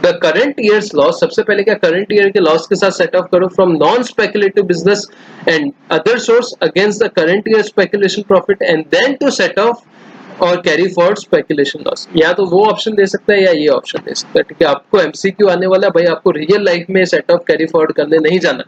the current year's loss. सबसे पहले क्या करंट ईयर के लॉस के साथ सेट ऑफ करो from non speculative business and other source against the current year speculation profit, and then to set off और carry forward speculation loss. या तो वो ऑप्शन दे सकता है या ये ऑप्शन दे सकता है, ठीक है। आपको एमसीक्यू आने वाला है भाई, आपको रियल लाइफ में सेट ऑफ कैरी फॉरवर्ड करने नहीं जाना।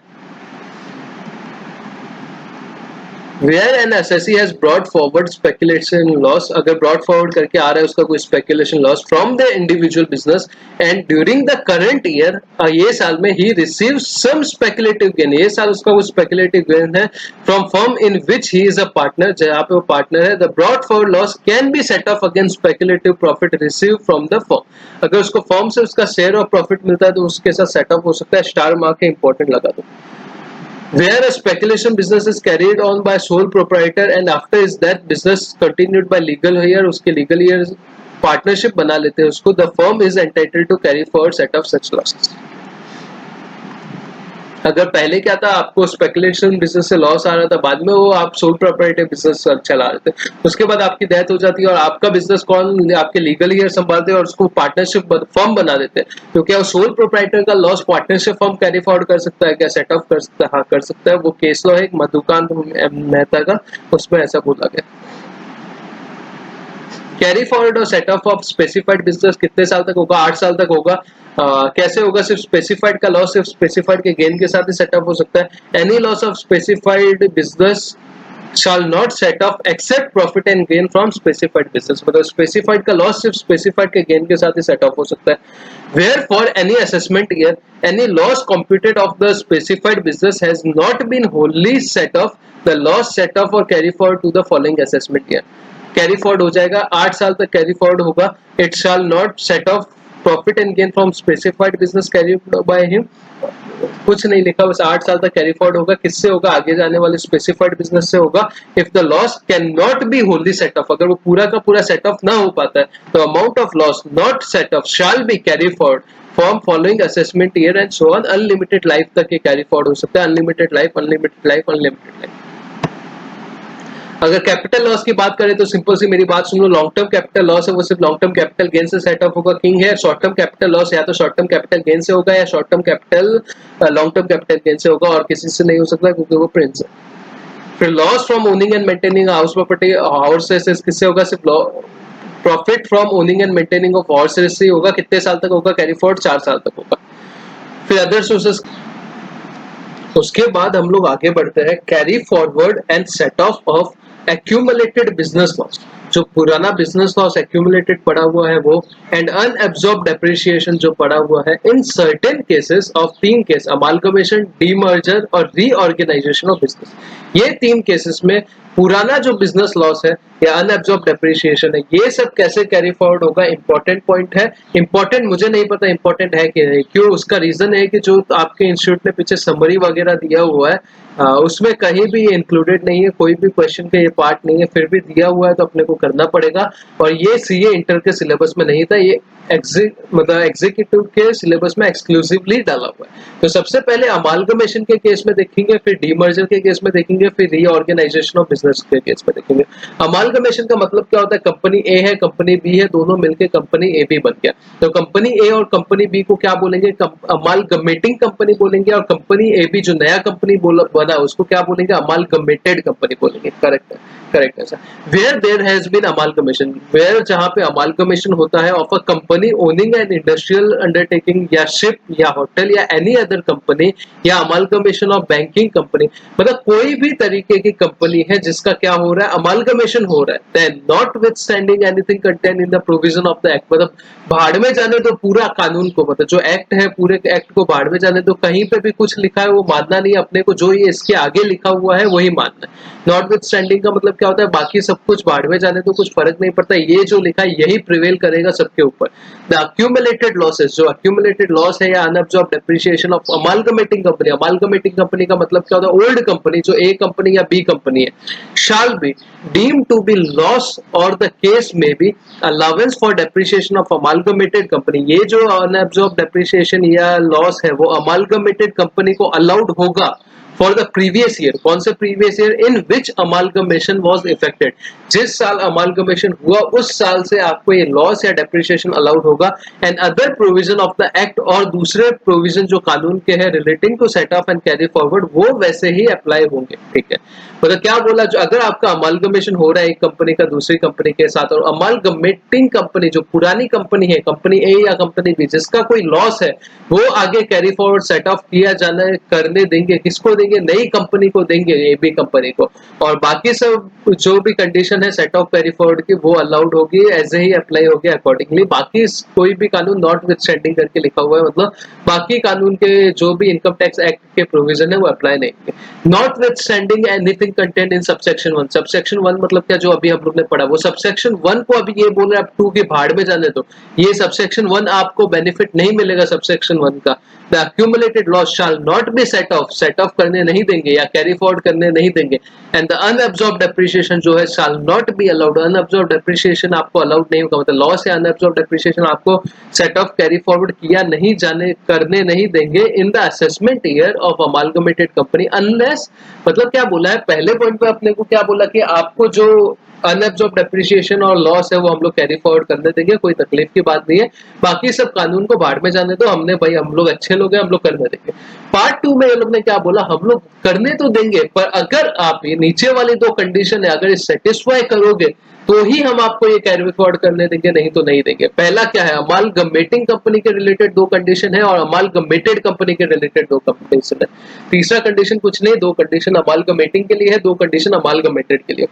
Where an assessee has brought forward speculation loss, अगर brought forward करके आ रहा है उसका कोई speculation loss from the individual business and during the current year, ये साल में he receives some speculative gain, ये साल उसका वो speculative gain है from firm in which he is a partner, जहाँ पे वो partner है, the brought forward loss can be set off against speculative profit received from the firm। अगर उसको firm से उसका share of profit मिलता है तो उसके साथ set off हो सकता है। स्टार मार्क के important लगा दो। Where a speculation business is carried on by sole proprietor and after his death business continued by legal heir, उसके legal heir partnership बना लेते हैं उसको, the firm is entitled to carry forward set of such losses। अगर पहले क्या था, आपको स्पेकुलेशन बिजनेस से लॉस आ रहा था, बाद में वो आप सोल प्रोप्राइटर बिजनेस चला रहे थे, उसके बाद आपकी डेथ हो जाती है और आपका बिजनेस कौन, आपके लीगल ईयर संभालते हैं और उसको पार्टनरशिप फर्म बना देते हैं। तो क्या सोल प्रोप्राइटर का loss partnership firm carry forward कर सकता है क्या, सेट ऑफ कर सकता है? हाँ कर सकता है। वो केस लॉ है एक मधुकांत मेहता का, उसमें ऐसा बोला गया। कैरी फॉरवर्ड और set of of specified business कितने साल तक होगा, 8 साल तक होगा। कैसे होगा, सिर्फ स्पेसिफाइड का लॉस सिर्फ स्पेसिफाइड के गेन के साथ ही सेट ऑफ हो सकता है। Any loss of specified business shall not set off except profit and gain from specified business, मतलब स्पेसिफाइड का लॉस सिर्फ स्पेसिफाइड के गेन के साथ ही सेट ऑफ हो सकता है। Wherefore any assessment year any loss computed of the specified business has not been wholly set off, the loss set off or carry forward to the following assessment year। Carry forward हो जाएगा, 8 साल तक carry forward होगा। It shall not set of profit and gain from specified business carry by him, कुछ नहीं लिखा, बस 8 साल तक कैरी फॉरवर्ड होगा। किससे होगा? आगे जाने वाले स्पेसिफाइड बिजनेस से होगा। If the loss can not be wholly set off, अगर वो पूरा का पूरा सेट ऑफ ना हो पाता है तो amount of loss not set of shall be carry forward form following assessment year and so on. Unlimited life तक ये कैरी फॉरवर्ड हो सकता है, unlimited life, unlimited life, unlimited life. अगर कैपिटल लॉस की बात करें तो सिंपल सी मेरी बात सुन लो, लॉन्ग टर्म कैपिटल लॉस है वो सिर्फ लॉन्ग टर्म कैपिटल गेन से सेट ऑफ होगा, किंग है। शॉर्ट टर्म कैपिटल लॉस या तो शॉर्ट टर्म कैपिटल गेन से होगा या short term capital long term capital gain से होगा, और किसी से नहीं हो सकता क्योंकि वो प्रिंस है। फिर loss from owning and maintaining house property houses किससे होगा? सिर्फ profit from owning and maintaining of houses से होगा। कितने साल तक होगा कैरी फॉरवर्ड? 4 साल तक होगा। फिर अदर सोर्सेस, उसके बाद हम लोग आगे बढ़ते हैं carry forward and set of accumulated business loss, जो पुराना बिजनेस लॉस एक्यूमुलेटेड पड़ा हुआ है वो, एंड अनएब्सॉर्ब्ड डेप्रिसिएशन जो पड़ा हुआ है in certain cases of 3 case, amalgamation, demerger और रीऑर्गेनाइजेशन ऑफ बिजनेस। ये 3 केसेस में पुराना जो बिजनेस लॉस है या अनएब्सॉर्ब्ड डेप्रिसिएशन है, ये सब कैसे कैरी फॉरवर्ड होगा, इंपॉर्टेंट पॉइंट है। इंपॉर्टेंट मुझे नहीं पता इंपॉर्टेंट है कि नहीं, क्यों? उसका रीजन है कि जो आपके इंस्टीट्यूट ने पीछे समरी वगैरह दिया हुआ है उसमें कहीं भी इंक्लूडेड नहीं है, कोई भी क्वेश्चन का ये पार्ट नहीं है, फिर भी दिया हुआ है तो अपने को करना पड़ेगा। और ये सीए इंटर के सिलेबस में नहीं था, ये एग्जीक्यूटिव के सिलेबस में एक्सक्लूसिवली डाला हुआ है। तो सबसे पहले अमालगमेशन के केस में देखेंगे, फिर डीमर्जर के केस में देखेंगे, फिर रीऑर्गेनाइजेशन ऑफ बिजनेस के केस में देखेंगे। अमालगमेशन का मतलब क्या होता है? कंपनी ए है, कंपनी बी है, दोनों मिलकर कंपनी ए बी बन गया, तो कंपनी ए और कंपनी बी को क्या बोलेंगे? अमालगमेटिंग कंपनी बोलेंगे, और कंपनी ए बी जो नया कंपनी बना उसको क्या बोलेंगे? अमालगमेटेड कंपनी बोलेंगे। करेक्ट है, करेक्ट है sir. Where there has been amalgamation, where जहां पे अमालगमेशन होता है of a company owning an industrial undertaking या शिप या होटल या एनी अदर कंपनी, या अमालगमेशन ऑफ बैंकिंग कंपनी, मतलब कोई भी तरीके की कंपनी है जिसका क्या हो रहा है? अमालगमेशन हो रहा है। Then notwithstanding anything contain in the provision of the act, मतलब भाड़ में जाने दो पूरा कानून को, मतलब जो एक्ट है पूरे एक्ट को भाड़ में जाने दो, कहीं पे भी कुछ लिखा है वो मानना नहीं अपने को, जो ये इसके आगे लिखा हुआ है वही मानना है। नॉट विथ स्टैंडिंग का मतलब क्या होता है? बाकी सब कुछ भाड़ में जाने तो कुछ फर्क नहीं पड़ता, ये जो लिखा है यही प्रिवेल करेगा सबके ऊपर। द अक्यूमुलेटेड लॉसेस, जो अक्यूमुलेटेड लॉस है या unabsorbed depreciation of amalgamating company, amalgamating company का मतलब क्या होता है? ओल्ड कंपनी जो ए कंपनी या बी कंपनी है, shall be deemed to be loss और द केस में be allowance for depreciation of amalgamated company. ये जो अनअब्सॉर्ब्ड डेप्रिसिएशन या लॉस है वो अमालगमेटेड कंपनी को अलाउड होगा फॉर द प्रीवियस ईयर। कौन से previous year? In which amalgamation was affected, जिस साल अमालगमेशन हुआ उस साल से आपको ये लॉस या डेप्रिसिएशन अलाउड होगा। And other provision of the act, और दूसरे प्रोविजन जो कानून के हैं relating to set off and carry forward, वो वैसे ही अप्लाई होंगे। ठीक है, मतलब क्या बोला? जो अगर आपका अमालगमेशन हो रहा है एक कंपनी का दूसरी कंपनी के साथ, और अमालगमेटिंग कंपनी जो पुरानी कंपनी है, कंपनी ए या कंपनी बी, जिसका कोई लॉस है, वो आगे कैरी फॉरवर्ड सेट ऑफ किया जाना करने देंगे। किसको देंगे? नई कंपनी को देंगे, ए बी कंपनी को। और बाकी सब जो भी कंडीशन है सेट ऑफ कैरी फॉरवर्ड की वो अलाउड होगी, ऐसे ही अप्लाई होगी अकॉर्डिंगली। बाकी कोई भी कानून नॉट विथस्टैंडिंग करके लिखा हुआ है, मतलब बाकी कानून के जो भी इनकम टैक्स एक्ट के प्रोविजन है वो अप्लाई नहीं होंगे। Not withstanding anything content in subsection 1, subsection 1 मतलब क्या? जो अभी हम लोग ने पढ़ा वो सबसेक्शन 1 को अभी ये बोल रहे हैं आप 2 की भाड़ में जाने दो, ये सबसेक्शन 1 आपको बेनिफिट नहीं मिलेगा सबसेक्शन 1 का। The accumulated loss shell not be set of करने नहीं देंगे या कैरी फॉरवर्ड करने नहीं देंगे। एंड द अनअब्सॉर्ब्ड डेप्रिसिएशन जो है shall not be allowed, unabsorbed depreciation आपको अलाउड नहीं होगा, मतलब लॉस या अनअब्सॉर्ब्ड डेप्रिसिएशन आपको सेट ऑफ कैरी फॉरवर्ड किया नहीं जाने करने नहीं देंगे in the assessment year of amalgamated company unless, मतलब क्या बोला है पहले पॉइंट पे अपने को? क्या बोला कि आपको जो अनअब्सॉर्ब्ड डेप्रिसिएशन और लॉस है वो हम लोग कैरी फॉरवर्ड करने देंगे, कोई तकलीफ की बात नहीं है। बाकी सब कानून को भाड़ में जाने दो, हमने भाई हम लोग अच्छे लोग हैं, हम लोग करने देंगे। पार्ट 2 में ये लोग ने क्या बोला? हम लोग करने तो देंगे, पर अगर आप ये नीचे वाली 2 कंडीशन है अगर ये सेटिस्फाई करोगे तो ही हम आपको ये कैरी फॉरवर्ड करने देंगे, नहीं तो नहीं देंगे। पहला क्या है? अमालगमेटिंग कंपनी के रिलेटेड 2 कंडीशन है और अमालगमेटेड कंपनी के रिलेटेड 2 कंडीशन है। तीसरा कंडीशन कुछ नहीं, 2 कंडीशन अमालगमेटिंग के लिए है, 2 कंडीशन अमालगमेटेड के लिए।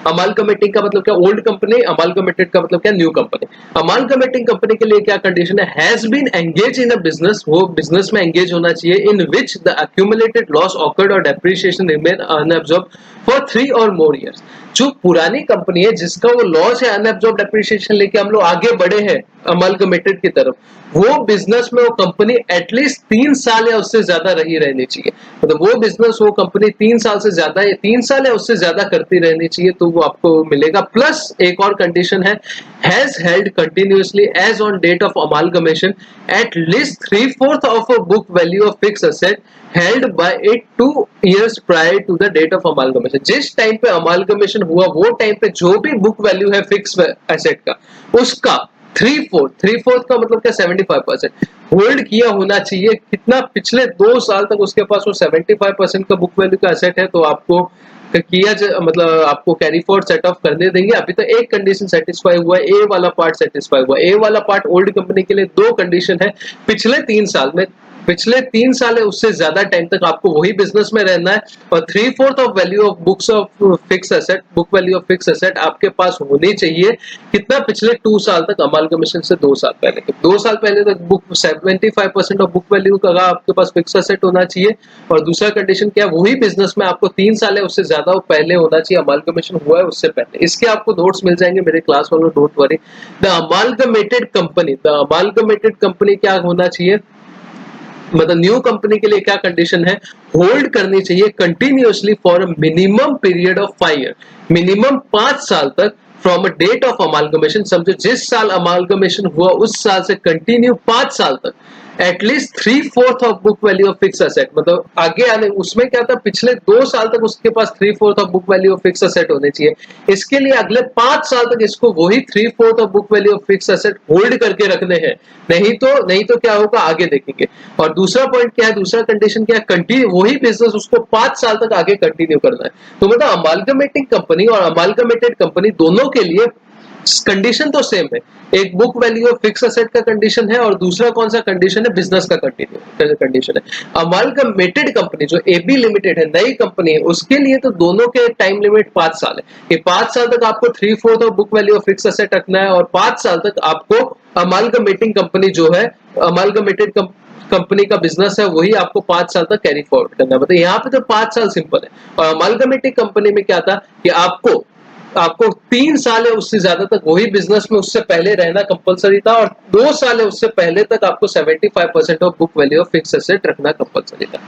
अमालगमेटिंग का मतलब क्या, ओल्ड कंपनी, अमालगमेटेड का मतलब क्या, न्यू कंपनी। अमालगमेटिंग कंपनी के लिए क्या कंडीशन है, has been engage in a business, वो बिजनेस में एंगेज होना चाहिए, in which the accumulated loss occurred or depreciation remain unabsorbed for 3 or more years। जो पुरानी कंपनी है जिसका वो लॉस है, अनएब्जॉर्ब डेप्रिसिएशन लेके हम लोग आगे बढ़े हैं अमालगमेटेड की तरफ, वो बिजनेस में वो कंपनी एटलीस्ट 3 साल या उससे ज्यादा रही रहनी चाहिए। मतलब वो बिजनेस, वो कंपनी 3 साल से ज्यादा या 3 साल या उससे ज्यादा करती रहनी चाहिए, तो वो आपको मिलेगा। प्लस एक और कंडीशन है, has held continuously as on date of amalgamation at least 3/4 of a book value of fix asset held by it 2 years prior to the date of amalgamation। जिस टाइम पे अमालगमेशन हुआ वो time पे जो भी book value है fix asset का, उसका 3/4 का मतलब क्या, 75% होल्ड किया होना चाहिए। कितना, पिछले 2 साल तक उसके पास वो 75% का बुक वैल्यू का एसेट है, तो आपको किया मतलब आपको कैरी फॉरवर्ड सेट ऑफ करने देंगे। अभी तो एक कंडीशन सेटिस्फाई हुआ है, ए वाला पार्ट सेटिस्फाई हुआ। ए वाला पार्ट ओल्ड कंपनी के लिए 2 कंडीशन है, पिछले 3 साल में, पिछले 3 साल है उससे ज्यादा टाइम तक आपको वही बिजनेस में रहना है, और 3/4 of value of books of fix asset, book value of fix asset आपके पास होनी चाहिए। कितना, पिछले 2 साल तक, अमालगमेशन से 2 साल पहले, 2 साल पहले तक बुक 75% ऑफ बुक वैल्यू का आपके पास फिक्स एसेट होना चाहिए। और दूसरा कंडीशन क्या, वही बिजनेस में आपको 3 साल है उससे ज्यादा पहले होना चाहिए, अमालगमेशन हुआ है उससे पहले। इसके आपको नोट्स मिल जाएंगे मेरे क्लास वालों, don't worry. The amalgamated company, the amalgamated company क्या होना चाहिए, मतलब न्यू कंपनी के लिए क्या कंडीशन है, होल्ड करनी चाहिए continuously for a minimum period of 5 year, minimum 5 साल तक from a date of amalgamation. समझो जिस साल अमालगमेशन हुआ उस साल से कंटिन्यू 5 साल तक at least 3/4 of book value of fix asset, मतलब आगे आने उसमें क्या था, पिछले 2 साल तक उसके पास 3/4 of book value of fix asset होने चाहिए। इसके लिए अगले 5 साल तक इसको वही 3/4 of book value of fix asset hold करके रखने हैं, नहीं तो क्या होगा आगे देखेंगे। और दूसरा पॉइंट क्या है, दूसरा कंडीशन क्या है, कंटिन्यू वही बिजनेस उसको 5 साल तक आगे कंटिन्यू करना है। तो मतलब अमालगमेटिंग कंपनी और अमालगमेटेड कंपनी दोनों के लिए कंडीशन तो सेम है, एक book value of fix asset का कंडीशन है और दूसरा कौन सा कंडीशन है, बिजनेस का कंडीशन है। अमालगमेटेड कंपनी जो एबी लिमिटेड है, नई कंपनी है, उसके लिए तो दोनों के टाइम लिमिट 5 साल है कि 5 साल तक आपको 3/4 of book value of fix asset रखना है, और 5 साल तक आपको अमालगमेटिंग कंपनी जो है, अमालगमेटेड कंपनी का बिजनेस है, वही आपको 5 साल तक कैरी फॉरवर्ड करना है। मतलब यहाँ पे तो 5 साल सिंपल है। और अमालगमेटिंग कंपनी में क्या था कि आपको आपको 3 साल है उससे ज्यादा तक वही बिजनेस में उससे पहले रहना कंपलसरी था, और 2 साल है उससे पहले तक आपको 75% of book value of fix asset रखना कंपलसरी था।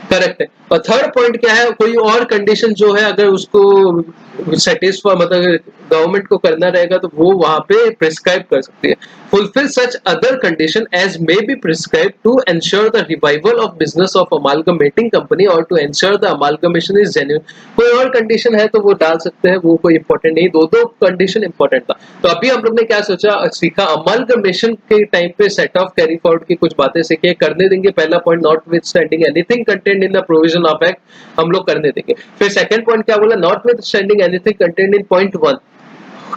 करेक्ट है। और थर्ड पॉइंट क्या है, कोई और कंडीशन जो है अगर उसको सेटिस्फाई, मतलब गवर्नमेंट को करना रहेगा तो वो वहां पे प्रिस्क्राइब कर सकती है। Fulfil such other condition as may be prescribe to ensure the revival of business of amalgamating company और to ensure the amalgamation is genuine. कोई और कंडीशन है तो वो डाल सकते हैं, वो कोई इंपॉर्टेंट नहीं, दो कंडीशन इंपॉर्टेंट था। तो अभी हम लोग ने क्या सोचा सीखा, अमालगमेशन के टाइम पे सेट ऑफ कैरी फॉरवर्ड की कुछ बातें सीखे, करने देंगे। पहला point, not with standing anything content in the provision of act, हम लोग करने देंगे। फिर सेकंड पॉइंट क्या बोला, not with standing anything content in point 1,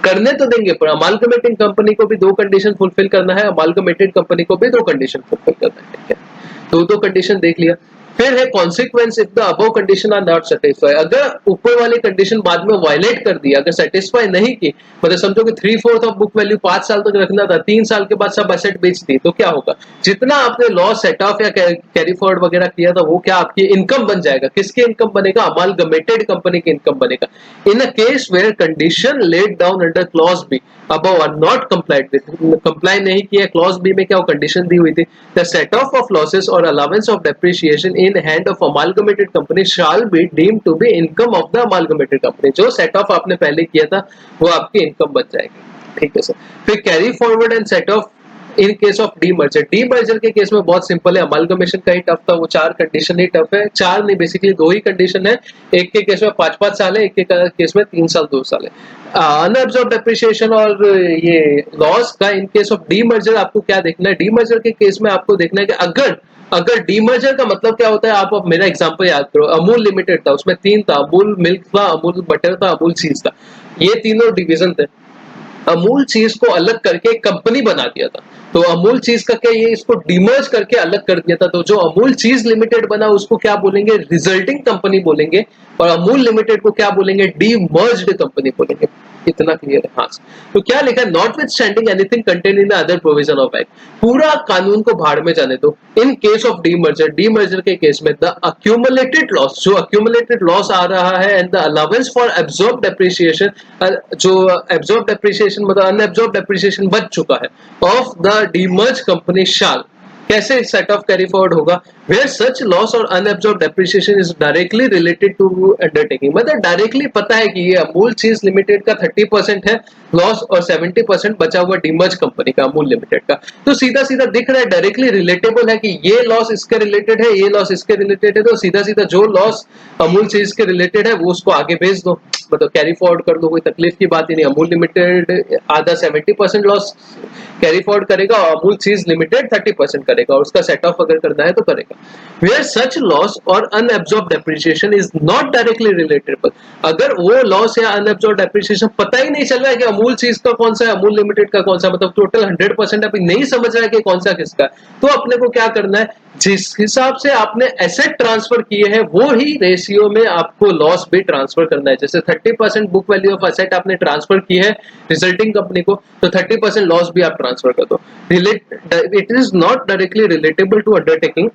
करने तो देंगे पर अमालगमेटिंग कंपनी को भी 2 कंडीशन फुलफिल करना है, अमालगमेटेड कंपनी को भी 2 कंडीशन फुलफिल करना है। ठीक है, तो 2 कंडीशन देख लिया। फिर है consequence if the above condition are not satisfy, अगर ऊपर वाली कंडीशन बाद में वायलेट कर दी, अगर सेटिस्फाई नहीं की, मतलब समझो कि 3/4 ऑफ बुक वैल्यू 5 साल तक रखना था, 3 साल के बाद सब एसेट बेच दी, तो क्या होगा, जितना आपने लॉस सेट ऑफ या कैरी फॉरवर्ड वगैरह किया था वो क्या आपकी इनकम बन जाएगा। किसकी इनकम बनेगा, अमालगमेटेड कंपनी की इनकम बनेगा। In a case where condition laid down under clause B above are not complied with, comply नहीं किया क्लॉज बी में, क्या कंडीशन दी हुई थी, the set off of losses or allowance of depreciation in hand of amalgamated company shall be deemed to be income of the amalgamated company। जो set of आपने पहले किया था वो आपकी इनकम बन जाएगी। ठीक है सर। फिर carry forward and set of in case of demerger, demerger के केस में बहुत सिंपल है, अमालगमेशन का ही टफ था, वो 4 कंडीशन ही टफ है, 4 नहीं बेसिकली 2 ही कंडीशन है। एक के केस में 5-5 साल है, एक के केस में 3 साल 2 साल है। अनअब्सॉर्ब डेप्रिसिएशन और ये लॉस का इन केस ऑफ डीमर्जर आपको क्या देखना है, डीमर्जर के केस में आपको देखना है कि अगर डीमर्जर का मतलब क्या होता है, आप मेरा एग्जांपल याद करो, अमूल लिमिटेड था, उसमें 3 था, अमूल मिल्क था, अमूल बटर था, अमूल चीज था, ये तीनों डिवीजन थे। अमूल चीज को अलग करके एक कंपनी बना दिया था, तो तो अमूल चीज का क्या, ये इसको डिमर्ज करके अलग कर दिया था, तो जो अमूल चीज लिमिटेड बना उसको क्या बोलेंगे, रिजल्टिंग कंपनी बोलेंगे, और अमूल लिमिटेड को क्या बोलेंगे, डीमर्ज्ड कंपनी बोलेंगे। इतना क्लियर है? हाँ। तो क्या लिखा है, not with standing anything contain in the other provision of act, पूरा कानून को भाड़ में जाने दो। In case of demerger, demerger के केस में द अक्यूमुलेटेड लॉस, जो अक्यूमुलेटेड लॉस आ रहा है, and the allowance for absorb depreciation, जो एब्जॉर्ब डेप्रिसिएशन मतलब अनएब्जॉर्ब डेप्रिसिएशन बच चुका है, ऑफ द डीमर्ज कंपनी शाल, कैसे सेट ऑफ कैरी फॉरवर्ड होगा, वेयर सच लॉस और unabsorbed depreciation is directly related to undertaking, मतलब डायरेक्टली पता है कि ये अमूल चीज लिमिटेड का 30% है लॉस और 70% बचा हुआ डीमर्ज कंपनी का, अमूल लिमिटेड का, तो सीधा सीधा दिख रहा है, डायरेक्टली रिलेटेबल है कि ये लॉस इसके रिलेटेड है, ये लॉस इसके रिलेटेड है, तो सीधा सीधा जो लॉस अमूल चीज के रिलेटेड है वो उसको आगे भेज दो, मतलब कैरी फॉरवर्ड कर दो, कोई तकलीफ की बात ही नहीं। अमूल लिमिटेड आधा 70% लॉस कैरी फॉरवर्ड करेगा और अमूल चीज लिमिटेड 30% करेगा, और उसका सेट ऑफ अगर करना है तो करेगा। वेयर सच लॉस और unabsorbed depreciation is not directly relatable, अगर वो लॉस या अनएब्जॉर्ब डेप्रिसिएशन पता ही नहीं चल रहा है कि अमूल चीज का कौन सा है, अमूल लिमिटेड का कौन सा, मतलब टोटल 100% अभी नहीं समझ रहा है कि कौन सा किसका है, तो अपने को क्या करना है, जिस हिसाब से आपने एसेट ट्रांसफर किए हैं वो ही रेशियो में आपको लॉस भी ट्रांसफर करना है। जैसे 30% बुक वैल्यू ऑफ एसेट आपने ट्रांसफर की है रिजल्टिंग कंपनी को, तो 30% लॉस भी आप ट्रांसफर कर दो। It is not directly relatable to undertaking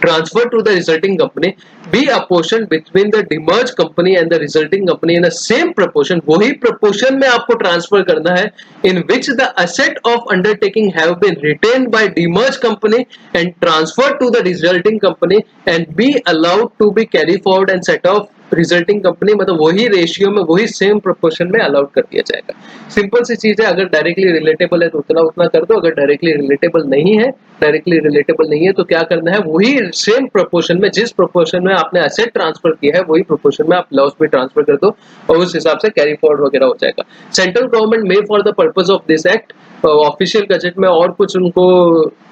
transfer to the resulting company be apportioned between the demerged company and the resulting company in the same proportion, वही proportion में आपको transfer करना है, in which the asset of undertaking have been retained by demerged company and transferred to the resulting company and be allowed to be carry forward and set off resulting company, मतलब वही ratio में वही same proportion में allowed कर दिया जाएगा। Simple सी चीज है, अगर डायरेक्टली रिलेटेबल है तो उतना उतना कर दो, अगर डायरेक्टली रिलेटेबल नहीं है, डायरेक्टली रिलेटेबल नहीं है तो क्या करना है, वही सेम प्रोपोर्शन में, जिस प्रोपोर्शन में आपने एसेट ट्रांसफर किया है वही प्रोपोर्शन में आप लॉस भी ट्रांसफर कर दो, और उस हिसाब से कैरी फॉरवर्ड वगैरह हो जाएगा। सेंट्रल गवर्नमेंट में for the purpose of this act, official gazette में और कुछ उनको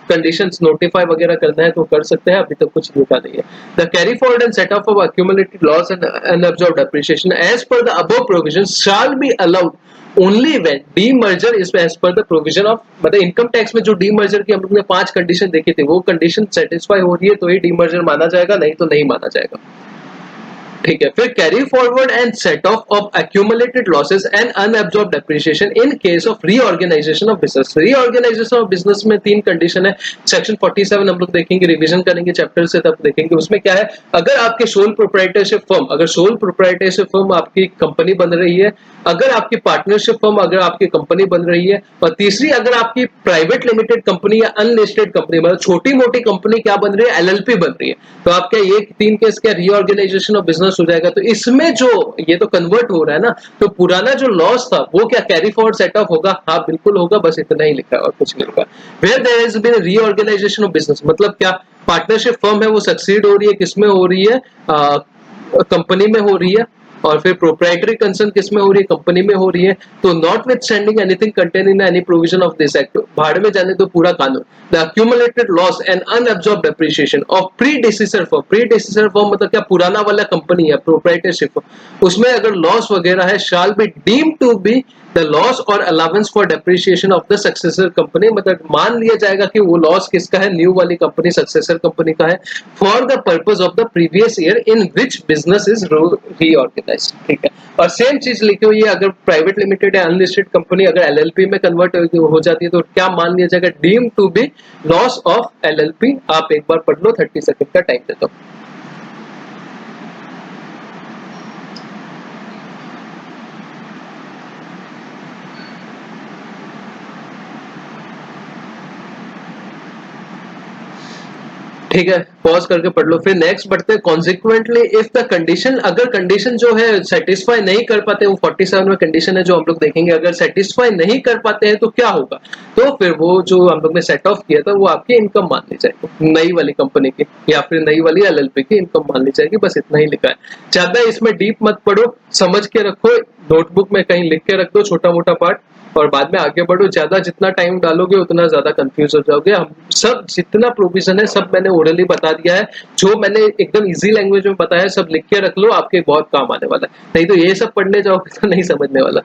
कंडीशंस नोटिफाई वगैरह करना है तो कर सकते हैं, अभी तक कुछ लिखा नहीं है। The carry forward and set of accumulated loss and unabsorbed depreciation as per the above provisions shall be allowed only when demerger is as per the provision of, मतलब इनकम टैक्स में जो डीमर्जर की हम लोग ने 5 condition देखी थी वो कंडीशन सेटिस्फाई हो रही है तो ही डीमर्जर माना जाएगा, नहीं तो नहीं माना जाएगा। ठीक है, फिर carry forward and set of accumulated losses and unabsorbed depreciation in case of reorganization of business। reorganization of business में 3 कंडीशन है, सेक्शन 47 हम लोग देखेंगे, रिवीजन करेंगे चैप्टर से तब देखेंगे। उसमें क्या है, अगर आपके सोल प्रोप्राइटरशिप फर्म, अगर सोल प्रोप्राइटरशिप फर्म आपकी कंपनी बन रही है, अगर आपकी पार्टनरशिप फर्म अगर आपकी कंपनी बन रही है, और तीसरी अगर आपकी प्राइवेट लिमिटेड कंपनी या अनलिस्टेड कंपनी, मतलब छोटी मोटी कंपनी क्या बन रही है, एलएलपी बन रही है, तो आपका ये 3 केस क्या रीऑर्गेनाइजेशन ऑफ बिजनेस हो जाएगा। तो इसमें जो ये तो कन्वर्ट हो रहा है ना, तो पुराना जो लॉस था वो क्या कैरी फॉरवर्ड सेट ऑफ होगा, हाँ बिल्कुल होगा, बस इतना ही लिखा है और कुछ नहीं लिखा। Where there has been reorganisation of business, मतलब क्या पार्टनरशिप फर्म है वो सक्सीड हो रही है, किसमें हो रही है, कंपनी में हो रही है, और फिर प्रोप्राइटरी कंसर्न किसमें हो रही है, कंपनी में हो रही है, तो notwithstanding anything contain in any provision of this act, भाड़ में जाने दो पूरा कानून। The accumulated loss and unabsorbed depreciation of predecessor firm, predecessor firm मतलब क्या पुराना वाला कंपनी है प्रोप्राइटरशिप, उसमें अगर लॉस वगैरह है, shall be deem to be the loss और allowance for depreciation of the successor company, मतलब मान लिया जाएगा कि वो लॉस किसका है, न्यू वाली कंपनी सक्सेसर कंपनी का है, for the purpose of the previous year in which business is reorganised. ठीक है, और सेम चीज लिखी हुई है, अगर प्राइवेट लिमिटेड या अनलिस्टेड कंपनी अगर एलएलपी में कन्वर्ट हो जाती है तो क्या मान लिया जाएगा, deem to be loss of LLP. आप एक बार पढ़ लो, 30 सेकंड का टाइम देता हूं। ठीक है, पॉज करके पढ़ लो, फिर नेक्स्ट बढ़ते हैं। कॉन्सिक्वेंटली इफ द कंडीशन, अगर कंडीशन जो है सेटिस्फाई नहीं कर पाते, वो 47 में कंडीशन है जो हम लोग देखेंगे, अगर सेटिस्फाई नहीं कर पाते हैं तो क्या होगा, तो फिर वो जो हम लोग ने सेट ऑफ किया था वो आपकी इनकम मान ली जाएगी, नई वाली कंपनी की या फिर नई वाली एलएलपी की इनकम मान ली जाएगी। बस इतना ही लिखा है, ज्यादा इसमें डीप मत पढ़ो, समझ के रखो, नोटबुक में कहीं लिख के रख दो छोटा मोटा पार्ट, और बाद में आगे बढ़ो, ज्यादा जितना टाइम डालोगे उतना ज्यादा कंफ्यूज हो जाओगे। हम सब जितना प्रोविजन है सब मैंने ओरली बता दिया है, जो मैंने एकदम इजी लैंग्वेज में बताया सब लिख के रख लो, आपके बहुत काम आने वाला है, नहीं तो ये सब पढ़ने जाओगे तो नहीं समझने वाला।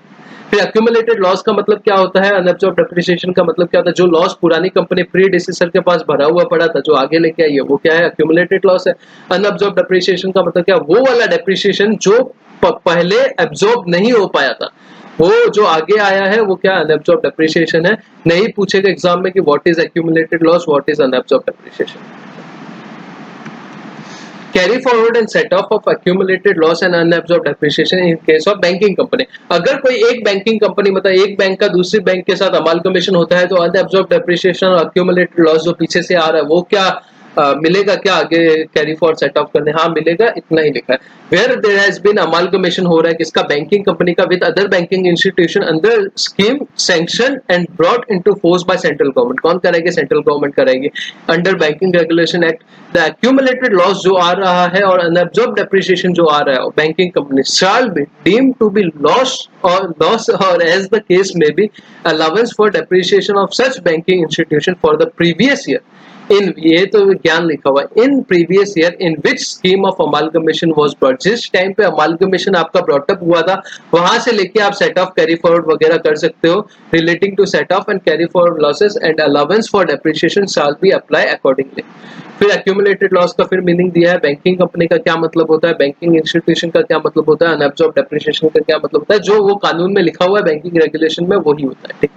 फिर एक्यूमुलेटेड लॉस का मतलब क्या होता है, अनअब्सॉर्ब्ड डेप्रिसिएशन का मतलब क्या होता है, जो लॉस पुरानी कंपनी प्री डिसीजर के पास भरा हुआ पड़ा था जो आगे लेके आई है वो क्या है, एक्यूमुलेटेड लॉस है। अनअब्सॉर्ब्ड डेप्रिसिएशन का मतलब क्या, वो वाला डेप्रिसिएशन जो पहले एब्जॉर्ब नहीं हो पाया था, वो जो आगे आया है वो क्या, अनअब्सॉर्ब्ड डेप्रिसिएशन है। नहीं पूछेगा एग्जाम में कि what is accumulated loss, what is unabsorbed depreciation. Carry forward and set of accumulated loss and unabsorbed depreciation in case of banking company. अगर कोई एक बैंकिंग कंपनी मतलब एक बैंक का दूसरी बैंक के साथ अमालगमेशन होता है तो unabsorbed depreciation और accumulated loss जो पीछे से आ रहा है वो क्या मिलेगा क्या आगे कैरी फॉरवर्ड सेट ऑफ करने, हाँ मिलेगा, इतना ही लिखा है। Where there has been amalgamation हो रहा है किसका, बैंकिंग कंपनी का, with other banking institution under scheme sanction and brought into force by central government. कौन कराएगी, सेंट्रल गवर्नमेंट कराएगी under banking regulation act. The accumulated loss जो आ रहा है और अनअब्सॉर्ब्ड डेप्रिसिएशन जो आ रहा है banking company shall be deemed to be loss और एज द केस में be allowance for depreciation of such banking institution for the previous year in, ये तो विज्ञान लिखा हुआ है, in previous year in which scheme of amalgamation was brought, जिस time पे अमालगमेशन आपका ब्रॉटअप हुआ था वहां से लेके आप सेट ऑफ कैरी फॉरवर्ड वगैरह कर सकते हो relating to set off and carry forward losses and allowance for depreciation shall be apply accordingly. फिर एक्यूमुलेटेड लॉस का फिर मीनिंग दिया है, बैंकिंग कंपनी का क्या मतलब होता है, बैंकिंग इंस्टीट्यूशन का क्या मतलब होता है, अनअब्सॉर्ब्ड डेप्रिसिएशन का क्या मतलब होता है, जो वो कानून में लिखा हुआ है बैंकिंग रेगुलेशन में वही होता है, ठीक।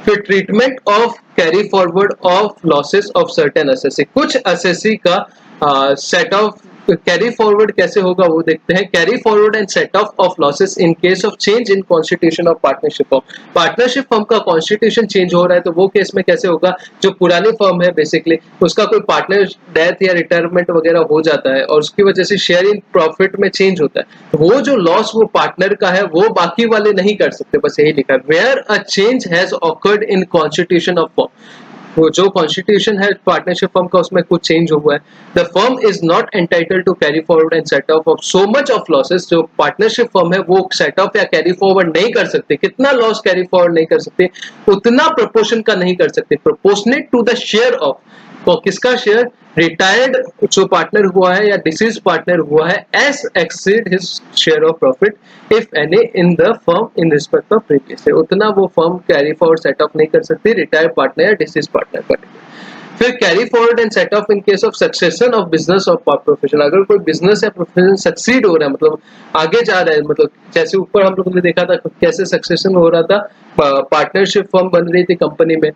फिर treatment of carry forward of losses of certain assessee, कुछ असेसी का सेट ऑफ कैरी फॉरवर्ड कैसे होगा वो देखते हैं। Carry forward and set of losses in case of change in constitution of partnership firm, partnership firm का constitution change हो रहा है तो वो केस में कैसे होगा, जो पुरानी फर्म है बेसिकली उसका कोई पार्टनर डेथ या रिटायरमेंट वगैरह हो जाता है और उसकी वजह से शेयर इन प्रॉफिट में चेंज होता है, तो वो जो लॉस वो पार्टनर का है वो बाकी वाले नहीं कर सकते, बस यही लिखा है। Where a change has occurred in constitution of firm, वो जो कॉन्स्टिट्यूशन है पार्टनरशिप फर्म का उसमें कुछ चेंज हुआ है, the firm is not entitled to carry forward and set off so much of losses, जो पार्टनरशिप फर्म है वो सेट ऑफ या कैरी फॉरवर्ड नहीं कर सकते, कितना लॉस कैरी फॉरवर्ड नहीं कर सकते, उतना प्रोपोर्शन का नहीं कर सकते, proportionate to the share of, तो किसका शेयर, रिटायर्ड जो पार्टनर हुआ है या डिसीज पार्टनर हुआ है, S exceed his share of profit if any in the firm in respect of previous, उतना वो firm carry forward set of नहीं कर सकती रिटायर्ड पार्टनर या डिसीज पार्टनर का। फिर carry forward and set of in case of succession of business of profession, अगर कोई बिजनेस या प्रोफेशन सक्सीड हो रहा है मतलब आगे जा रहा है, मतलब जैसे ऊपर हम लोगों ने देखा था कैसे सक्सेशन हो रहा था, पार्टनरशिप फर्म बन रही थी कंपनी में,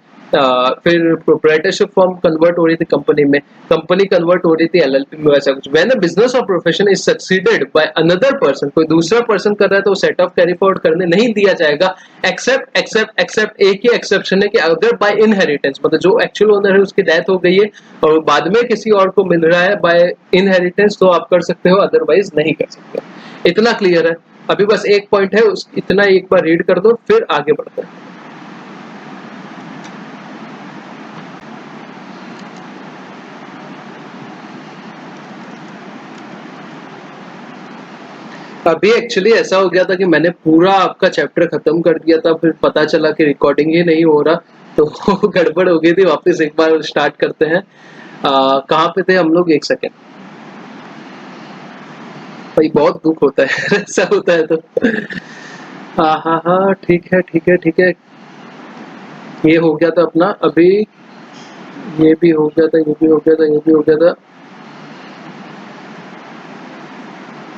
फिर प्रोप्राइटरशिप फर्म कन्वर्ट हो रही थी कंपनी में, कंपनी कन्वर्ट हो रही थी एलएलपी में, वैसा कुछ। व्हेन अ बिजनेस और profession is succeeded by another person, कोई दूसरा पर्सन कर रहा है तो सेट ऑफ कैरी फॉरवर्ड करने नहीं दिया जाएगा, एक्सेप्ट एक ही एक्सेप्शन है कि अगर बाय इनहेरिटेंस, मतलब जो एक्चुअल ओनर है उसकी डेथ हो गई है और बाद में किसी और को मिल रहा है बाय इनहेरिटेंस तो आप कर सकते हो, अदरवाइज नहीं कर सकते। इतना क्लियर है, अभी बस एक पॉइंट है इतना एक बार रीड कर दो फिर आगे बढ़ते हैं। अभी एक्चुअली ऐसा हो गया था कि मैंने पूरा आपका चैप्टर खत्म कर दिया था, फिर पता चला कि रिकॉर्डिंग ही नहीं हो रहा तो गड़बड़ हो गई थी, वापस एक बार स्टार्ट करते हैं। कहाँ पे थे हम लोग, एक सेकेंड भाई, बहुत दुख होता है ऐसा होता है तो। हाँ हाँ हाँ, ठीक है ठीक है ठीक है, ये हो गया था अपना, अभी ये भी हो गया था, ये भी हो गया था, ये भी हो गया था।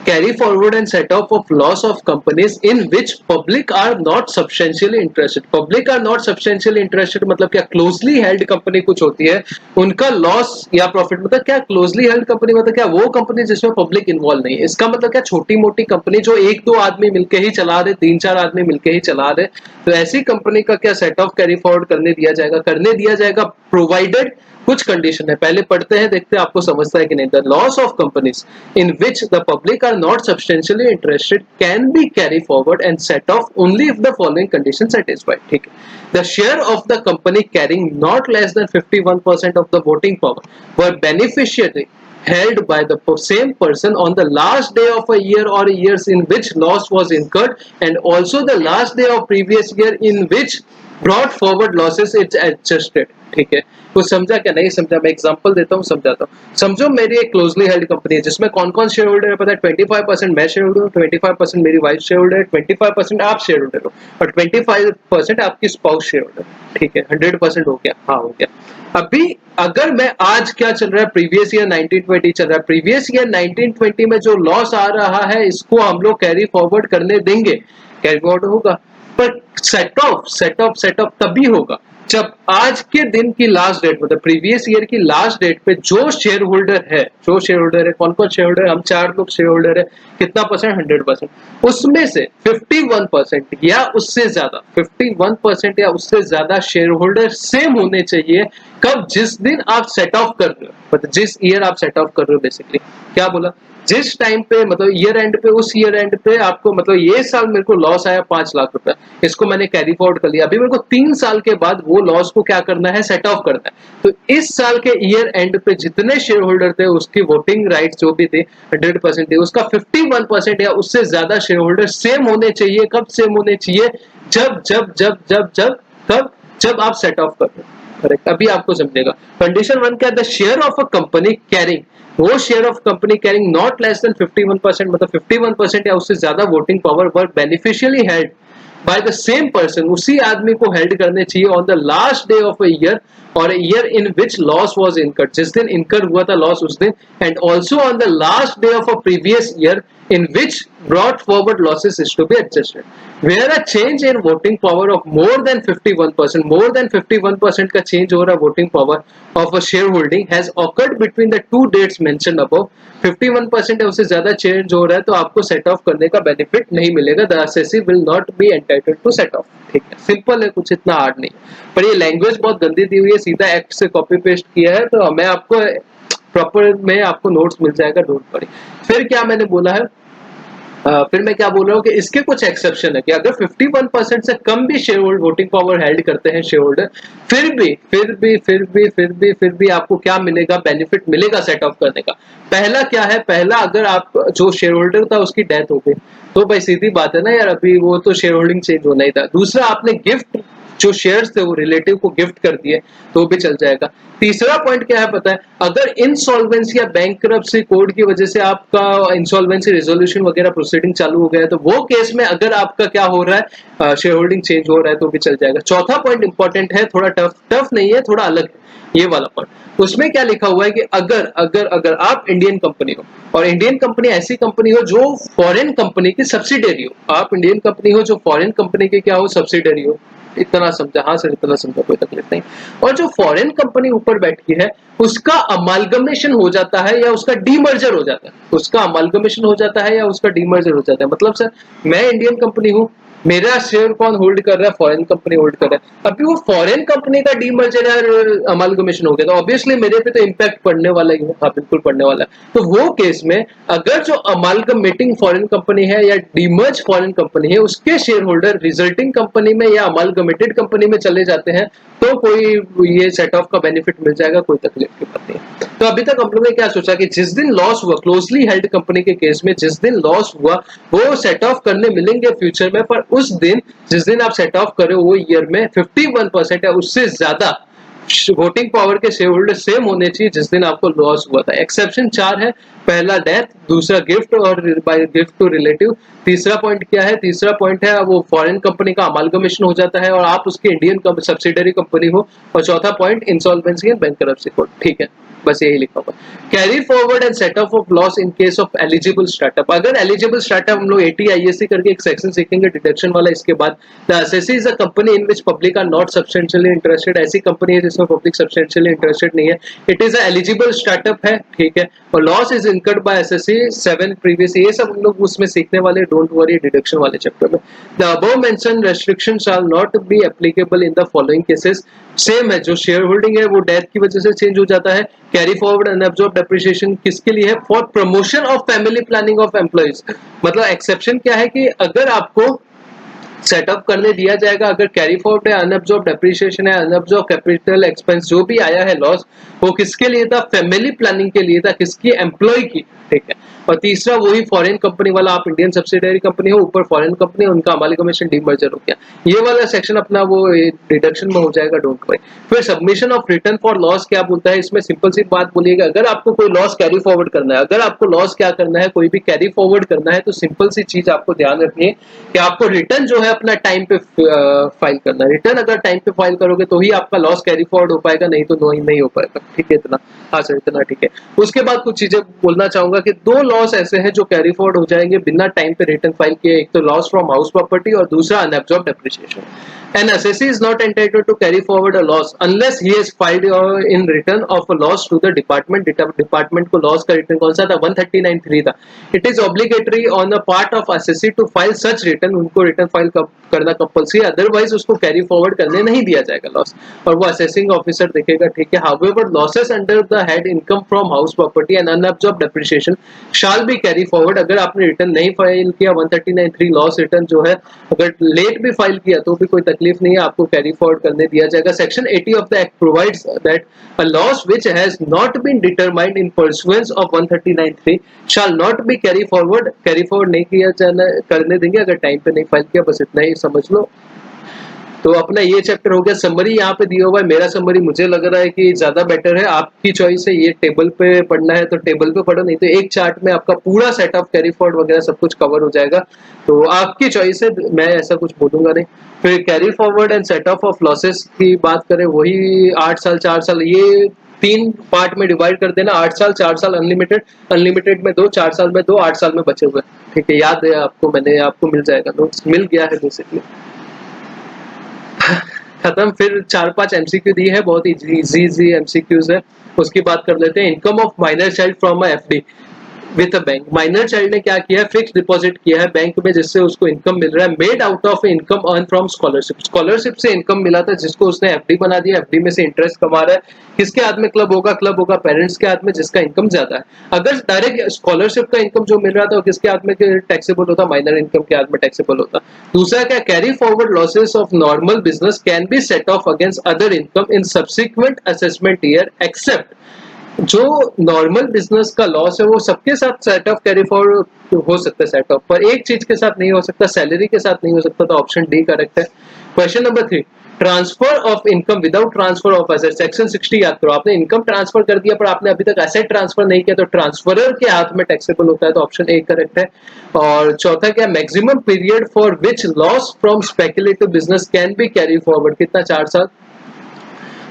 Carry forward and set off of loss of companies in which public are not substantially interested, public are not substantially interested मतलब क्या, closely held company कुछ होती है उनका loss या profit, मतलब क्या closely held company मतलब क्या, वो कंपनी जिसमें पब्लिक इन्वॉल्व नहीं है, इसका मतलब क्या, छोटी मोटी कंपनी जो एक दो आदमी मिलके ही चला रहे, तीन चार आदमी मिलके ही चला रहे, तो ऐसी कंपनी का क्या सेट ऑफ कैरी फॉरवर्ड करने दिया जाएगा प्रोवाइडेड, कुछ कंडीशन है, पहले पढ़ते हैं देखते हैं आपको समझता है कि नहीं। The loss of companies in which the public are not substantially interested can be carry forward and set off only if the following condition satisfied, ठीक है। The share of the company carrying not less than 51% of the voting power were beneficiary held by the same person on the last day of a year or years in which loss was incurred, and also the last day of previous year in which brought forward losses it's adjusted. ठीक है, कुछ समझा क्या नहीं समझा? मैं example देता हूँ, समझाता हूँ। समझो मेरी एक क्लोजली हेल्ड कंपनी है जिसमें कौन कौन शेयर होल्डर है पता है? 25% मैं शेयर होल्डर हूँ, 25% मेरी वाइफ शेयर होल्डर है, 25% आप शेयर होल्डर हो और 25% आपकी स्पाउस शेयर होल्डर। ठीक है, 100% हो गया? हाँ हो गया। अभी अगर मैं आज क्या चल रहा है, प्रीवियस ईयर 1920 चल रहा है, प्रीवियस ईयर 1920 में जो लॉस आ रहा है इसको हम लोग कैरी फॉरवर्ड करने देंगे, कैरी फॉरवर्ड होगा, पर सेट ऑफ तभी होगा जब आज के दिन की लास्ट डेट, मतलब प्रीवियस ईयर की लास्ट डेट पे जो शेयर होल्डर है, कौन कौन शेयर होल्डर है? हम 4 लोग शेयर होल्डर है, कितना परसेंट? 100%। उसमें से 51% या उससे ज्यादा, 51% या उससे ज्यादा शेयर होल्डर सेम होने चाहिए। कब? जिस दिन आप सेट ऑफ कर रहे हो, मतलब जिस ईयर आप सेट ऑफ कर रहे हो। बेसिकली क्या बोला? जिस टाइम पे, मतलब ईयर एंड पे, उस ईयर एंड पे आपको, मतलब ये साल मेरे को लॉस आया 5 लाख रुपया, इसको मैंने कैरी फॉरवर्ड कर लिया। अभी मेरे को 3 साल के बाद वो लॉस को क्या करना है? सेट ऑफ करना है। तो इस साल के ईयर एंड पे जितने शेयर होल्डर थे उसकी वोटिंग राइट जो भी थे 100% थे, उसका 51% या उससे ज्यादा शेयर होल्डर सेम होने चाहिए। कब सेम होने चाहिए? जब जब जब जब जब तब जब आप सेट ऑफ कर रहे हो। करेक्ट? अभी आपको समझेगा। कंडीशन 1 क्या है? The share of a company carrying, वो शेयर ऑफ company carrying not less than 51%, मतलब 51% या उससे ज्यादा voting power were beneficially held by the same person, उसी आदमी को हेल्ड करने चाहिए on the last day of a year और year in which loss was incurred, जिस दिन इनकर हुआ था लॉस उस दिन, and also on the last day of a previous year in which brought forward losses is to be adjusted. Where a change in voting power of more than 51% का change हो रहा है voting power of a shareholding has occurred between the two dates mentioned above, 51% है उससे ज्यादा change हो रहा है तो आपको सेट ऑफ करने का बेनिफिट नहीं मिलेगा। The assessee will not be entitled to set off. ठीक है, सिंपल है, कुछ इतना हार्ड नहीं है, पर ये लैंग्वेज बहुत गंदी दी हुई है, सीधा एक्ट से कॉपी पेस्ट किया है, तो मैं आपको प्रॉपर में आपको नोट्स मिल जाएगा, डोंट वरी। फिर क्या मैंने बोला है, फिर मैं क्या बोल रहा हूँ कि इसके कुछ एक्सेप्शन है कि अगर 51% से कम भी share hold voting power held करते हैं शेयर होल्डर, फिर भी आपको क्या मिलेगा? बेनिफिट मिलेगा सेट ऑफ करने का। पहला क्या है? पहला, अगर आप जो शेयर होल्डर था उसकी डेथ हो गई तो भाई सीधी बात है ना यार, अभी वो तो शेयर होल्डिंग चेंज होना ही था। दूसरा, आपने गिफ्ट जो शेयर्स थे वो रिलेटिव को गिफ्ट कर दिए तो भी चल जाएगा। तीसरा पॉइंट क्या है पता है? अगर इंसॉल्वेंसी या बैंकरप्सी कोड की वजह से आपका इंसॉल्वेंसी रेजोल्यूशन वगैरह प्रोसीडिंग चालू हो गया है तो वो केस में अगर आपका क्या हो रहा है, शेयर होल्डिंग चेंज हो रहा है तो भी चल जाएगा। चौथा पॉइंट इंपॉर्टेंट है, थोड़ा टफ नहीं है, थोड़ा अलग है ये वाला पॉइंट। उसमें क्या लिखा हुआ है कि अगर अगर अगर आप इंडियन कंपनी हो, और इंडियन कंपनी ऐसी कंपनी हो जो फॉरेन कंपनी की सब्सिडरी हो, आप इंडियन कंपनी हो जो फॉरेन कंपनी की क्या हो? सब्सिडरी हो। इतना समझा? हाँ सर इतना समझा, कोई तकलीफ नहीं। और जो फॉरेन कंपनी ऊपर बैठी है उसका अमालगमेशन हो जाता है या उसका डीमर्जर हो जाता है, उसका अमालगमेशन हो जाता है या उसका डीमर्जर हो जाता है। मतलब सर मैं इंडियन कंपनी हूँ, मेरा शेयर कौन होल्ड कर रहा है? फॉरेन कंपनी होल्ड कर रहा है। अभी वो फॉरेन कंपनी का डीमर्जर या अमालगमेशन हो गया तो ऑब्वियसली मेरे पे तो इंपैक्ट पड़ने वाला ही है। हाँ बिल्कुल पड़ने वाला है। तो वो केस में अगर जो अमालगमेटिंग फॉरेन कंपनी है या डीमर्ज फॉरेन कंपनी है उसके शेयर होल्डर रिजल्टिंग कंपनी में या अमालगमेटेड कंपनी में चले जाते हैं तो कोई ये सेट ऑफ का बेनिफिट मिल जाएगा, कोई तकलीफ की बात नहीं। तो अभी तक हम लोगों ने क्या सोचा कि जिस दिन लॉस हुआ क्लोजली हेल्ड कंपनी के केस में, जिस दिन लॉस हुआ वो सेट ऑफ करने मिलेंगे फ्यूचर में, पर उस दिन जिस दिन आप सेट ऑफ करो वो ईयर में 51% है उससे ज्यादा वोटिंग पावर के शेयर होल्डर सेम होने चाहिए जिस दिन आपको लॉस हुआ था। एक्सेप्शन 4 है। पहला डेथ, दूसरा गिफ्ट और बाय गिफ्ट टू रिलेटिव। तीसरा पॉइंट क्या है? तीसरा पॉइंट है वो फॉरेन कंपनी का अमालगमेशन हो जाता है और आप उसकी इंडियन सब्सिडरी कंपनी हो। और चौथा point insolvency and bankruptcy code. ठीक है, बस यही लिखा हुआ। Carry forward and set of loss in case of eligible startup. अगर एलिजिबल स्टार्टअप हम लोग 80 ISC करके एक सेक्शन सीखेंगे डिडक्शन वाला, इसके बाद the assessee is a company in which public are not substantially interested. ऐसी कंपनी है जिसमें पब्लिक सब्सटेंशियली इंटरेस्टेड नहीं है। It is a eligible startup है, ठीक है। और loss is incurred by assessee 7 previous, ये सब हम लोग उसमें सीखने वाले, डोंट वरी, डिडक्शन वाले चैप्टर में। The above mentioned restrictions are not be applicable in the following cases. Same है, जो शेयर होल्डिंग है वो डेथ की वजह से चेंज हो जाता है। कैरी फॉरवर्ड अनअब्जॉर्ब डेप्रिसिएशन किसके लिए है? For promotion of family planning of employees. मतलब एक्सेप्शन क्या है कि अगर आपको सेटअप करने दिया जाएगा। अगर कैरी फॉरवर्ड है, अनअब्सॉर्ब डेप्रिसिएशन है, अनअब्सॉर्ब कैपिटल एक्सपेंस जो भी आया है लॉस, वो किसके लिए था? फैमिली प्लानिंग के लिए था, किसकी? एम्प्लॉय की, ठीक है। और तीसरा वही फॉरेन कंपनी वाला, आप इंडियन सब्सिडियरी कंपनी हो, ऊपर फॉरेन कंपनी, उनका अमालिगमेशन डीमर्जर हो गया, ये वाला सेक्शन अपना वो डिडक्शन में हो जाएगा, डोंट वरी। फिर submission of return for loss क्या बोलता है? इसमें सिंपल सी बात बोलिएगा, अगर आपको कोई लॉस कैरी फॉरवर्ड करना है, अगर आपको लॉस क्या करना है, कोई भी कैरी फॉरवर्ड करना है, तो सिंपल सी चीज आपको ध्यान रखनी है कि आपको रिटर्न जो है अपना टाइम पे फाइल करना है। रिटर्न अगर टाइम पे फाइल करोगे तो ही आपका लॉस कैरी फॉरवर्ड हो पाएगा, नहीं तो नहीं हो पाएगा, ठीक है इतना। हाँ सर इतना ठीक है। उसके बाद कुछ चीजें बोलना चाहूंगा कि दो लॉस ऐसे हैं जो कैरी फॉरवर्ड हो जाएंगे बिना टाइम पे रिटर्न फाइल किए, एक तो लॉस फ्रॉम हाउस प्रॉपर्टी और दूसरा अनअब्सॉर्ब depreciation. An assessee is not entitled to carry forward a loss unless he has filed in return of a loss to the department. Department को loss का return कौन सा था? 139(3) था। It is obligatory on the part of assessee to file such return. उनको return file करना compulsory, otherwise उसको carry forward करने नहीं दिया जाएगा loss, और वो assessing officer देखेगा, ठीक है। However, losses under the head income from house property and unabsorbed depreciation shall be carry forward. अगर आपने रिटर्न नहीं फाइल किया 139(3) लॉस रिटर्न जो है, अगर लेट भी फाइल किया तो भी कोई तकलीफ नहीं है, आपको कैरी फॉरवर्ड करने दिया जाएगा। Section 80 of the act provides that a loss which has not been determined in pursuance of 139(3) shall not be carry forward. Carry forward नहीं किया जाना करने देंगे अगर टाइम पे नहीं फाइल किया, बस इतना ही समझ लो। तो अपना ये चैप्टर हो गया। समरी यहाँ पे दिया हुआ है, मेरा समरी मुझे लग रहा है कि ज्यादा बेटर है, आपकी चॉइस है। ये टेबल पे पढ़ना है तो टेबल पे पढ़ो, नहीं तो एक चार्ट में आपका पूरा सेट ऑफ कैरी फॉरवर्ड वगैरह सब कुछ कवर हो जाएगा। तो आपकी चॉइस है, मैं ऐसा कुछ बोलूंगा नहीं। फिर carry forward and set of losses की बात करें, वही 8 साल 4 साल, ये 3 पार्ट में डिवाइड कर देना। 8 साल 4 साल अनलिमिटेड, अनलिमिटेड में 2, 4 साल में 2, 8 साल में बचे हुए, ठीक है। याद है आपको, मैंने आपको मिल जाएगा, नोट्स मिल गया है बेसिकली। खत्म। फिर 4-5 एमसीक्यू दी है, बहुत इजी एमसीक्यूज है, उसकी बात कर लेते हैं। Income of minor child from a FD with a bank. Minor child ने क्या किया है? फिक्स डिपॉजिट किया है बैंक में, जिससे उसको इनकम मिल रहा है। Made out of income earn from scholarship. Scholarship से इनकम मिला था, जिसको उसने एफडी बना दिया, एफडी में से इंटरेस्ट कमा रहा है। किसके हाथ में क्लब होगा? क्लब होगा पेरेंट्स के हाथ में, जिसका इनकम ज्यादा है। अगर डायरेक्ट स्कॉलरशिप का इनकम जो मिल रहा था वो किसके हाथ में टैक्सेबल होता? माइनर इनकम के हाथ में टैक्सेबल होता। दूसरा क्या? Carry forward losses of normal business can be set off against other income in subsequent assessment year, except जो नॉर्मल बिजनेस का लॉस है वो सबके साथ सेट ऑफ कैरी फॉरवर्ड हो सकता है सेट ऑफ, पर एक चीज के साथ नहीं हो सकता, सैलरी के साथ नहीं हो सकता। तो ऑप्शन डी करेक्ट है। Question number 3, transfer of income without transfer of asset. Section 60 याद करो, आपने इनकम ट्रांसफर कर दिया पर आपने अभी तक एसेट ट्रांसफर नहीं किया, तो ट्रांसफरर के हाथ में टैक्सेबल होता है, तो ऑप्शन ए करेक्ट है। और चौथा क्या? Maximum period for which loss from speculative business can be carry forward, कितना? 4 साल।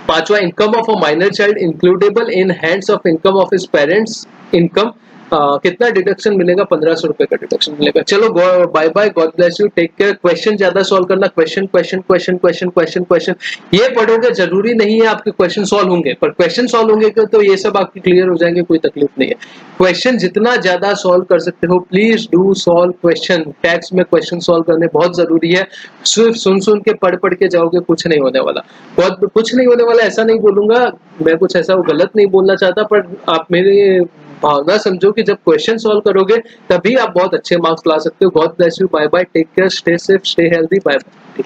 पांचवा, income of a minor child includable in hands of income of his parents income, कितना डिडक्शन मिलेगा? 1500 रुपए का डिडक्शन मिलेगा। चलो bye bye, God bless you, take care. Question ज्यादा सॉल्व करना, question question question question question question, ये पढ़ोगे जरूरी नहीं है आपके क्वेश्चन सॉल्व होंगे, पर क्वेश्चन सॉल्व होंगे तो ये सब आपकी क्लियर हो जाएंगे, कोई तकलीफ नहीं है। क्वेश्चन जितना ज्यादा सॉल्व कर सकते हो please do solve question. Tax में क्वेश्चन सॉल्व करने बहुत जरूरी है, सिर्फ सुन सुन के पढ़ पढ़ के जाओगे कुछ नहीं होने वाला। बहुत कुछ नहीं होने वाला ऐसा नहीं बोलूंगा मैं, कुछ ऐसा गलत नहीं बोलना चाहता, पर आप मेरे भावना समझो कि जब क्वेश्चन सॉल्व करोगे तभी आप बहुत अच्छे मार्क्स ला सकते हो। God bless you, bye bye, take care, stay safe, stay healthy, bye bye.